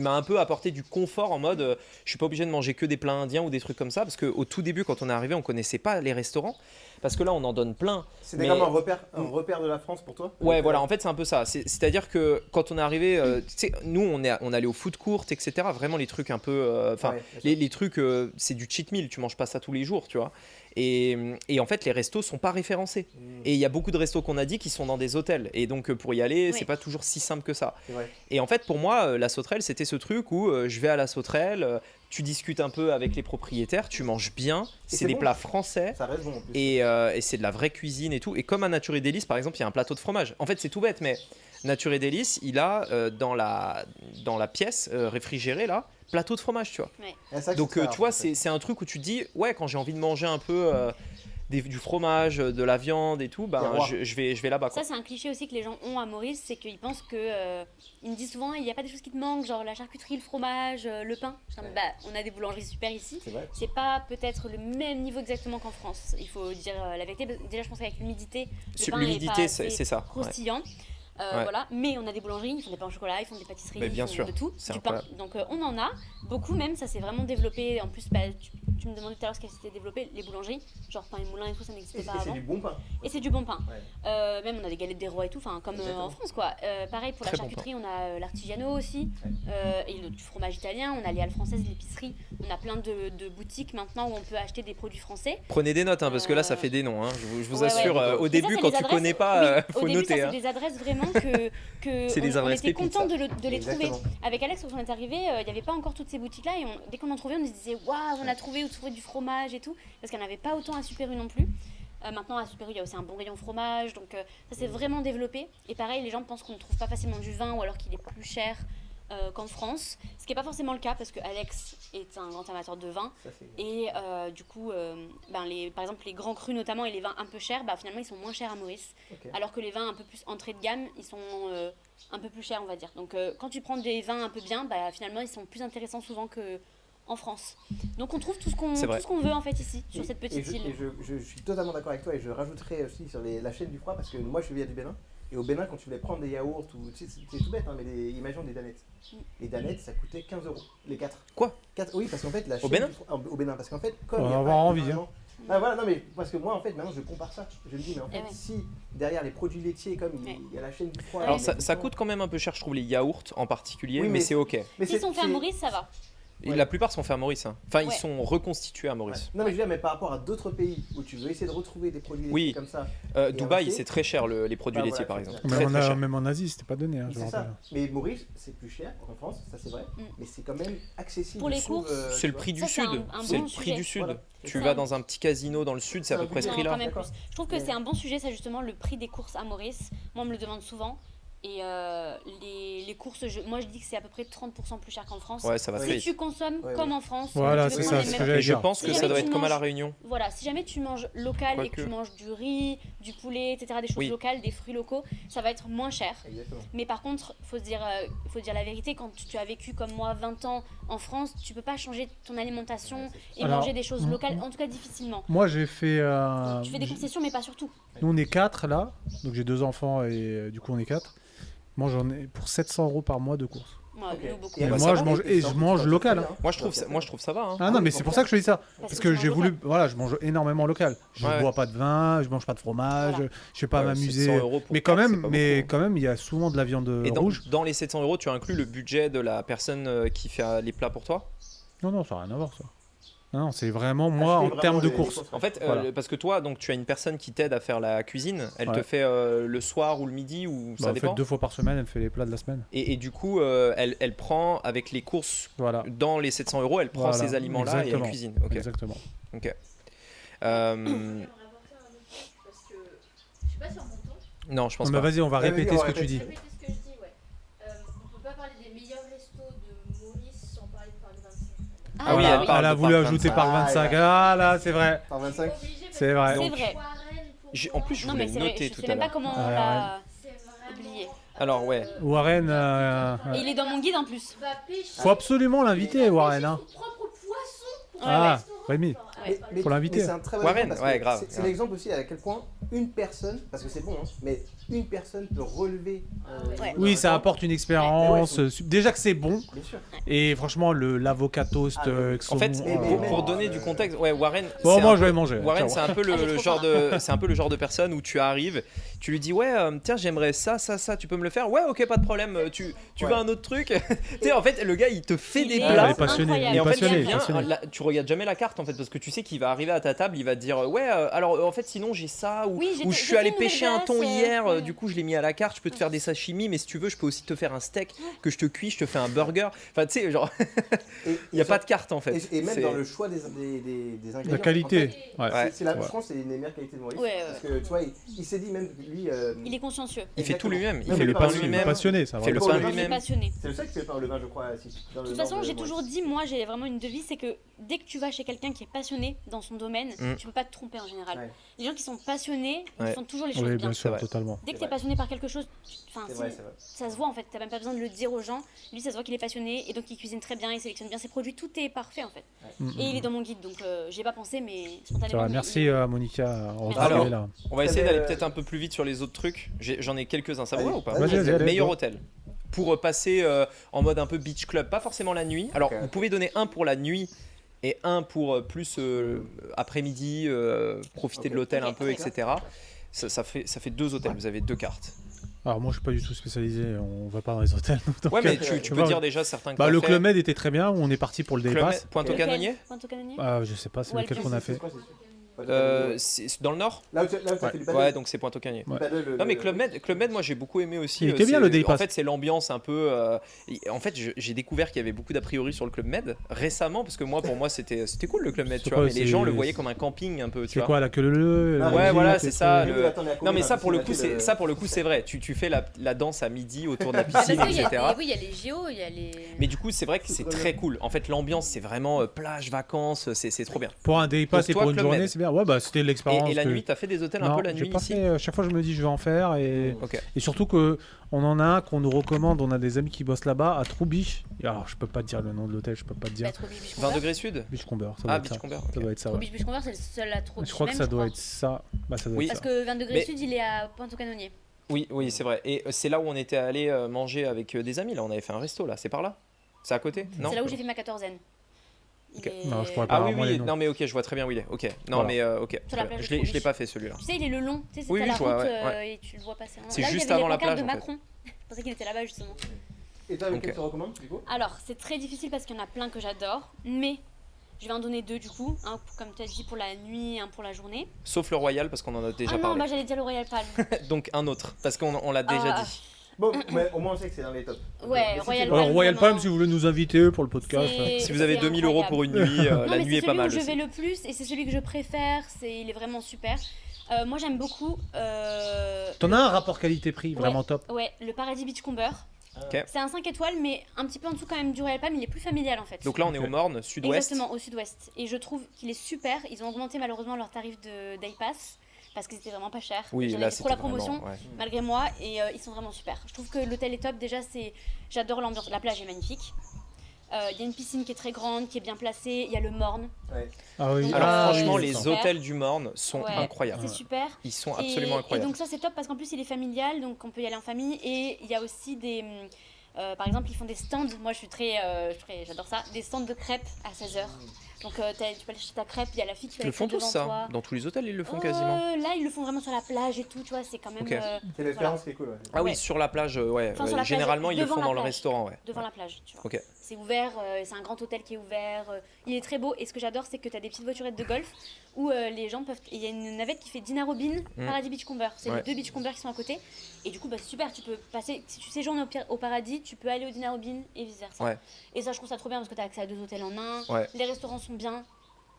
un peu apporté du confort en mode je suis pas obligé de manger que des plats indiens ou des trucs comme ça parce qu'au tout début quand on est arrivé on connaissait pas les restaurants parce que là on en donne plein. C'était mais- comme un repère de la France pour toi? Ouais, voilà, en fait, c'est un peu ça. C'est-à-dire que quand on est arrivé, tu sais, nous, on allait au food court, etc. Vraiment, les trucs un peu. Enfin, Ouais, bien sûr. les trucs, c'est du cheat meal, tu manges pas ça tous les jours, tu vois. Et en fait, les restos sont pas référencés. Et il y a beaucoup de restos qu'on a dit qui sont dans des hôtels. Et donc, pour y aller, Oui. c'est pas toujours si simple que ça. C'est vrai. Et en fait, pour moi, la sauterelle, c'était ce truc où je vais à la sauterelle, tu discutes un peu avec les propriétaires, tu manges bien, c'est c'est des bon. plats français. Ça reste bon en plus. Et c'est de la vraie cuisine et tout. Et comme à Nature et Délices, par exemple, il y a un plateau de fromage. En fait, c'est tout bête, mais Nature et Délices, il a dans la pièce réfrigérée, là, plateau de fromage, tu vois. Ouais. Et c'est vrai que Donc, c'est ça, tu vois, en fait. c'est un truc où tu te dis, ouais, quand j'ai envie de manger un peu du fromage, de la viande et tout, ben, Terroir. je vais là-bas, quoi. Ça, c'est un cliché aussi que les gens ont à Maurice, c'est qu'ils pensent que. Ils me disent souvent, il n'y a pas des choses qui te manquent, genre la charcuterie, le fromage, le pain. Je suis comme, bah, on a des boulangeries super ici. C'est vrai. C'est pas peut-être le même niveau exactement qu'en France. Il faut dire la vérité. Déjà, je pense qu'avec l'humidité, le pain est L'humidité, pas c'est assez ça. Ouais. croustillant. Ouais. Voilà. Mais on a des boulangeries, ils font des pains au chocolat, ils font des pâtisseries, Mais bien ils font sûr, de tout, c'est du pain. incroyable. Donc on en a beaucoup même, ça s'est vraiment développé. En plus, bah, tu me demandais tout à l'heure ce qui s'était développé, les boulangeries, genre pain et moulin et tout, ça n'existait Et pas c'est avant. du bon pain. Et c'est du bon pain. Ouais. Même on a des galettes des rois et tout, enfin comme Exactement. en France quoi. Pareil pour Très la bon charcuterie, on a l'artigiano aussi, et du fromage italien, on a les halles françaises, l'épicerie, on a plein de boutiques maintenant où on peut acheter des produits français. Prenez des notes, hein, parce que là, ça fait des noms. Hein. Je vous Ouais, assure, ouais. au Mais début, ça, quand c'est tu des connais adresses- pas, oui, faut au début, noter. ça, Hein. c'est des adresses vraiment que C'est des on adresses était pépites, content ça. de les trouver. Exactement. Avec Alex, quand on est arrivé, il n'y avait pas encore toutes ces boutiques-là, et dès qu'on en trouvait, on se disait waouh, on a trouvé du fromage et tout, parce qu'il n'y en avait pas autant à Super U non plus. Maintenant, à Super U, il y a aussi un bon rayon fromage, donc ça s'est vraiment développé. Et pareil, les gens pensent qu'on ne trouve pas facilement du vin ou alors qu'il est plus cher qu'en France, ce qui n'est pas forcément le cas parce que Alex est un grand amateur de vin. Ça, c'est- Et du coup, par exemple, les grands crus notamment et les vins un peu chers, finalement, ils sont moins chers à Maurice. Ok. Alors que les vins un peu plus entrée de gamme, ils sont un peu plus chers, on va dire. Donc, quand tu prends des vins un peu bien, finalement, ils sont plus intéressants souvent qu'en France. Donc, on trouve tout ce C'est vrai. qu'on veut, en fait, ici, sur Et- cette petite et île. je suis totalement d'accord avec toi et je rajouterais aussi sur la chaîne du froid parce que moi je viens du Bénin et au Bénin quand tu voulais prendre des yaourts ou tu sais, c'est tout bête hein, mais imaginons des danettes. Les danettes ça coûtait 15 € les 4. Quoi 4 oui parce qu'en fait la chaîne Bénin du froid, au Bénin parce qu'en fait comme On il y va a avoir pas envie, énormément- Ah voilà non mais parce que moi en fait maintenant je compare ça. Je me dis mais en fait Eh ouais. si derrière les produits laitiers comme Ouais. il y a la chaîne du froid. Alors, il y a ça, tout ça le temps- coûte quand même un peu cher, je trouve, les yaourts en particulier, Oui, mais mais- c'est ok. mais S'ils sont faits à c'est- Maurice, ça va. Et Ouais. la plupart sont faits à Maurice. Hein. Enfin, ils Ouais. sont reconstitués à Maurice. Non mais je veux dire mais par rapport à d'autres pays où tu veux essayer de retrouver des produits Oui. laitiers comme ça. Et Dubaï, inversé. c'est très cher les produits Bah, laitiers, voilà, par c'est exemple. ça. Très, très cher. Même en Asie, c'était pas donné. Hein, je me C'est ça. rappelle. Mais Maurice, c'est plus cher qu'en France, ça c'est vrai. Mais c'est quand même accessible. Pour les je trouve, courses, C'est tu le vois. prix du Ça, c'est sud. un C'est bon le prix sujet. du sud. Voilà. Tu C'est vas un- dans un petit casino dans le sud, c'est à C'est peu un près ce Non, prix-là. quand même D'accord. plus. Je trouve que c'est un bon sujet, ça justement, le prix des courses à Maurice. Moi, on me le demande souvent. Et les courses, moi je dis que c'est à peu près 30% plus cher qu'en France. Ouais, ça va Oui. très Si vite. tu consommes Ouais, comme ouais. en France, Voilà, tu c'est veux ça, prendre c'est les ce que mêmes- j'allais Et je dire. pense que Si ça jamais doit tu être comme à La manges- Réunion. Voilà, si jamais tu manges local et que Quoique. tu manges du riz, du poulet, etc., des choses Oui. locales, des fruits locaux, ça va être moins cher. Exactement. Mais par contre, faut se dire la vérité, quand tu as vécu comme moi 20 ans en France, tu peux pas changer ton alimentation et Alors, manger des choses locales, en tout cas difficilement. Moi, j'ai fait. Tu fais des concessions, mais pas sur tout. Nous, on est 4 là. Donc, j'ai 2 enfants et du coup, on est 4. Moi, j'en ai pour 700 € par mois de courses. Ouais, Ok. nous, beaucoup. Et Mais bah, moi, ça je va, mange, et je mange local. Hein. Moi, je trouve ça va. Hein. Ah non, mais c'est pour ça que je fais ça. Parce que tu j'ai manges voulu. local. Voilà, je mange énormément local. Je Ouais. bois pas de vin, je mange pas de fromage, Voilà. je vais pas Ouais, m'amuser. 700 € pour Mais quand quatre, même, c'est pas beaucoup. il y a souvent de la viande Et rouge. dans les 700 €, tu inclus le budget de la personne qui fait les plats pour toi? Non, non, ça n'a rien à voir ça. Non, c'est vraiment moi en termes de courses. En fait, Voilà. parce que toi, donc tu as une personne qui t'aide à faire la cuisine, elle te Ouais. fait le soir ou le midi ou Bah, ça en fait, dépend. 2 fois par semaine, elle fait les plats de la semaine. Et du coup, elle prend avec les courses Voilà. dans les 700 €, elle prend Voilà, ces aliments-là et elle exactement. cuisine. Ok. Exactement. Euh, Parce que je sais pas si on m'entend. non, je pense Non, mais pas. vas-y, on va Ouais, répéter vas-y, ce on que tu dis. Répétez ce que je dis, ouais. On peut pas parler des meilleurs restos de Maurice sans parler de Paris 25. Ah oui, Voilà, elle parle elle a de voulu par ajouter 25. par 25. Ah là, c'est vrai. Par 25. C'est vrai. C'est vrai. En plus, je Non, voulais mais le c'est vrai, noter je tout sais à même pas l'heure. comment Ah, on l'a C'est vraiment. oublié. Alors, ouais. Warren, Et il est dans mon guide en plus. Va pêcher. faut absolument l'inviter, Warren. Hein. Son propre poisson. Ah, Rémi. Ouais. Faut l'inviter. Mais c'est un très bon Warren, exemple parce ouais, que grave, c'est grave. l'exemple aussi à quel point une personne, parce que c'est bon, hein, mais une personne peut relever. Ouais. Oui, ça apporte une expérience. Ouais, ouais, Déjà que c'est bon. Bien sûr. Et franchement, l'avocat toast. Ah, mais- avec En fait, saumon, mais- oh. pour donner du contexte, ouais, Warren. Bon, c'est moi, un je vais peu- manger. Warren, Ciao. c'est un peu Ah, j'ai le trop genre de, c'est un peu le genre de personne où tu arrives, tu lui dis ouais, tiens, j'aimerais ça, tu peux me le faire? Ouais, ok, pas de problème. Tu Ouais. veux un autre truc? Tu sais, en fait, le gars, il te fait Il des est Ah, il plats. est passionné. incroyable. Il Et est en fait, passionné. il vient, passionné. là, tu regardes jamais la carte en fait, parce que tu sais qu'il va arriver à ta table, il va te dire ouais, alors en fait, sinon j'ai ça, ou Oui, j'ai je j'ai suis allé fait une pêcher un nouvelle thon glace, hier, ouais. du coup je l'ai mis à la carte, je peux te faire des sashimi, mais si tu veux, je peux aussi te faire un steak que je te cuis, je te fais un burger. Enfin, tu sais, genre, il n'y a pas de carte en fait. Et même C'est- dans le choix des ingrédients. La qualité. en fait, Ouais. Ouais. c'est la, Ouais. je pense que c'est une des meilleures qualités de Maurice. Ouais, ouais. Parce que tu vois, il s'est dit même que lui. Il est consciencieux. Il fait tout lui-même, il Non, fait mais le il est pain passionné, lui-même. Passionné, ça. Fait le vraiment. pain Pour Il est lui-même. passionné. C'est le seul qui fait le pain au levain, je crois. Dans De le toute nord façon, de j'ai Maurice. toujours dit, moi j'ai vraiment une devise, c'est que dès que tu vas chez quelqu'un qui est passionné dans son domaine, tu peux pas te tromper en général. Ouais. Les gens qui sont passionnés, Ouais. ils font toujours les choses Oui, bien. bien sûr, vrai. totalement. Dès que C'est tu es vrai. passionné par quelque chose, enfin, C'est vrai, c'est vrai. ça se voit en fait, tu même pas besoin de le dire aux gens. Lui, ça se voit qu'il est passionné et donc il cuisine très bien, il sélectionne bien ses produits, tout est parfait en fait. Et il est dans mon guide, donc j'ai pas pensé, mais Ça spontanément. va, il- merci Monica. On va Merci. arriver là. On va essayer T'avais, d'aller peut-être un peu plus vite sur les autres trucs. J'en ai quelques-uns, ça vous va Allez. ou pas? Vas-y, vas-y, allez, Meilleur go. hôtel. Pour passer en mode un peu beach club, pas forcément la nuit. Alors, Ok. vous pouvez donner un pour la nuit et un pour plus après-midi, profiter Ok. de l'hôtel un Ok, peu, d'accord. etc. Ça fait 2 hôtels, vous avez 2 cartes. Alors, moi, je suis pas du tout spécialisé. On va pas dans les hôtels. donc, Ouais, mais euh, tu peux vois, dire déjà certains que Bah, t'as le fait. Club Med était très bien. On est parti pour le Day Club Pass. Med, Pointe au Lequel Canonnier. Pointe au Canonnier Je sais pas, c'est Ou lequel Alpes. qu'on a C'est fait. quoi, c'est- C'est dans le nord. Là où tu as Ouais. fait du paddle. Ouais, donc c'est Pointe au Canonnier. Ouais. Non mais Club Med, moi j'ai beaucoup aimé aussi. Il était bien, c'est- le Day En Pass. fait, c'est l'ambiance un peu. En fait, j'ai découvert qu'il y avait beaucoup d'a priori sur le Club Med récemment parce que pour moi, c'était cool le Club Med, C'est tu vois. quoi, Mais les c'est- gens le voyaient comme un camping un peu, tu C'est vois. quoi, la queue leu Ah, la ouais, musique voilà, et c'est tout. ça, Mais le- oui, attendez, à combien Non mais ça pour le d'habitants coup, tu ça pour le coup, c'est vrai. Tu fais la danse à midi autour de la Parce piscine, qu'il y a etc. oui, il y a les JO, il y a les. Mais du coup, c'est vrai que c'est très cool. En fait, l'ambiance, c'est vraiment plage, vacances, c'est trop bien. Pour un Day Pass Donc et toi, pour une Club journée, Med. c'est bien. Ouais, bah c'était l'expérience. Et la que- nuit, t'as fait des hôtels un Non, peu la j'ai nuit pas ici? fait. Chaque fois, je me dis, je vais en faire. Et Ok. surtout que on en a un qu'on nous recommande. On a des amis qui bossent là-bas à Troubiche. Et alors, je peux pas te dire le nom de l'hôtel. Je peux pas te dire. Bah, Trobiche 20 Beachcomber. degrés sud? Beachcomber. Ça doit Ah, être ça. Beachcomber. Ça ok. doit être ça. Ouais. Trobiche Beachcomber, c'est le seul à Trobiche. Je crois que même, ça je doit crois. être ça. Bah, ça doit Oui. être Parce ça. que 20 degrés Mais- sud, il est à Pointe-au-Canonnier. Oui, c'est vrai. Et c'est là où on était allé manger avec des amis. Là, on avait fait un resto. Là, c'est par là? C'est à côté? Non. C'est là où j'ai fait ma quatorzaine. Il Ok. est- Non, je pourrais pas. Ah oui, moi, les oui. noms. Non, mais ok, je vois très bien où il est. Ok. Non, Voilà. mais ok. Sur la plage de Je l'ai Troubiche. pas fait celui-là. Tu sais, il est le long. Tu sais, c'est Oui, à oui, la je vois, route ouais. et tu le vois passer. C'est Là, il y juste avait avant les la pancartes plage, de en fait. Macron. Je pensais qu'il était là-bas justement. Et toi, avec Ok. quel tu recommandes du coup? Alors, c'est très difficile parce qu'il y en a plein que j'adore, mais je vais en donner 2 du coup. Un, comme tu as dit, pour la nuit, un pour la journée. Sauf le Royal parce qu'on en a déjà Ah non, parlé. bah j'allais dire le Royal Palm. Donc un autre parce qu'on l'a déjà Ah, dit. Bon, mais au moins on sait que c'est dans les tops. Ouais, Mais si Royal c'est- Palm. Alors, Royal vraiment. Palm, si vous voulez nous inviter pour le podcast. C'est- Si vous avez c'est 2000 € pour une nuit, Non, la mais nuit c'est est pas celui mal où je aussi. vais le plus et c'est celui que je préfère. Il est vraiment super. Moi, j'aime beaucoup. T'en as un rapport qualité-prix vraiment top. Ouais, le Paradis Beachcomber. Ok. C'est un 5 étoiles, mais un petit peu en dessous quand même du Royal Palm. Il est plus familial en fait. Donc là, on est au Morne, sud-ouest. Exactement, au sud-ouest. Et je trouve qu'il est super. Ils ont augmenté malheureusement leur tarif de Day Pass parce qu'ils étaient vraiment pas chers. Oui, J'en là, ai fait trop c'était la promotion, vraiment, ouais. malgré moi, et ils sont vraiment super. Je trouve que l'hôtel est top. Déjà, j'adore l'ambiance. La plage est magnifique. Il y a une piscine qui est très grande, qui est bien placée. Il y a le Morne. Ah oui. Donc, Alors franchement, c'est les super. hôtels du Morne sont Ouais, incroyables. C'est super. Ils sont absolument Et incroyables. donc ça c'est top parce qu'en plus il est familial, donc on peut y aller en famille. Et il y a aussi des... par exemple, ils font des stands. Moi, j'adore ça. Des stands de crêpes à 16h. Donc, tu peux aller chercher ta crêpe. Il y a la fille qui fait Ils le la font crêpe tous devant ça. toi. Dans tous les hôtels, ils le font quasiment. Là, ils le font vraiment sur la plage et tout. Tu vois, c'est quand même Ok. C'est l'expérience qui est cool. Ouais. Ah oui, Ouais. sur la plage, ouais. Enfin, sur la plage, Généralement, ils le devant font la dans le plage. restaurant, ouais. devant la plage. Tu vois. Ok. C'est ouvert. C'est un grand hôtel qui est ouvert. Il est très beau. Et ce que j'adore, c'est que tu as des petites voiturettes de golf où les gens peuvent. Il y a une navette qui fait Dina Robin, Paradis Beachcomber. C'est Ouais. les deux Beachcombers qui sont à côté. Et du coup, bah, c'est super. Tu peux passer. Si tu séjournes au Paradis, tu peux aller au Dina Robin et vice versa. Ouais. Et ça, je trouve ça trop bien parce que tu as accès à 2 hôtels en un. Ouais. Les restaurants sont bien.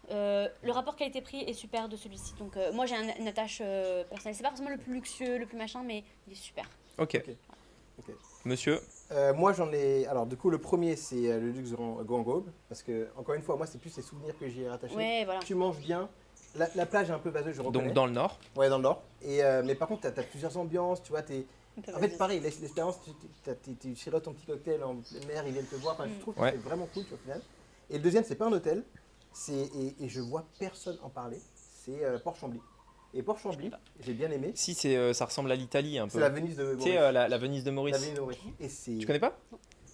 Le rapport qualité-prix est super de celui-ci. Donc, moi, j'ai une attache personnelle. C'est pas forcément le plus luxueux, le plus machin, mais il est super. Ok. Ok. Monsieur, Moi j'en ai. Alors du coup, le premier c'est le luxe Grand Globe. Parce que, encore une fois, moi c'est plus les souvenirs que j'y ai rattachés. Ouais, voilà. Tu manges bien. La plage est un peu vaseuse, je reconnais. donc dans le Nord. Ouais, dans le nord. Mais par contre, tu as plusieurs ambiances. Tu vois, Un peu en fait, vaseuse. pareil, l'expérience, tu sirotes ton petit cocktail en pleine mer, ils viennent te voir. Enfin, je trouve que Ouais. c'est vraiment cool, tu vois, au final. Et le deuxième, c'est pas un hôtel. Et je vois personne en parler. C'est Port-Chambly. Et Port-Chambly, j'ai bien aimé. Si, ça ressemble à l'Italie un peu. C'est la Venise de Tu sais, Maurice. la Venise de La Maurice. Venise de Maurice. Et c'est. Tu connais pas?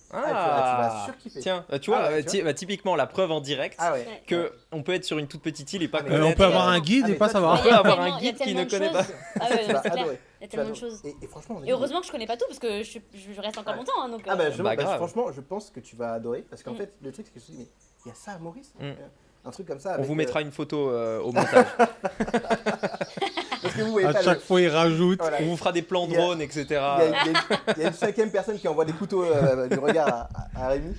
Tu vas surkiffer. Tiens, tu vois, Ah ouais, tu vois. typiquement la preuve en direct Ah ouais. Ouais. que on peut être sur une toute petite île et pas Ah, mais connaître. On peut avoir un guide Ah, et mais pas toi, savoir. On peut avoir tellement- un il y a guide qui tellement ne de connaît pas. choses. Ah ouais, Tu vas c'est clair. adorer. Il y a Tu vas tellement de adorer. choses. Et franchement, on est Et heureusement que je connais pas tout parce que je reste encore Ouais. longtemps. Hein, donc, Ah bah, grave. franchement, je pense que tu vas adorer. Parce qu'en Mm. fait, le truc, c'est que je me suis dit, mais il y a ça à Maurice. Mm. Un truc comme ça. On avec, vous mettra une photo au montage. Parce que vous voyez À pas chaque fois, il rajoute. Voilà. On vous fera des plans Il y a- drones, etc. Il y a une cinquième personne qui envoie des couteaux du regard à Rémi.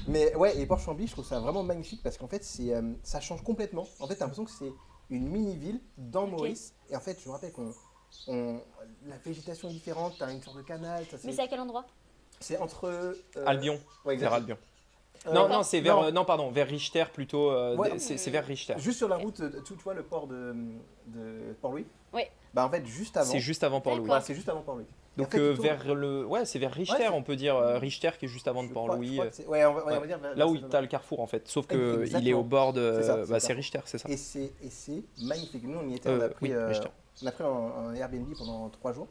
Mais ouais, et Port-Chambly, je trouve ça vraiment magnifique parce qu'en fait, ça change complètement. En fait, t'as l'impression que c'est une mini-ville dans Maurice. Et en fait, je me rappelle la végétation est différente, t'as une sorte de canal. Mais c'est à quel endroit? C'est entre. Albion, Ouais, vers exactement. Albion. Euh, Non, c'est vers, non. pardon, vers Richter plutôt. Ouais. C'est vers Richter. Juste sur la route, tu vois le port de Port-Louis. Ouais. Bah en fait, juste avant. C'est juste avant Port-Louis. Voilà, c'est juste avant Port-Louis. Et en Donc fait, il tourne- vers le, ouais, c'est vers Richter, Ouais, c'est- on peut dire Richter qui est juste avant de je crois- Port-Louis. je crois que c'est- Ouais, on va dire. Là où vers- tu as le carrefour en fait, sauf que Exactement. il est au bord de, C'est ça, c'est bah, ça. c'est Richter, c'est ça. Et c'est magnifique. Nous, on y était, on a pris, oui, Richter. on a pris un Airbnb pendant 3 jours.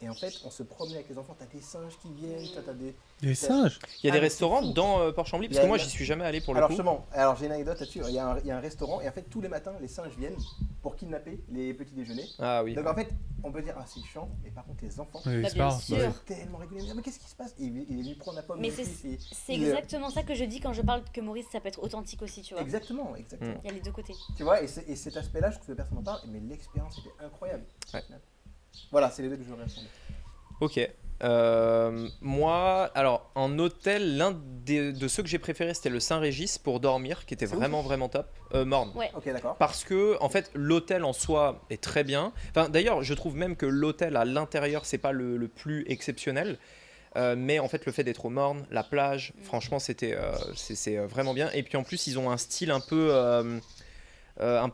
Et en fait, on se promenait avec les enfants. T'as des singes qui viennent, t'as des. Des singes. Il y a Ah, des mais restaurants c'est fou. dans Port-Chambly, Il y parce a- que moi il y a- j'y suis jamais allé pour le Alors coup. justement, j'ai une anecdote là-dessus. Il y a un restaurant et en fait tous les matins les singes viennent pour kidnapper les petits déjeuners. Ah oui. Donc en fait on peut dire ah c'est chiant, mais par contre les enfants Oui, Bah, c'est bien pas- sûr. ouais. tellement rigoler. Mais qu'est-ce qui se passe? Et il est venu prendre la pomme. Mais mon fils, et- C'est il- exactement ça que je dis quand je parle que Maurice, ça peut être authentique aussi, tu vois. Exactement. Il y a les deux côtés. Tu vois, et cet aspect-là, je trouve que personne n'en parle, mais l'expérience était incroyable. Ouais. Voilà, c'est les deux que je voudrais répondre. Ok. Moi, alors en hôtel, de ceux que j'ai préférés, c'était le Saint-Régis pour dormir, qui était C'est où, vraiment vraiment top. Morne. Ouais. Ok, d'accord. Parce que en fait l'hôtel en soi est très bien. Enfin d'ailleurs je trouve même que l'hôtel à l'intérieur c'est pas le plus exceptionnel. Mais en fait le fait d'être au Morne, la plage, franchement c'est vraiment bien. Et puis en plus ils ont un style un peu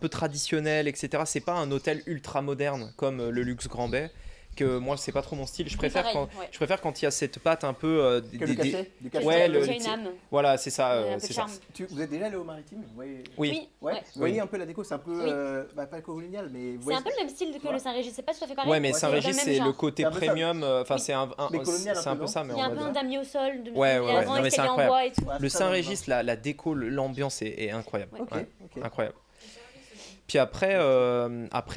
traditionnel, etc. C'est pas un hôtel ultra moderne comme le Luxe Grand Bay. Que moi c'est pas trop mon style. Je préfère pareil, quand ouais. je préfère quand il y a cette patte un peu Que du cachet, du cachet. Ouais, Il y le- a une âme. voilà c'est ça Un peu c'est de ça. charme. Vous êtes déjà allé au maritime? Vous voyez... Oui. Ouais. Ouais. Vous voyez un peu la déco, c'est un peu Oui. pas colonial, mais vous C'est voyez un peu le même style que Ouais. le Saint-Régis, c'est pas tout à fait pareil. Ouais mais Ouais, Saint-Régis dans le c'est même le genre. côté C'est un peu ça. premium. Enfin Oui. c'est Mais colonial c'est un un peu peu, ça non mais Il y a en un peu mode- un damier au sol, Ouais, ouais, il y a ouais. un grand Non, mais c'est escalier en incroyable. bois et tout. Ouais, Le c'est ça, Saint-Régis, la déco, l'ambiance est incroyable. Ok, Ouais, ok. incroyable. Puis après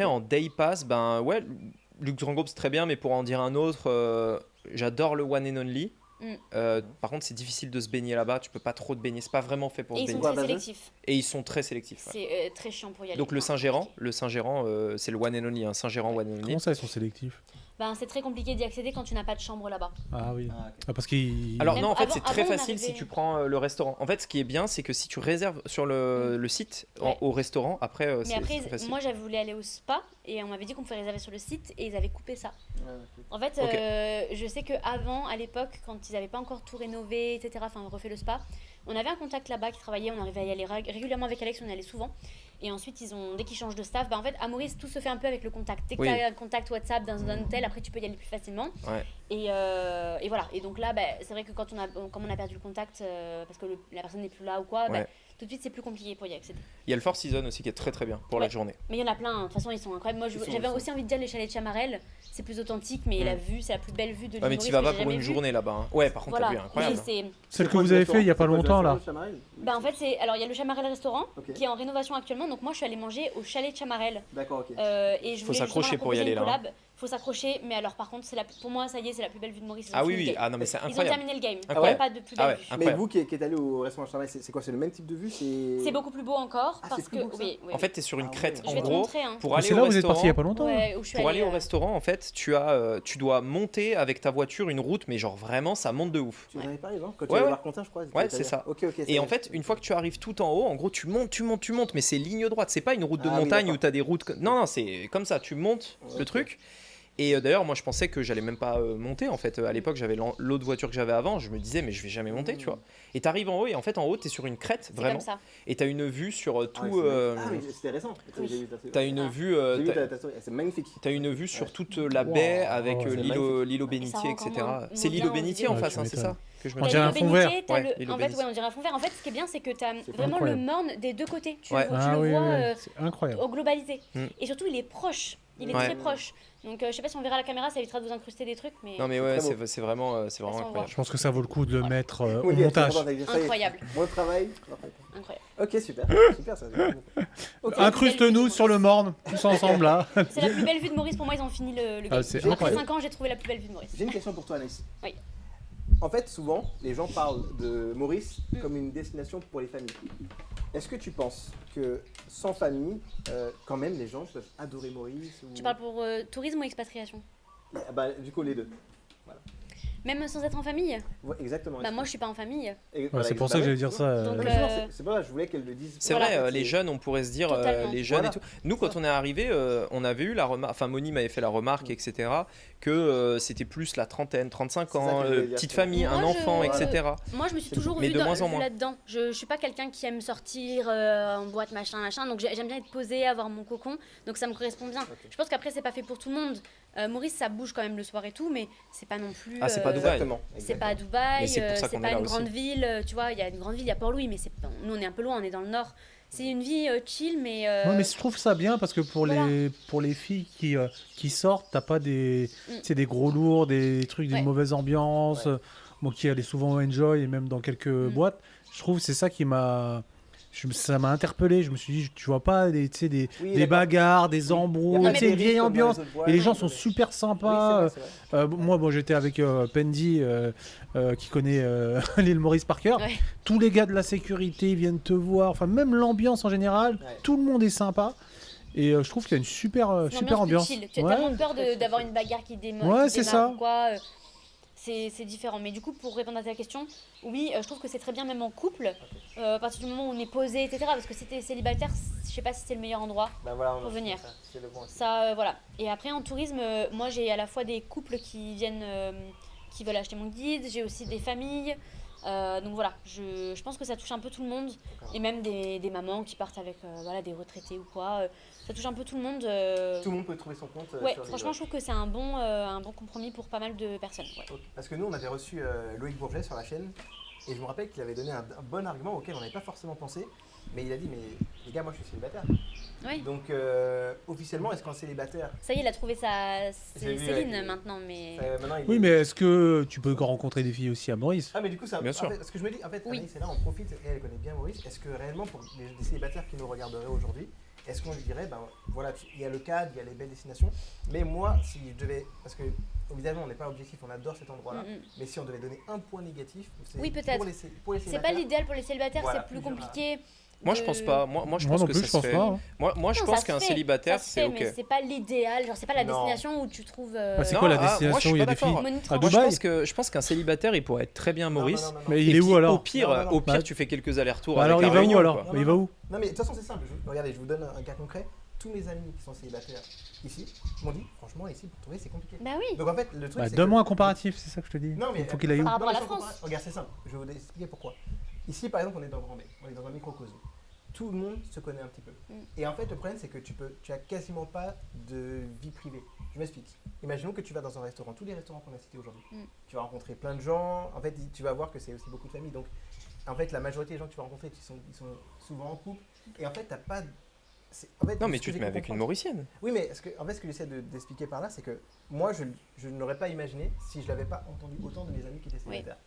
en Day Pass, ben ouais, Luxe Grand Group c'est très bien, mais pour en dire un autre, j'adore le One and Only. Par contre, c'est difficile de se baigner là-bas. Tu peux pas trop te baigner. C'est pas vraiment fait pour Et se ils sont baigner. très baseux. sélectifs. Et ils sont très sélectifs. Ouais. C'est très chiant pour y aller. Donc le Enfin, Saint-Gérand, c'est le One and Only, un Saint-Gérand One and Only. Comment ça, ils sont sélectifs? Ben, c'est très compliqué d'y accéder quand tu n'as pas de chambre là-bas. Ah oui. Ah, ok. Ah, parce qu'il. Alors Même non, en fait, avant- c'est très avant, on facile si arrivait- tu prends le restaurant. En fait, ce qui est bien, c'est que si tu réserves sur le site Ouais. au restaurant, après, Mais c'est après, très facile. moi j'avais voulu aller au spa et on m'avait dit qu'on pouvait réserver sur le site et ils avaient coupé ça. Ah, ok. En fait, Ok. je sais qu'avant, à l'époque, quand ils n'avaient pas encore tout rénové, etc., enfin refait le spa, on avait un contact là-bas qui travaillait, on arrivait à y aller régulièrement avec Alex, on y allait souvent. Et ensuite, dès qu'ils changent de staff, en fait, à Maurice, tout se fait un peu avec le contact. Dès que Oui. tu as un contact WhatsApp dans un hôtel, après tu peux y aller plus facilement. Ouais. Et voilà. Et donc là, c'est vrai que comme on a perdu le contact, parce que la personne n'est plus là ou quoi, Ouais. tout de suite c'est plus compliqué pour y accéder. Il y a le Four Seasons aussi qui est très très bien pour la Ouais. journée. Mais il y en a plein, hein. De toute façon ils sont incroyables. Moi Ils sont- j'avais ils sont- aussi envie de dire les chalets de Chamarel, c'est plus authentique, mais la vue, c'est la plus belle vue de l'île Ouais, mais Maurice tu vas que pas j'ai pour jamais une vue. journée là-bas. Hein. Ouais, par contre, Voilà. la vue est incroyable. Mais Celle que vous avez fait il y a pas longtemps là. en fait, alors il y a le Chamarel restaurant Ok. qui est en rénovation actuellement. Donc moi je suis allée manger au chalet de Chamarel. D'accord, ok. Et je Faut voulais s'accrocher justement pour y leur aller, proposer là, une collab. Faut s'accrocher, mais alors par contre, pour moi, ça y est, c'est la plus belle vue de Maurice. Ils ont Ah oui, fini le oui. game. Ah non, mais c'est Ils ont incroyable. terminé le game. Incroyable. Pas de plus Ah belle ouais, vue. Mais incroyable. vous qui êtes allé au restaurant Charles, c'est quoi? C'est le même type de vue? C'est beaucoup plus beau encore Ah, parce c'est plus que beau que ça oui. En fait, tu es sur une Ah crête. ouais. Je En vais te gros, montrer. Hein. pour Mais aller c'est au là où vous êtes parti il y a restaurant, pas longtemps. Ouais, où je suis pour allée, aller au restaurant, en fait, tu dois monter avec ta voiture une route, mais genre vraiment, ça monte de ouf. Tu en avais parlé, non? Quand tu Ouais, allais ouais. voir Quentin, je crois. Ouais, tu c'est allais- ça. Ok, ok. Et en fait, une fois que tu arrives tout en haut, en gros, tu montes, mais c'est ligne droite. C'est pas une route de Ah oui, montagne d'accord. où tu as des routes. Non, non, c'est comme ça. Tu montes Ouais, le ok. truc. Et d'ailleurs, moi, je pensais que j'allais même pas monter. En fait, à l'époque, j'avais l'autre voiture que j'avais avant. Je me disais, mais je vais jamais monter, tu vois. Et t'arrives en haut, et en fait, en haut, t'es sur une crête, C'est vraiment. comme ça. Et t'as une vue sur Ah, tout. ouais, c'est- ah, mais c'était récent. Oui. J'ai vu ta story. T'as une Ah. vue. J'ai vu ta story. C'est magnifique. T'as une vue sur Ouais. toute la Wow. baie avec C'est l'îlot Et ça bénitier, rend encore etc. moins C'est l'îlot bien bénitier en en vidéo. face, Ouais, hein, tu c'est ça que je me On T'as dirait l'îlot un fond vert. bénitier, Ouais, en fait, l'îlot ouais, bénitier. on dirait un fond vert. En fait, ce qui est bien, c'est que tu as vraiment incroyable. le Morne des deux côtés. Tu Ouais. le vois, Ah oui, vois, c'est incroyable. au globalisé. Mm. Et surtout, il est proche. Il est Ouais. très proche. Donc, je sais pas si on verra à la caméra, ça évitera de vous incruster des trucs, mais Non, mais C'est ouais, très beau. c'est vraiment Ça s'en incroyable. Je pense que ça vaut le coup de le mettre au Oui, montage. ça y est. incroyable. Bon travail. Incroyable. Ok, super. Super, ça. Ok. Incruste-nous sur le morne, tous ensemble là. C'est la plus belle vue de Maurice. Pour moi, ils ont fini le game. Ah, c'est Après incroyable. 5 ans, j'ai trouvé la plus belle vue de Maurice. J'ai une question pour toi, Anaïs. Oui. En fait, souvent, les gens parlent de Maurice Mm. comme une destination pour les familles. Est-ce que tu penses que sans famille, quand même, les gens peuvent adorer Maurice ou... Tu parles pour tourisme ou expatriation? Ah bah, du coup, les deux. Même sans être en famille? Ouais, exactement. Bah, moi, je suis pas en famille. Et Ouais, voilà, c'est pour bah ça que ouais, j'allais dire tu ça. vois. Donc, Non, mais justement, c'est pas grave, je voulais qu'elle le dise. C'est Voilà. vrai, les jeunes, on pourrait se dire, Totalement. les jeunes Voilà. et tout. Nous, quand on est arrivé, on avait eu la remarque, enfin, Moni m'avait fait la remarque, etc., que c'était plus la trentaine, 35 C'est ça ans, que je voulais dire, petite c'est famille, vrai. un Moi, enfant, je- etc. Moi, je me suis C'est toujours Mais vue de moins en vue moins. là-dedans. Je suis pas quelqu'un qui aime sortir en boîte, machin. Donc, j'aime bien être posée, avoir mon cocon. Donc, ça me correspond bien. Ok. Je pense qu'après, c'est pas fait pour tout le monde. Maurice, ça bouge quand même le soir et tout, mais c'est pas non plus. Ah, c'est pas Dubaï. Exactement. C'est pas Dubaï, Mais c'est pour ça c'est qu'on pas est là une aussi. grande ville. Tu vois, il y a une grande ville, il y a Port-Louis, mais nous, on est un peu loin, on est dans le nord. C'est une vie chill, mais. Ouais, mais je trouve ça bien parce que pour Voilà. les filles qui sortent, t'as pas des, Mm. tu sais, des gros lourds, des trucs, d'une Ouais. mauvaise ambiance. Ouais. Moi qui allais souvent au Enjoy et même dans quelques boîtes, je trouve que c'est ça qui m'a. Ça m'a interpellé. Je me suis dit, tu vois pas tu sais, des Oui, des d'accord. bagarres, des Il y a embrouilles, pas tu sais, de une vieille risques comme dans ambiance. les autres boîtes. Et les gens Ouais, sont mais- super Oui, sympas. c'est vrai. Moi, j'étais avec Pendy, qui connaît l'île Maurice par cœur. Ouais. Tous les gars de la sécurité viennent te voir. Enfin, même l'ambiance en général, Ouais. tout le monde est sympa. Et je trouve qu'il y a une super, C'est une super ambiance. plus chill. Tu as Ouais. tellement peur Très, très d'avoir chill. une bagarre qui Ouais, démarre. c'est ça. Ou quoi. C'est différent. Mais du coup, pour répondre à ta question, oui, je trouve que c'est très bien même en couple, à partir du moment où on est posé, etc. Parce que si t'es célibataire, je sais pas si c'est le meilleur endroit. Bah voilà, Pour venir. C'est le point. Ça, voilà. Et après, en tourisme, moi, j'ai à la fois des couples qui viennent, qui veulent acheter mon guide, j'ai aussi des familles. Donc voilà, je pense que ça touche un peu tout le monde. D'accord. Et même des mamans qui partent avec voilà, des retraités ou quoi. Ça touche un peu tout le monde. Tout le monde peut trouver son compte. Ouais, sur les- franchement, je trouve que c'est un bon compromis pour pas mal de personnes. Ouais. Ok. Parce que nous, on avait reçu Loïc Bourget sur la chaîne, et je me rappelle qu'il avait donné un bon argument auquel on n'avait pas forcément pensé, mais il a dit, mais les gars, moi je suis célibataire. Oui. Donc, officiellement, est-ce qu'un célibataire, Ça y est, il a trouvé sa J'ai vu Céline avec- maintenant, mais. maintenant il Oui, est- mais est-ce que tu peux rencontrer des filles aussi à Maurice? Ah, mais du coup, ça. Bien en sûr. fait, parce que je me dis, en fait, Oui. Anaïs est là, on profite, et elle connaît bien Maurice. Est-ce que réellement, pour les célibataires qui nous regarderaient aujourd'hui, est-ce qu'on lui dirait, ben voilà, il y a le cadre, il y a les belles destinations, mais moi, si je devais. Parce que, évidemment, on n'est pas objectif, on adore cet endroit-là, Mm, mm. mais si on devait donner un point négatif, c'est Oui, peut-être. pour les C'est pas célibataires. l'idéal pour les célibataires, Voilà, c'est plus plusieurs, compliqué. Moi, je pense pas. Moi, je Moi pense non que plus, ça je se pense fait. pas. Hein. Moi, je Non, pense ça se qu'un fait, célibataire, ça se c'est fait, ok. mais c'est pas l'idéal, genre c'est pas la Non. destination où tu trouves. Bah, c'est Non, quoi la moi, je destination suis où il y a pas des filles d'accord. Monique À Roche. Dubaï Je pense qu'un célibataire, il pourrait être très bien Maurice. Mais Et il est où puis, alors Au pire, Non, non, non. au pire, Bah, tu fais quelques allers-retours Bah, avec alors la il va où Réunion, alors quoi. Il va où Non, mais de toute façon, c'est simple. Regardez, je vous donne un cas concret. Tous mes amis qui sont célibataires ici m'ont dit, franchement, ici, pour trouver, c'est compliqué. Bah oui. Donc en fait, le truc, Bah, c'est donne-moi un que... comparatif, c'est ça que je te dis. Non, mais Il faut qu'il aille où Par rapport à la non, mais si on France. compare- Regarde, c'est simple. Je vais vous expliquer pourquoi. Ici, par exemple, on est dans Grand Bay. On est dans un microcosme. Tout le monde se connaît un petit peu. Et en fait, le problème, c'est que tu as quasiment pas de vie privée. Je m'explique. Imaginons que tu vas dans un restaurant. Tous les restaurants qu'on a cités aujourd'hui, tu vas rencontrer plein de gens. En fait, tu vas voir que c'est aussi beaucoup de familles. Donc, en fait, la majorité des gens que tu vas rencontrer, ils sont souvent en couple. Et en fait, t'as pas... En fait, Non, mais ce tu que te j'ai mets pu avec une comprendre- Mauricienne. Oui, mais en fait, ce que j'essaie d'expliquer par là, c'est que moi, je ne l'aurais pas imaginé si je l'avais pas entendu autant de mes amis qui étaient célibataires.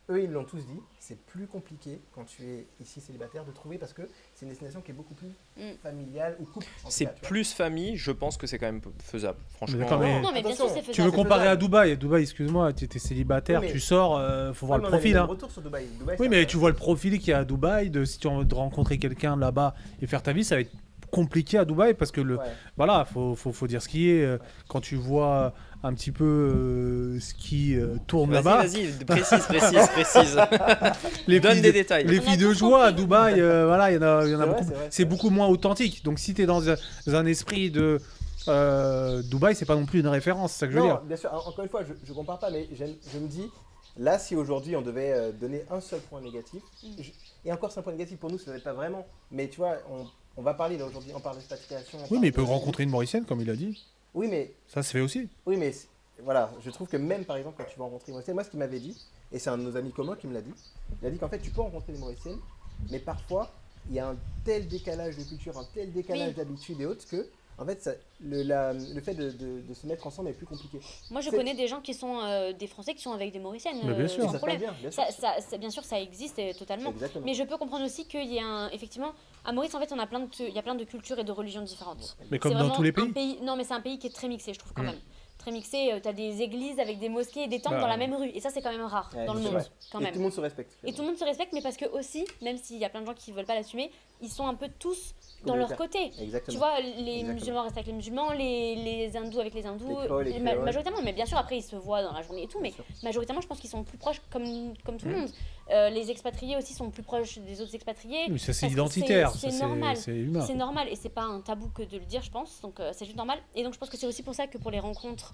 Eux, ils l'ont tous dit, c'est plus compliqué quand tu es ici célibataire de trouver parce que c'est une destination qui est beaucoup plus familiale ou couple. en tout C'est cas, tu vois. plus famille, je pense que c'est quand même faisable. Franchement. d'accord, mais- Non, mais bien sûr, Attention, c'est Tu veux faisable. comparer faisable. à Dubaï Dubaï, excuse-moi, tu étais célibataire, Oui, mais- tu sors, faut voir Ouais, le mais on a eu profil. le Hein. même retour sur Dubaï. Dubaï, Oui, c'est mais un- tu vois le profil qu'il y a à Dubaï, si tu as envie de rencontrer quelqu'un là-bas et faire ta vie, ça va être compliqué à Dubaï parce que Ouais. voilà, faut dire ce qui est. Quand tu vois un petit peu ce qui tourne là-bas, Vas-y, précise. les Donne filles des de- détails. les On a filles de tous joie à compris. Dubaï, voilà, il y en a C'est vrai, beaucoup. c'est vrai, C'est c'est vrai. beaucoup moins authentique. Donc si tu es dans un esprit de Dubaï, c'est pas non plus une référence, c'est ça que je veux Non, dire. bien sûr, encore une fois, je compare pas, mais je me dis, là, si aujourd'hui on devait donner un seul point négatif, et encore c'est un point négatif pour nous, ça ne l'est pas vraiment, mais tu vois, on va parler là aujourd'hui, on parle d'expatriation. on Oui, parle mais il peut de- rencontrer une Mauricienne, comme il a dit. Oui, mais Ça se fait aussi. voilà, je trouve que même par exemple quand tu vas rencontrer une Mauricienne, moi ce qu'il m'avait dit, et c'est un de nos amis communs qui me l'a dit, il a dit qu'en fait tu peux rencontrer des Mauriciennes, mais parfois il y a un tel décalage de culture, un tel décalage Oui. d'habitude et autres que en fait le fait de se mettre ensemble est plus compliqué. Moi, je C'est- connais des gens qui sont des Français qui sont avec des Mauriciennes. Mais bien sûr. Et Sans ça se passe problème. bien, bien sûr. Bien sûr, ça existe totalement. Exactement. Mais je peux comprendre aussi qu'il y a effectivement, à Maurice, en fait, il y a plein de cultures et de religions différentes. Mais comme C'est dans vraiment tous les un pays. Non, mais c'est un pays qui est très mixé, je trouve quand Mm. même. Très mixé. T'as des églises avec des mosquées et des temples Bah, dans la même rue. Et ça, c'est quand même rare Ouais, dans le c'est monde, vrai. quand Et même. tout le monde se respecte. Et tout le monde se respecte, mais parce que aussi, même s'il y a plein de gens qui veulent pas l'assumer, ils sont un peu tous dans leur côté. Exactement. Tu vois, les Exactement. musulmans restent avec les musulmans, les hindous avec les hindous, Les créoles, les créoles. majoritairement. Mais bien sûr, après, ils se voient dans la journée et tout, mais Bien sûr. majoritairement, je pense qu'ils sont plus proches comme tout le monde. Les expatriés aussi sont plus proches des autres expatriés. Mais ça, c'est Parce que identitaire. c'est ça, normal. C'est humain. C'est normal et c'est pas un tabou que de le dire, je pense. Donc c'est juste normal. Et donc je pense que c'est aussi pour ça que pour les rencontres,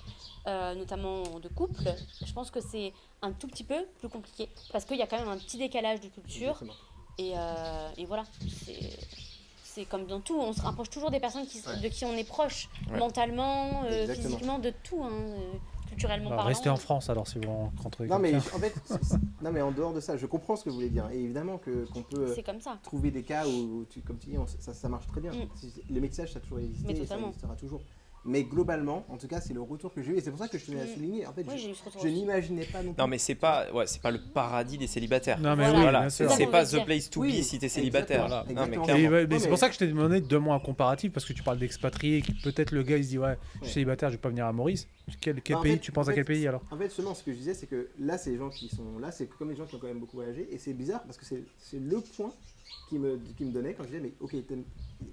notamment de couple, je pense que c'est un tout petit peu plus compliqué parce qu'il y a quand même un petit décalage de culture. Exactement. Et voilà, c'est comme dans tout, on se rapproche toujours des personnes de qui on est proche, Ouais. mentalement, Exactement. physiquement, de tout, hein, culturellement Bah, parlant. restez en France alors si vous rencontrez Non mais quelqu'un. en fait, non mais en dehors de ça, je comprends ce que vous voulez dire. Et évidemment qu'on peut C'est comme ça. trouver des cas où, comme tu dis, ça marche très bien. Le mixage, ça a toujours existé Mais et ça totalement. existera toujours. Mais globalement, en tout cas, c'est le retour que j'ai eu. Et c'est pour ça que je tenais à souligner. En fait, Oui, j'ai eu ce retour je aussi. n'imaginais pas non plus. Non, mais c'est pas le paradis des célibataires. Non, mais Voilà. oui, Voilà, bien sûr. ça c'est qu'on pas veut the dire. place to Oui, be si t'es célibataire. exactement, Non, mais exactement. clairement. Mais Non, c'est mais- pour ça que je t'ai demandé de donner un comparatif parce que tu parles d'expatriés. Peut-être le gars il se dit ouais, je suis célibataire, je vais pas venir à Maurice. Quel Bah, en pays fait- tu penses en à quel fait, pays alors? En fait, seulement ce que je disais, c'est que là, c'est les gens qui sont là, c'est comme les gens qui ont quand même beaucoup voyagé. Et c'est bizarre parce que c'est le point qui me donnait quand je disais, mais ok,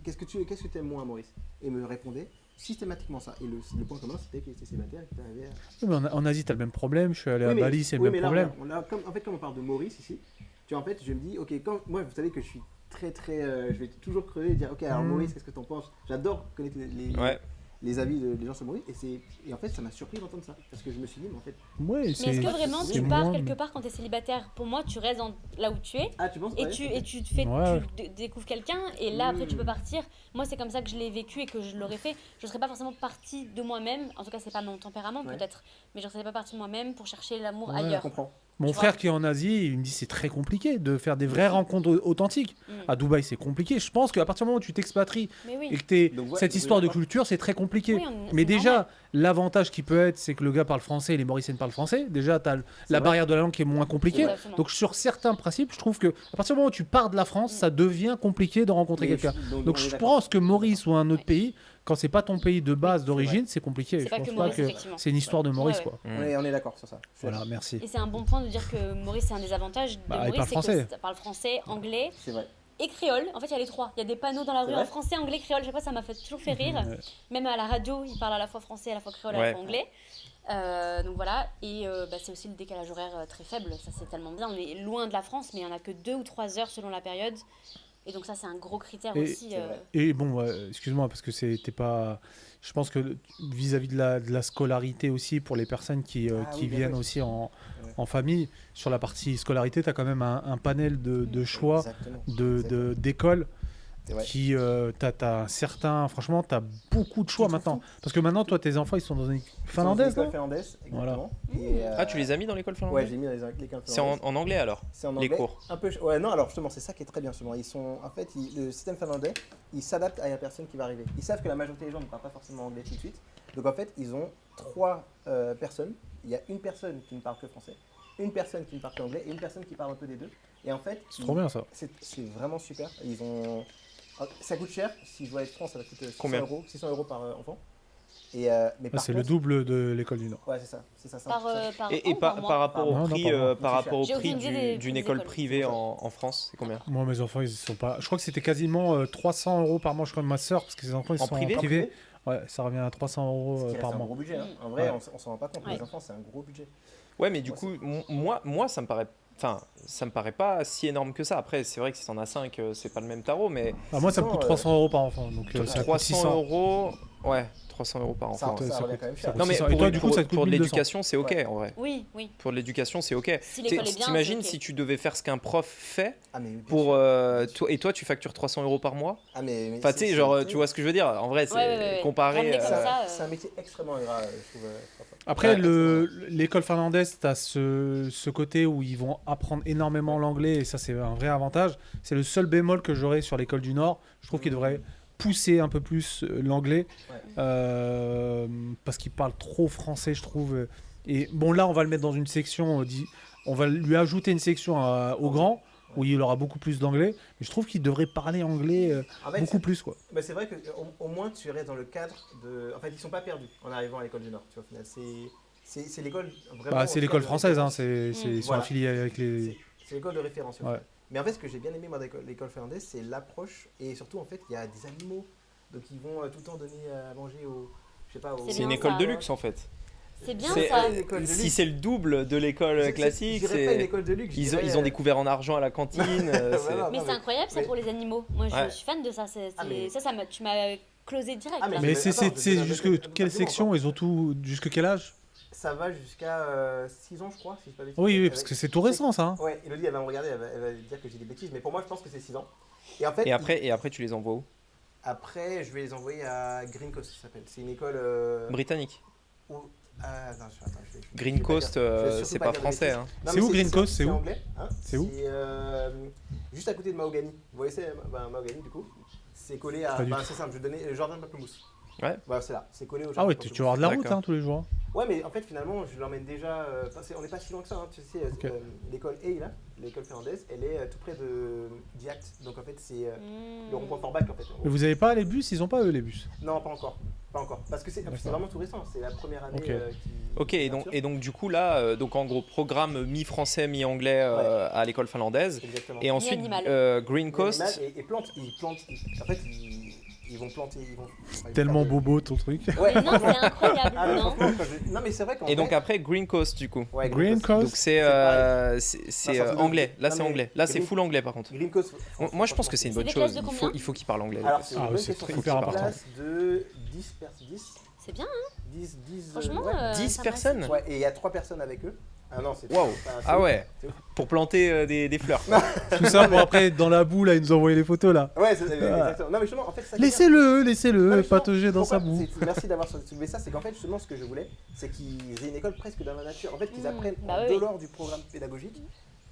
qu'est-ce que tu aimes moins à Maurice? Et il me répondait systématiquement ça. Et le point commun, c'était qu'il était célibataire et qu'il était arrivé à... Oui, mais en Asie t'as le même problème. Je suis allé à Oui, mais- Bali, c'est le oui, même mais là, problème. en fait, comme on parle de Maurice ici, tu vois, en fait, je me dis, ok, moi, vous savez que je suis très, je vais toujours creuser et dire, ok, alors Maurice, qu'est-ce que t'en penses? J'adore connaître Ouais. les avis des gens sur Maurice, et en fait, ça m'a surpris d'entendre ça, parce que je me suis dit, mais en fait, Ouais, Mais est-ce que vraiment c'est tu pars moins- quelque part quand t'es célibataire? Pour moi, tu restes là où tu es. ah, tu penses Et ouais, tu, ok. et tu te fais, Ouais. tu découvres quelqu'un et là après tu peux partir. Moi c'est comme ça que je l'ai vécu et que je l'aurais fait. Je serais pas forcément partie de moi-même, en tout cas c'est pas mon tempérament Ouais. peut-être, mais je serais pas partie de moi-même pour chercher l'amour Ouais, Je ailleurs. comprends. Mon Tu frère vois. qui est en Asie, il me dit c'est très compliqué de faire des vraies rencontres authentiques. Mm. À Dubaï, c'est compliqué. Je pense qu'à partir du moment où tu t'expatries Mais oui. et que t'es Donc, ouais, cette vous histoire de voulez culture, c'est très compliqué. Oui, Mais c'est déjà, normal. l'avantage qui peut être, c'est que le gars parle français et les Mauriciennes parlent français. Déjà, tu as la vrai. barrière de la langue qui est moins compliquée. Exactement. Donc, sur certains principes, je trouve que à partir du moment où tu pars de la France, ça devient compliqué de rencontrer Mais quelqu'un. Donc, on est je d'accord. pense que Maurice ou un autre Ouais. pays, quand c'est pas ton pays de base Oui, d'origine, c'est compliqué. C'est Je pas pense que pas Maurice, que effectivement. c'est une histoire de Maurice, Ouais, ouais. quoi. On est d'accord sur ça. Je suis Voilà, d'accord. merci. Et c'est un bon point de dire que Maurice c'est un des avantages de Bah, il Maurice, parle c'est français. que ça parle français, anglais C'est vrai. et créole. En fait, il y a les trois. Il y a des panneaux dans la C'est rue vrai en français, anglais, créole. Je sais pas, ça m'a fait toujours fait rire. Même à la radio, ils parlent à la fois français, à la fois créole, à la Ouais. fois anglais. Donc voilà, et c'est aussi le décalage horaire très faible, ça c'est tellement bien. On est loin de la France, mais il n'y en a que 2 ou 3 heures selon la période. Et donc ça c'est un gros critère Et- aussi. C'est vrai. Et bon, excuse-moi, parce que c'était pas. Je pense que vis-à-vis de la scolarité aussi, pour les personnes qui Ah oui, bien viennent sûr. aussi en Ouais. famille, sur la partie scolarité, tu as quand même un panel de choix Exactement. d'écoles C'est vrai. qui. T'as un certain. Franchement, tu as beaucoup de choix Tu trouves maintenant. Parce que maintenant, toi, tes enfants, ils sont dans une finlandaise, L'école non finlandaise, Voilà. exactement. Et, Ah, tu les as mis dans l'école Ouais, finlandaise? j'ai mis dans l'école C'est en, finlandaise. en anglais alors? C'est en les anglais. cours. Un peu. Ouais, non, alors justement, c'est ça qui est très bien justement. Ils sont, en fait, le système finlandais, il s'adapte à la personne qui va arriver. Ils savent que la majorité des gens ne parlent pas forcément anglais tout de suite. Donc en fait, ils ont 3 personnes. Il y a une personne qui ne parle que français, une personne qui ne parle qu'anglais et une personne qui parle un peu des deux. Et en fait, C'est trop bien ça. c'est vraiment super. Ils ont. Ça coûte cher. Si je dois être franc, ça va coûter 600 Combien euros. 600 euros par enfant. Et, mais Ah, par c'est le contre- double de l'école du Nord. Ouais, c'est ça. C'est ça. Par an, Et par par mois. rapport au Non, non, prix, par mois. par rapport au J'ai prix aucune idée des d'une prix des école écoles. privée en France, c'est combien? Moi, mes enfants, ils sont pas. Je crois que c'était quasiment 300 euros par mois, je crois, de ma soeur, parce que ses enfants, ils En sont privé en privé. Ouais, ça revient à 300 euros Ce qui reste par un mois. gros budget. Hein. En vrai, Ouais. on s'en rend pas compte. Ouais. Les enfants, c'est un gros budget. Ouais, mais du Moi, coup, moi, ça me paraît. Enfin, ça me paraît pas si énorme que ça. Après, c'est vrai que si t'en as 5, c'est pas le même tarot, mais Ah, moi, ça me coûte 300 euros par enfant. Donc, ça coûte 300 600. euros. Ouais, 300 euros par Ça, enfant. ça ça revient coûte- quand même ça cher. coûte Non, mais 600. pour, Et toi, du coup, ça te coûte pour de 1200. l'éducation, c'est ok Ouais. en vrai. Oui, oui. Pour de l'éducation, c'est ok. Si l'école est bien, T'imagines c'est ok. si tu devais faire ce qu'un prof fait Ah, mais bien pour. sûr. Toi, et toi, tu factures 300 euros par mois? Ah, mais Enfin, tu sais, genre, tu vois ce que je veux dire? En vrai, c'est Ouais. comparé. Ramener comme ça, C'est un métier extrêmement ingrat, je trouve. Après, Ouais. l'école finlandaise, tu as ce côté où ils vont apprendre énormément l'anglais, et ça, c'est un vrai avantage. C'est le seul bémol que j'aurais sur l'école du Nord. Je trouve qu'ils devraient pousser un peu plus l'anglais, Ouais. parce qu'ils parlent trop français, je trouve. Et bon, là, on va le mettre dans une section, on va lui ajouter une section au grand, où il aura beaucoup plus d'anglais. Mais je trouve qu'il devrait parler anglais En fait, beaucoup plus, quoi. bah, c'est vrai qu'au moins, tu restes dans le cadre de. En fait, ils sont pas perdus en arrivant à l'école du Nord. Tu vois, au final, c'est l'école vraiment. Bah, c'est au l'école final, de française, hein, référence. ils sont Voilà. affiliés avec les... C'est l'école de référence. au Ouais. final. Mais en fait, ce que j'ai bien aimé moi de l'école finlandaise, c'est l'approche et surtout en fait, il y a des animaux, donc ils vont tout le temps donner à manger aux, je sais pas, aux. C'est C'est une bien, école ça, de ouais. luxe en fait. C'est bien C'est- ça. une école de Si luxe. c'est le double de l'école classique, Je dirais pas une c'est. école de luxe. je Ils ont, dirais, ils ont des couverts en argent à la cantine. c'est- Voilà. Mais Non, c'est incroyable ça mais- pour les animaux. Moi je Ouais. suis fan de ça. Ah, mais- Tu m'as closé direct. Ah, mais là. Mais Attends, c'est je vais donner jusque un quelle argument, section? Ils ont tout... Jusque quel âge? Ça va jusqu'à 6 ans, je crois, si je pas bêtise. Oui, parce que c'est tout récent, ça. Hein. Ouais, Elodie, elle va me regarder, elle va dire que j'ai des bêtises, mais pour moi, je pense que c'est 6 ans. Et en fait, Et après, tu les envoies où? après, je vais les envoyer à Green Coast, ça s'appelle. C'est une école. Britannique. Où... Ah, attends, je vais Green je vais pas Coast, dire- je vais surtout c'est pas pas dire de français. bêtises. Hein. Non, C'est mais où, Green Coast, c'est où anglais, hein. C'est où Juste à côté de Mahogany. Vous voyez, c'est Mahogany, du coup. C'est collé à. Pas du Bah, tout. c'est simple, je vais donner le Jordan Pamplemousse. Ouais. Voilà, c'est là. C'est collé au Ah Jordan ouais, tu vas avoir de la route D'accord. hein, tous les jours. Ouais, mais en fait, finalement, je l'emmène déjà. On n'est pas si loin que ça. Hein, tu sais, Ok. l'école EI, là, l'école finlandaise, elle est tout près de Diact. Donc en fait, c'est le rond-point Forbach, en fait. en gros. Mais vous avez pas les bus? Ils ont pas eux les bus. Non, pas encore. Pas encore. Parce que c'est D'accord. vraiment tout récent. C'est la première année Ok. qui. Ok, et donc du coup là, donc en gros programme mi-français, mi-anglais à l'école finlandaise. Exactement. Et ensuite animal. Green Coast. Et plantent. En fait, ils vont planter. Tellement beau. bobo ton truc. Ouais, Mais non, c'est incroyable. Ah, mais non. franchement, non, mais c'est vrai qu'en Et donc fait- après Green Coast du coup. Ouais, Green Coast. Donc c'est pareil. c'est Non, c'est anglais. Là non, c'est mais anglais. Là c'est Green- full anglais par contre. Green Coast. Moi je pense que c'est une C'est bonne des classes chose. de combien Il faut qu'ils parlent anglais. Alors, c'est Ah, une bonne c'est question. très- C'est hyper une important. classe de 10 C'est bien, hein 10 Franchement, ouais. 10 ça personnes. Ouais, et il y a 3 personnes avec eux. Ah non, c'est Waouh. c'est Ah ouf. ouais. C'est ouf. Pour planter des fleurs. Tout ça pour après, dans la boue, là, ils nous ont envoyé les photos là. Ouais, c'est exactement. Non, mais justement, en fait, ça qui est bien- Laissez-le, Non, mais laissez-le, justement, patauger dans sa pourquoi- boue. Merci d'avoir soulevé ça. C'est qu'en fait, justement, ce que je voulais, c'est qu'ils aient une école presque dans la nature. En fait, qu'ils apprennent bah en oui. dehors du programme pédagogique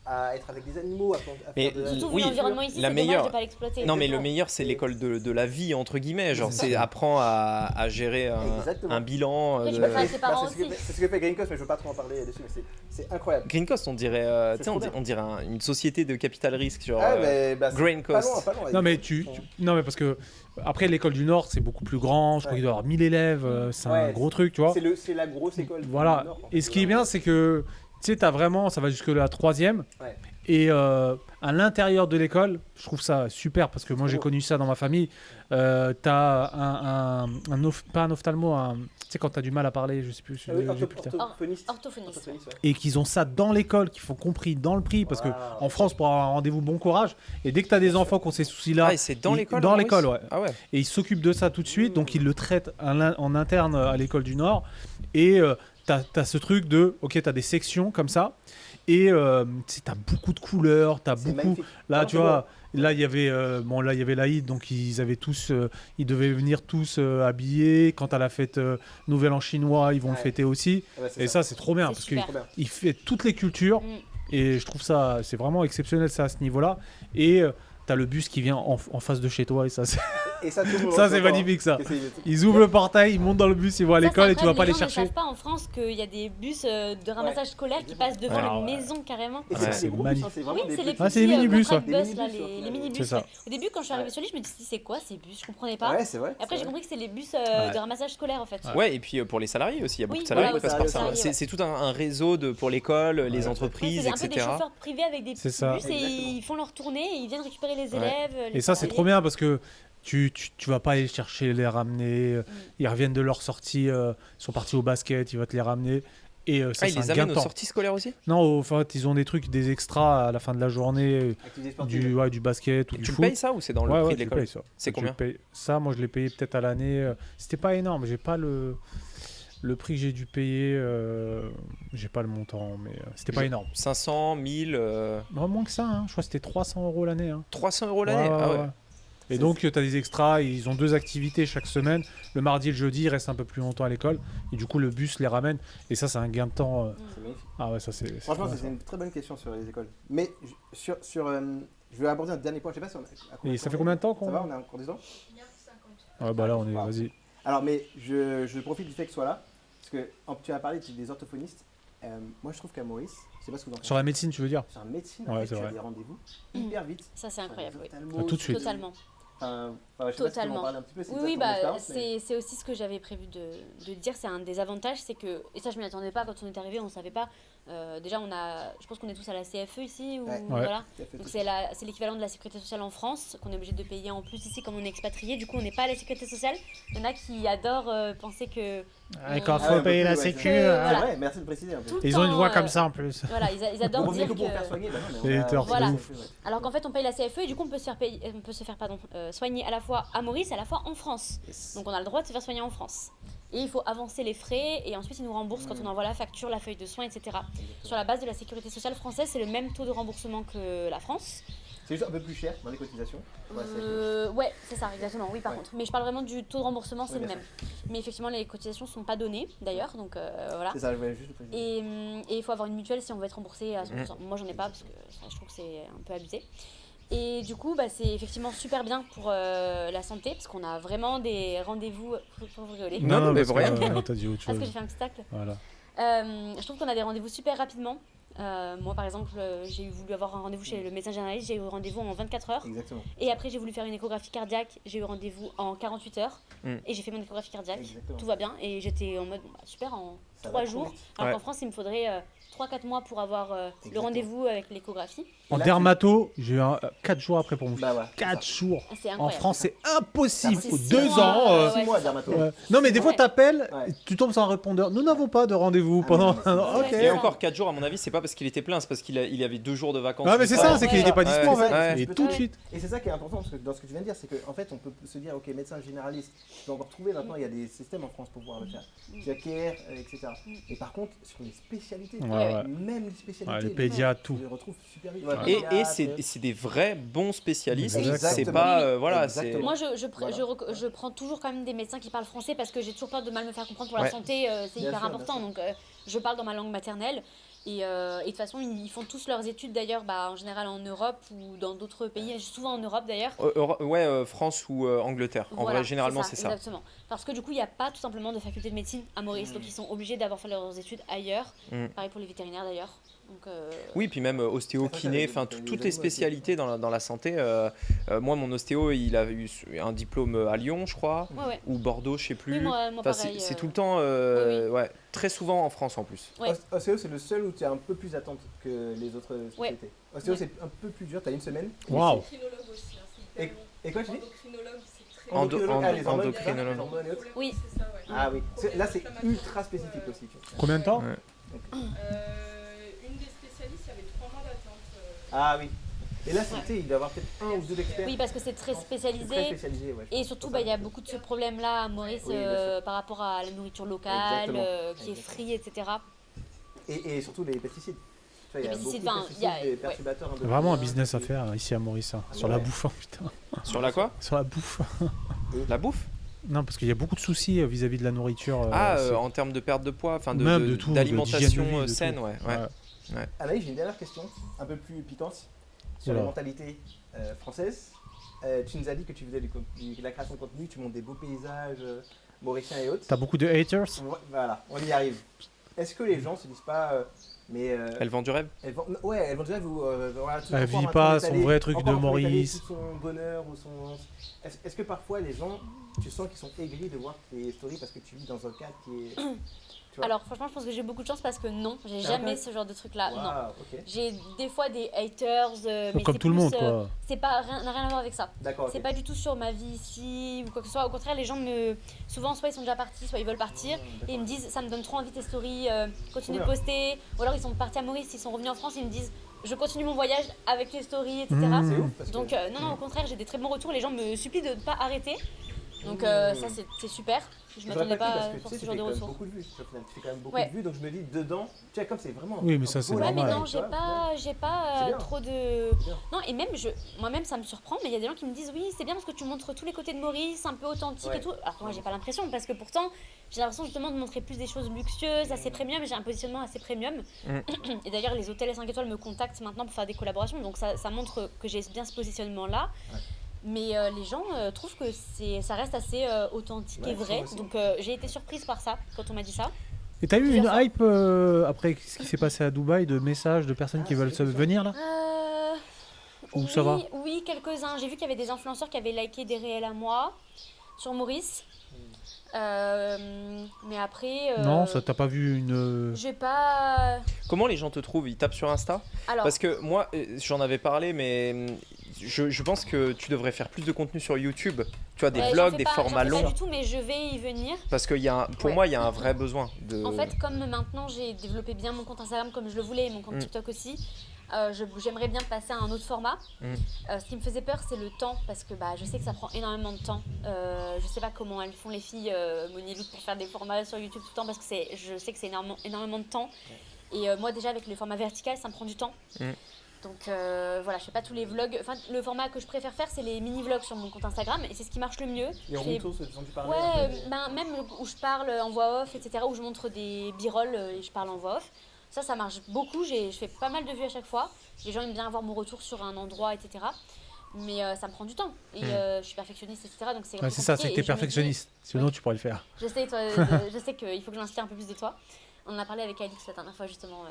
à être avec des animaux, à Mais faire de la Surtout oui, vu l'environnement ici, la c'est meilleure- dommage de pas l'exploiter. Non mais le Exactement. meilleur c'est Et- l'école de la vie entre guillemets. Genre C'est c'est ça. apprend à gérer Exactement. un bilan. Après, tu de- peux faire- ses parents c'est ce que aussi. c'est ce que fait Green Coast, mais je veux pas trop en parler dessus, mais c'est incroyable. Green Coast on dirait, C'est tu sais, trop bien. on dirait une société de capital risque genre. Ah, mais bah, c'est Green pas Coast. loin, pas loin. Non mais Ils font- non mais parce que après l'école du Nord c'est beaucoup plus grand, je crois Ouais. qu'il doit y avoir 1000 élèves, c'est un Ouais, gros truc, tu vois. C'est la grosse école. du Voilà. Nord, en Et fait. ce qui est bien c'est que sais, t'as vraiment, ça va jusque la 3e. Ouais. Et à l'intérieur de l'école, je trouve ça super parce que moi j'ai connu ça dans ma famille. T'as pas un ophtalmo, tu sais, quand t'as du mal à parler, je sais plus. Ah oui, j'ai plus le terme. orthophoniste. Orthophoniste. Ouais. Et qu'ils ont ça dans l'école, qu'ils font compris dans le prix. Parce que en France, pour avoir un rendez-vous, bon courage. Et dès que t'as des enfants qui ont ces soucis-là, Ah, et c'est dans l'école dans en l'école, Maurice ouais. Ah ouais. Et ils s'occupent de ça tout de suite, donc ils le traitent en interne à l'école du Nord. Et t'as ce truc de, ok, t'as des sections comme ça, et tu sais, t'as beaucoup de couleurs, t'as C'est beaucoup. magnifique. Là, Ah, tu c'est vois, là il y avait, l'Aïd, donc ils avaient tous, ils devaient venir tous habillés. Quand t'as la fête Nouvel An chinois, ils vont le Ouais. fêter aussi. Ah ouais, c'est Et ça, c'est trop bien C'est parce super. Trop bien. qu'il fait toutes les cultures. Mm. Et je trouve ça, c'est vraiment exceptionnel ça à ce niveau-là. Et t'as le bus qui vient en face de chez toi, et ça, Et ça, tout le monde ça c'est s'entend, hein. magnifique ça. Et c'est- Ils ouvrent le portail, ils montent dans le bus, ils vont à Ça, l'école c'est et tu vas incroyable, pas les gens chercher. ne savent pas en France qu'il y a des bus de ramassage scolaire qui passent devant Ouais. les maisons carrément. Et Ouais. c'est C'est des gros bus, magnifique. hein, c'est vraiment Oui, des c'est les petits- Ah, c'est les petits, minibus, contract ouais. bus, Les là, minibus, ouais. les minibus. C'est ça. ouais. Au début, quand je suis arrivée sur l'île, je me dis c'est quoi ces bus? Je comprenais pas. Ouais, c'est vrai. Après, c'est j'ai vrai. compris que c'est les bus Ouais. de ramassage scolaire en fait. Ouais, et puis pour les salariés aussi, il y a beaucoup Oui, de salariés voilà, qui passent oui, par ça. salariés, ouais. C'est tout un réseau pour l'école, les Ouais, entreprises, c'est un peu des etc. chauffeurs privés avec des C'est petits ça. bus et Exactement. ils font leur tournée et ils viennent récupérer les Ouais. élèves. les Et ça, c'est salariés. trop bien parce que tu vas pas aller chercher, les ramener. Ils reviennent de leur sortie, ils sont partis au basket, ils vont te les ramener. Et ça, Ah, ils c'est un les gain amènent de aux temps. sorties scolaires aussi Non, en fait, ils ont des trucs, des extras à la fin de la journée, Activité sportive. du basket ou Et du tu le foot. payes ça ou c'est dans le Ouais, prix ouais, de tu le l'école payes ça. C'est Tu combien le payes. Ça, moi, je l'ai payé peut-être à l'année. C'était pas énorme. J'ai pas le prix que j'ai dû payer. J'ai pas le montant, mais c'était pas énorme. 500, 1000, Moins que ça, hein. Je crois que c'était 300 € l'année. Hein. 300 € l'année. Ouais, Ah ouais, ouais. ouais. Et donc, tu as des extras. Ils ont 2 activités chaque semaine. Le mardi et le jeudi, ils restent un peu plus longtemps à l'école. Et du coup, le bus les ramène. Et ça, c'est un gain de temps. C'est magnifique. Ah ouais, ça, c'est. Franchement, trop c'est bien, une très bonne question sur les écoles. Mais je vais aborder un dernier point. Je sais pas si on a. ça. Et ça fait combien de temps qu'on. Ça va, on a encore 2 ans. 1h50. Ouais, bah là, on est. Wow. Vas-y. Alors, mais je profite du fait que tu sois là. Parce que tu as parlé des orthophonistes. Moi, je trouve qu'à Maurice, je sais pas ce que vous en pensez. Sur la médecine, tu veux dire Sur la médecine, Ouais, en fait, c'est tu as vrai. des rendez-vous hyper vite. Ça, c'est incroyable. Sur les Oui. ophtalmos, Tout de suite. Totalement. Enfin, je sais pas si tu veux en Totalement. parler un petit peu. c'est Oui, toi oui, ton bah, expérience, mais- c'est aussi ce que j'avais prévu de dire. C'est un des avantages, c'est que, et ça je m'y attendais pas quand on est arrivé, on savait pas. Déjà, je pense qu'on est tous à la CFE ici, ou Ouais. voilà. Tout à fait, Donc tout à c'est l'équivalent de la sécurité sociale en France, qu'on est obligé de payer en plus ici comme on est expatrié. Du coup, on n'est pas à la sécurité sociale. Il y en a qui adorent penser que Quand Ah faut ouais, payer la beaucoup, ouais, sécu. c'est- Voilà. C'est vrai, merci de préciser un peu. tout le Ils ont une temps, voix comme ça en plus. Voilà, ils adorent On dire pour faire que. soigner, bah non, Les mais on a- haters, Voilà. de ouf. Alors qu'en fait, on paye la CFE et du coup, on peut se faire soigner à la fois à Maurice et à la fois en France. Yes. Donc on a le droit de se faire soigner en France. Et il faut avancer les frais et ensuite ils nous remboursent quand on envoie la facture, la feuille de soins, etc. Sur la base de la sécurité sociale française, c'est le même taux de remboursement que la France. C'est juste un peu plus cher dans les cotisations. Ouais, c'est- Ouais, c'est ça, exactement, oui par Ouais. contre. Mais je parle vraiment du taux de remboursement, c'est Oui, le bien même. Mais effectivement, les cotisations ne sont pas données d'ailleurs, donc voilà. C'est ça, je voulais juste le préciser. Et il faut avoir une mutuelle si on veut être remboursé à 100%. Moi, j'en ai pas parce que ça, je trouve que c'est un peu abusé. Et du coup, bah, c'est effectivement super bien pour la santé parce qu'on a vraiment des rendez-vous. Faut rigoler. Non, mais parce rien. que, t'as dit autre Parce que chose. j'ai fait un petit tacle. Voilà. Je trouve qu'on a des rendez-vous super rapidement. Moi, par exemple, j'ai voulu avoir un rendez-vous chez le médecin généraliste, j'ai eu rendez-vous en 24 heures. Exactement. Et après, j'ai voulu faire une échographie cardiaque, j'ai eu rendez-vous en 48 heures. Mm. Et j'ai fait mon échographie cardiaque. Exactement. Tout va bien. Et j'étais en mode, bah, super, en Ça 3 va trop jours. vite. Alors Ouais. qu'en France, il me faudrait 3-4 mois pour avoir le Exactement. rendez-vous avec l'échographie. En là, dermato, j'ai eu 4 jours après pour mon Bah voilà. 4 jours. C'est En incroyable. France, c'est impossible. C'est Faut 6 2 mois, ans. ouais, 6 ouais, mois c'est ça. dermato. Ouais. Non, mais des fois, Ouais. t'appelles, Ouais. tu tombes sur un répondeur. Nous n'avons pas de rendez-vous Ah, pendant mais c'est- un an. Ouais, Ok. c'est Et ça. encore 4 jours, à mon avis, c'est pas parce qu'il était plein, c'est parce qu'il avait 2 jours de vacances. Ah, mais c'est juste ça, avant. c'est qu'il Ouais. n'était pas dispo en Ouais, fait. ouais. Et tout de Ouais. suite. Et c'est ça qui est important parce que dans ce que tu viens de dire, c'est qu'en fait, on peut se dire, ok, médecin généraliste, tu peux encore trouver maintenant, il y a des systèmes en France pour pouvoir le faire. Tu as CARE, etc. Et par contre, sur les spécialités, Ouais, ouais. même les spécialités, Ouais, les pédiatres, tout. je les retrouve super vite. Et c'est des vrais bons spécialistes. Exactement. C'est pas. Voilà, Exactement. c'est. Moi, Voilà. je prends toujours quand même des médecins qui parlent français parce que j'ai toujours peur de mal me faire comprendre pour la Ouais. santé. C'est Bien hyper sûr, important. bien Donc, je parle dans ma langue maternelle. Et de toute façon, ils font tous leurs études d'ailleurs, en général en Europe ou dans d'autres pays, souvent en Europe d'ailleurs. Ouais, France ou Angleterre. En Voilà, vrai, généralement, c'est ça. Exactement. Parce que du coup, il n'y a pas tout simplement de faculté de médecine à Maurice. Donc, ils sont obligés d'avoir fait leurs études ailleurs. Mm. Pareil pour les vétérinaires d'ailleurs. Donc, Oui, puis même ostéo, Ça, kiné, ça, enfin les toutes les animaux, spécialités dans la santé. Moi, mon ostéo, il a eu un diplôme à Lyon, je crois, ouais. ou Bordeaux, je sais plus. Oui, moi Enfin, pareil. c'est tout le temps, oui. ouais, très souvent en France en plus. Ouais. OCO, c'est le seul où tu as un peu plus d'attente que les autres sociétés. Ostéo, c'est un peu plus dur, tu as une semaine. Waouh. Endocrinologue aussi, hein, c'est hyper long. Et quoi tu dis Endocrinologue, c'est très les hormones, endocrinologue. les hormones et autres. Oui. C'est ça, ouais. Ah oui, là c'est ultra spécifique aussi. Tu vois. Combien de temps? Une des spécialistes, il y avait 3 mois d'attente. Ah oui. Et là, il doit y avoir peut-être un ou deux experts. Oui, parce que c'est très C'est spécialisé. très spécialisé, ouais. Et surtout, il y a beaucoup de ce problème-là à Maurice Oui, bien sûr. par rapport à la nourriture locale, Exactement. qui est free, etc. Et surtout les pesticides. Tu vois, il y a Les beaucoup pesticides, de enfin, pesticides, il y a- des perturbateurs endocriniens. Vraiment un business à faire ici à Maurice, hein. Sur la Ouais. bouffe, hein, putain. Sur la quoi? Sur la bouffe. La bouffe? Non, parce qu'il y a beaucoup de soucis vis-à-vis de la nourriture. ici. En termes de perte de poids, enfin Même de tout, d'alimentation d'hygiène de vie, de saine, tout. ouais. Anaïs, j'ai une dernière question, un peu plus piquante, sur Oula. la mentalité française. Tu nous as dit que tu faisais de la création de contenu, tu montes des beaux paysages mauriciens et autres. T'as beaucoup de haters? Voilà, on y arrive. Est-ce que les gens se disent pas, mais Elle vend du rêve. elles vont du rêve ou voilà, tout Elle encore vit en train pas d'étaler- son vrai truc encore de en train d'étaler Maurice. tout son bonheur ou son. Est-ce que parfois les gens, tu sens qu'ils sont aigris de voir tes stories parce que tu vis dans un cadre qui est. Tu vois. Alors, franchement, je pense que j'ai beaucoup de chance parce que non, j'ai T'as jamais pas- ce genre de truc-là. Non. Waouh, ok. J'ai des fois des haters, mais Comme c'est tout le plus, monde, quoi. C'est pas n'a rien à voir avec ça. D'accord. ok. C'est pas du tout sur ma vie ici ou quoi que ce soit. Au contraire, les gens souvent soit ils sont déjà partis, soit ils veulent partir et ils me disent ça me donne trop envie tes stories, continue de Trop poster. Ou alors ils sont partis à Maurice, ils sont revenus en France, ils me disent je continue mon voyage avec tes stories, etc. Mmh. C'est ouf parce que. Donc non, au contraire, j'ai des très bons retours. Les gens me supplient de ne pas arrêter. Donc ça c'est super. Je Je m'attendais pas pas à parce que faire tu ce sais, genre tu de fais quand même retour. beaucoup de vues. Au final, tu fais quand même beaucoup Ouais. de vues, donc je me dis dedans, tu vois, comme c'est vraiment. Oui, mais ça, c'est Ouais, mais normal. non, tu vois, j'ai C'est pas bien. trop de. bien. Non, et même, moi-même, ça me surprend, mais il y a des gens qui me disent oui, c'est bien parce que tu montres tous les côtés de Maurice, un peu authentique Ouais. et tout. Alors que moi, j'ai pas l'impression, parce que pourtant, j'ai l'impression justement de montrer plus des choses luxueuses, assez premium. J'ai un positionnement assez premium. Et d'ailleurs, les hôtels 5 étoiles me contactent maintenant pour faire des collaborations, donc ça montre que j'ai bien ce positionnement-là. Ouais. Mais les gens trouvent que ça reste assez authentique Ouais, et vrai. moi aussi. Donc j'ai été surprise par ça quand on m'a dit ça. Et t'as eu une Plusieurs fois. hype après ce qui s'est passé à Dubaï de messages de personnes qui veulent se venir là? Ou ça va? Oui, quelques-uns. J'ai vu qu'il y avait des influenceurs qui avaient liké des réels à moi sur Maurice. Mais après. Non, ça t'as pas vu une. J'ai pas. Comment les gens te trouvent? Ils tapent sur Insta? Alors, Parce que moi, j'en avais parlé, mais je pense que tu devrais faire plus de contenu sur YouTube. Tu vois, des j'en vlogs, fais des pas- formats j'en fais longs. pas du tout, mais je vais y venir. Parce que pour Ouais. moi, il y a un vrai besoin de. En fait, comme maintenant j'ai développé bien mon compte Instagram comme je le voulais et mon compte TikTok aussi, j'aimerais bien passer à un autre format. Ce qui me faisait peur, c'est le temps, parce que je sais que ça prend énormément de temps. Je sais pas comment elles font les filles, Moni et Lou, pour faire des formats sur YouTube tout le temps, parce que je sais que c'est énormément de temps. Et moi déjà avec le format vertical, ça me prend du temps. Donc voilà, je fais pas tous les vlogs. Enfin, le format que je préfère faire, c'est les mini-vlogs sur mon compte Instagram, et c'est ce qui marche le mieux. Et en Je fais- retour, ce dont tu parlais. Ouais, un peu, même où je parle en voix off, etc., où je montre des b-rolls et je parle en voix off. Ça marche beaucoup. Je fais pas mal de vues à chaque fois. Les gens aiment bien avoir mon retour sur un endroit, etc. Mais ça me prend du temps. Et je suis perfectionniste, etc. Donc c'est Ouais, c'est ça, c'est que t'es compliqué. Et je me dis- perfectionniste. Sinon, tu pourrais le faire. Je sais qu'il faut que j'inspire un peu plus de toi. On en a parlé avec Alix la dernière fois, justement,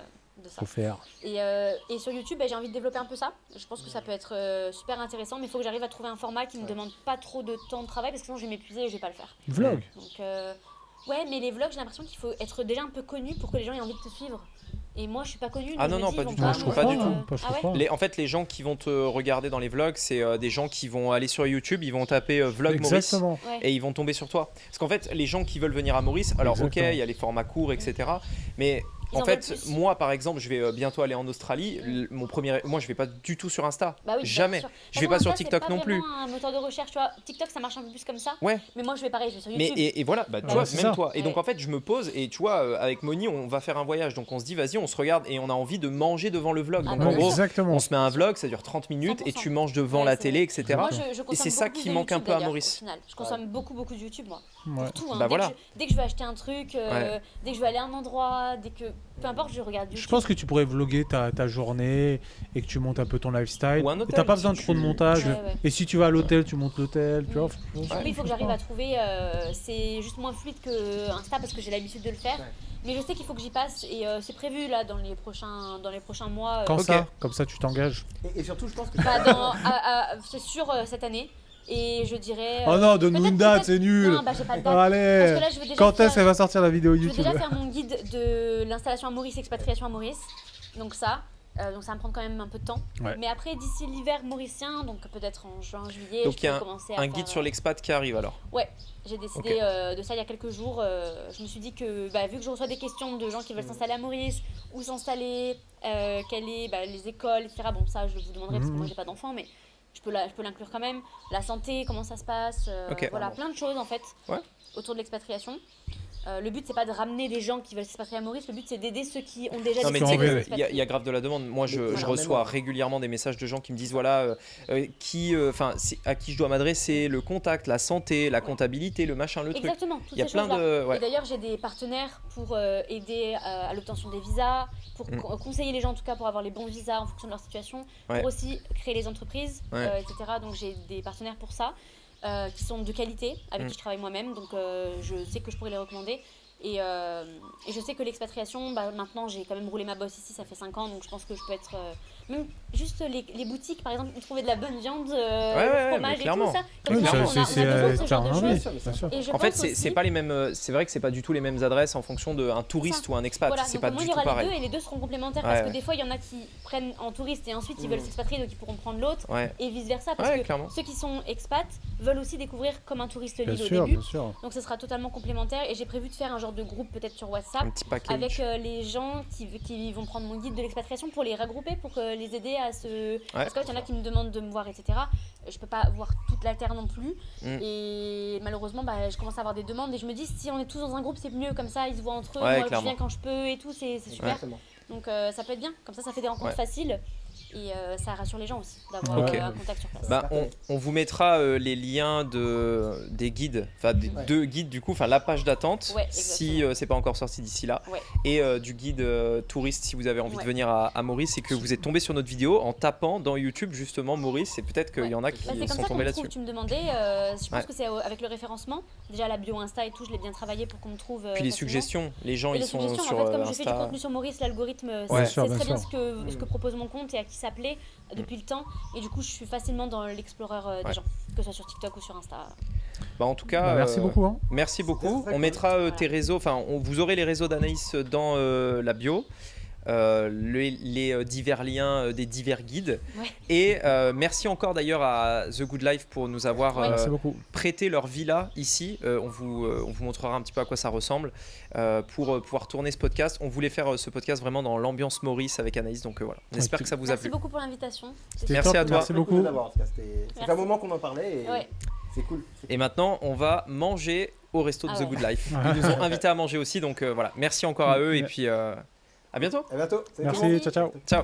de ça. Faut faire. Et sur YouTube, j'ai envie de développer un peu ça. Je pense que ça peut être super intéressant, mais il faut que j'arrive à trouver un format qui ne me demande pas trop de temps de travail, parce que sinon je vais m'épuiser et je vais pas le faire. Vlog. Donc, ouais, mais les vlogs, j'ai l'impression qu'il faut être déjà un peu connu pour que les gens aient envie de te suivre. Et moi, je suis pas connue. Ah donc non, je me non, dis, pas ils du vont tout. Moi, je je trouve trouve pas du pas, tout. hein. Je Ah trouve ouais pas. En fait, les gens qui vont te regarder dans les vlogs, c'est des gens qui vont aller sur YouTube, ils vont taper vlog Maurice Exactement. Ouais. et ils vont tomber sur toi. Parce qu'en fait, les gens qui veulent venir à Maurice, alors Exactement. ok, il y a les formats courts, etc. Mais Ils en en veulent fait, plus. moi par exemple, je vais bientôt aller en Australie. Moi, je vais pas du tout sur Insta. Bah oui, Jamais. bien sûr. Je vais De pas toute sur façon, TikTok c'est non pas plus. vraiment un moteur de recherche, tu vois. TikTok, ça marche un peu plus comme ça. Ouais. Mais moi, je vais pareil, je vais sur Mais YouTube. et voilà, tu Ouais, vois, c'est même ça. toi. Et donc Ouais. en fait, je me pose et tu vois, avec Moni, on va faire un voyage. Donc on se dit, vas-y, on se regarde et on a envie de manger devant le vlog. Ah Donc bah, en bien gros, sûr. Exactement. on se met un vlog, ça dure 30 minutes et 100%. tu manges devant Ouais, la c'est télé, vrai. etc. Moi, je consomme c'est ça beaucoup qui de manque un YouTube, peu à d'ailleurs, Maurice. au final. Je consomme beaucoup de YouTube, moi. Ouais. Pour tout, hein. Bah Dès que voilà. dès que je veux acheter un truc, Ouais. dès que je veux aller à un endroit, peu importe, je regarde YouTube. Je pense que tu pourrais vlogger ta journée et que tu montes un peu ton lifestyle. Ou un Et hôtel, t'as pas si besoin de tu- trop de montage. Ouais, ouais. Et si tu vas à l'hôtel, tu montes l'hôtel. Tu vois. Oui, il faut que j'arrive à trouver. C'est juste moins fluide que Insta parce que j'ai l'habitude de le faire. Ouais. Mais je sais qu'il faut que j'y passe et c'est prévu là dans les prochains mois. Quand Ok. ça, comme ça, tu t'engages. Et surtout, je pense que. C'est sûr cette année. Et je dirais. Oh non, donne-nous peut-être- une date, peut-être- c'est nul. Non, bah j'ai pas de date. Parce que Allez. là, je veux déjà Quand est-ce faire- qu'elle va sortir la vidéo je veux YouTube déjà faire mon guide de l'installation à Maurice, expatriation à Maurice. Donc ça. Donc ça va me prendre quand même un peu de temps. Ouais. Mais après, d'ici l'hiver mauricien, donc peut-être en juin, juillet, Donc je il y a peux commencer à un faire, guide sur l'expat qui arrive alors. Ouais, j'ai décidé de ça il y a quelques jours. Je me suis dit que vu que je reçois des questions de gens qui veulent s'installer à Maurice, où s'installer, quelles sont les écoles, etc. Bon, ça je vous demanderai parce que moi j'ai pas d'enfant, mais je peux l'inclure quand même. La santé, comment ça se passe, voilà, plein de choses en fait autour de l'expatriation. Le but c'est pas de ramener des gens qui veulent s'expatrier à Maurice, le but c'est d'aider ceux qui ont déjà Non mais décidé tu sais de qu'il s'expatrier. y a grave de la demande. Moi je Voilà, reçois même. régulièrement des messages de gens qui me disent voilà à qui je dois m'adresser, le contact, la santé, la comptabilité, le machin, le truc. Exactement, toutes Il y a ces plein choses-là. de ouais. Et d'ailleurs, j'ai des partenaires pour aider à l'obtention des visas, pour conseiller les gens en tout cas pour avoir les bons visas en fonction de leur situation, Ouais. pour aussi créer les entreprises, Ouais. etc. Donc j'ai des partenaires pour ça, qui sont de qualité, avec qui je travaille moi-même, donc je sais que je pourrais les recommander. Et je sais que l'expatriation, maintenant j'ai quand même roulé ma bosse ici, ça fait 5 ans, donc je pense que je peux être. Même juste les boutiques, par exemple, trouver de la bonne viande, ouais, fromage mais et tout clairement. ça. Oui, Comme ça, clairement. on a besoin de ce genre de choses. Bien sûr. Et je En fait, pense c'est aussi- pas les mêmes. C'est vrai que c'est pas du tout les mêmes adresses en fonction d'un touriste ou un expat. Voilà, C'est donc pas au moins du il y tout aura les pareil. deux et les deux seront complémentaires Ouais, parce ouais. que des fois il y en a qui prennent en touriste et ensuite ils veulent s'expatrier donc ils pourront prendre l'autre Ouais. et vice versa parce Ouais, que clairement. ceux qui sont expats veulent aussi découvrir comme un touriste Bien l'île au sûr, début. bien sûr. Donc ce sera totalement complémentaire et j'ai prévu de faire un genre de groupe peut-être sur WhatsApp Un petit package. avec les gens qui vont prendre mon guide de l'expatriation pour les regrouper, pour les aider à se... Parce qu'en fait, il y en a qui me demandent de me voir, etc. Je peux pas voir toute la Terre non plus. Et malheureusement, je commence à avoir des demandes et je me dis, si on est tous dans un groupe, c'est mieux. Comme ça, ils se voient entre eux. Ouais, Moi, clairement. je viens quand je peux et tout, c'est super. Exactement. Donc ça peut être bien. Comme ça fait des rencontres Ouais. faciles. Et ça rassure les gens aussi d'avoir Ok. un contact sur place. On vous mettra les liens des guides, enfin des Ouais. deux guides du coup, enfin la page d'attente Ouais, si exactement. c'est pas encore sorti d'ici là, Ouais. et du guide touriste si vous avez envie de Ouais. venir à Maurice et que vous êtes tombé sur notre vidéo en tapant dans YouTube justement Maurice, et peut-être qu'il y en a qui C'est comme sont ça qu'on tombés me trouve, là-dessus. tu me demandais. Je pense Ouais. que c'est avec le référencement. Déjà la bio Insta et tout, je l'ai bien travaillé pour qu'on me trouve. Puis les facilement. suggestions, les gens Et ils les sont suggestions, sur en fait, comme je fais du Insta. contenu sur Maurice, l'algorithme Ouais. sait Bien très bien sûr. ce que propose mon compte et à qui ça plaît depuis le temps. Et du coup, je suis facilement dans l'explorer Ouais. des gens, que ce soit sur TikTok ou sur Insta. En tout cas, Merci beaucoup. Hein. Merci beaucoup. très On cool. mettra Voilà. tes réseaux, enfin vous aurez les réseaux d'Anaïs dans la bio. Les divers liens des divers guides. Ouais. Et merci encore d'ailleurs à The Good Life pour nous avoir Merci beaucoup. prêté leur villa ici. On vous montrera un petit peu à quoi ça ressemble pour pouvoir tourner ce podcast. On voulait faire ce podcast vraiment dans l'ambiance Maurice avec Anaïs. Donc voilà, on espère que ça vous a Merci plu. beaucoup pour l'invitation. C'était Merci top, à toi. Merci Très cool de beaucoup. l'avoir, en tout cas. Ça fait Merci. un moment qu'on en parlait et Ouais. c'est cool. Et maintenant, on va manger au resto de Ah The ouais. Good Life. Ils nous ont invités à manger aussi. Donc voilà, merci encore à eux et puis à bientôt. À bientôt. Salut tout le monde. Merci, ciao, ciao. Ciao.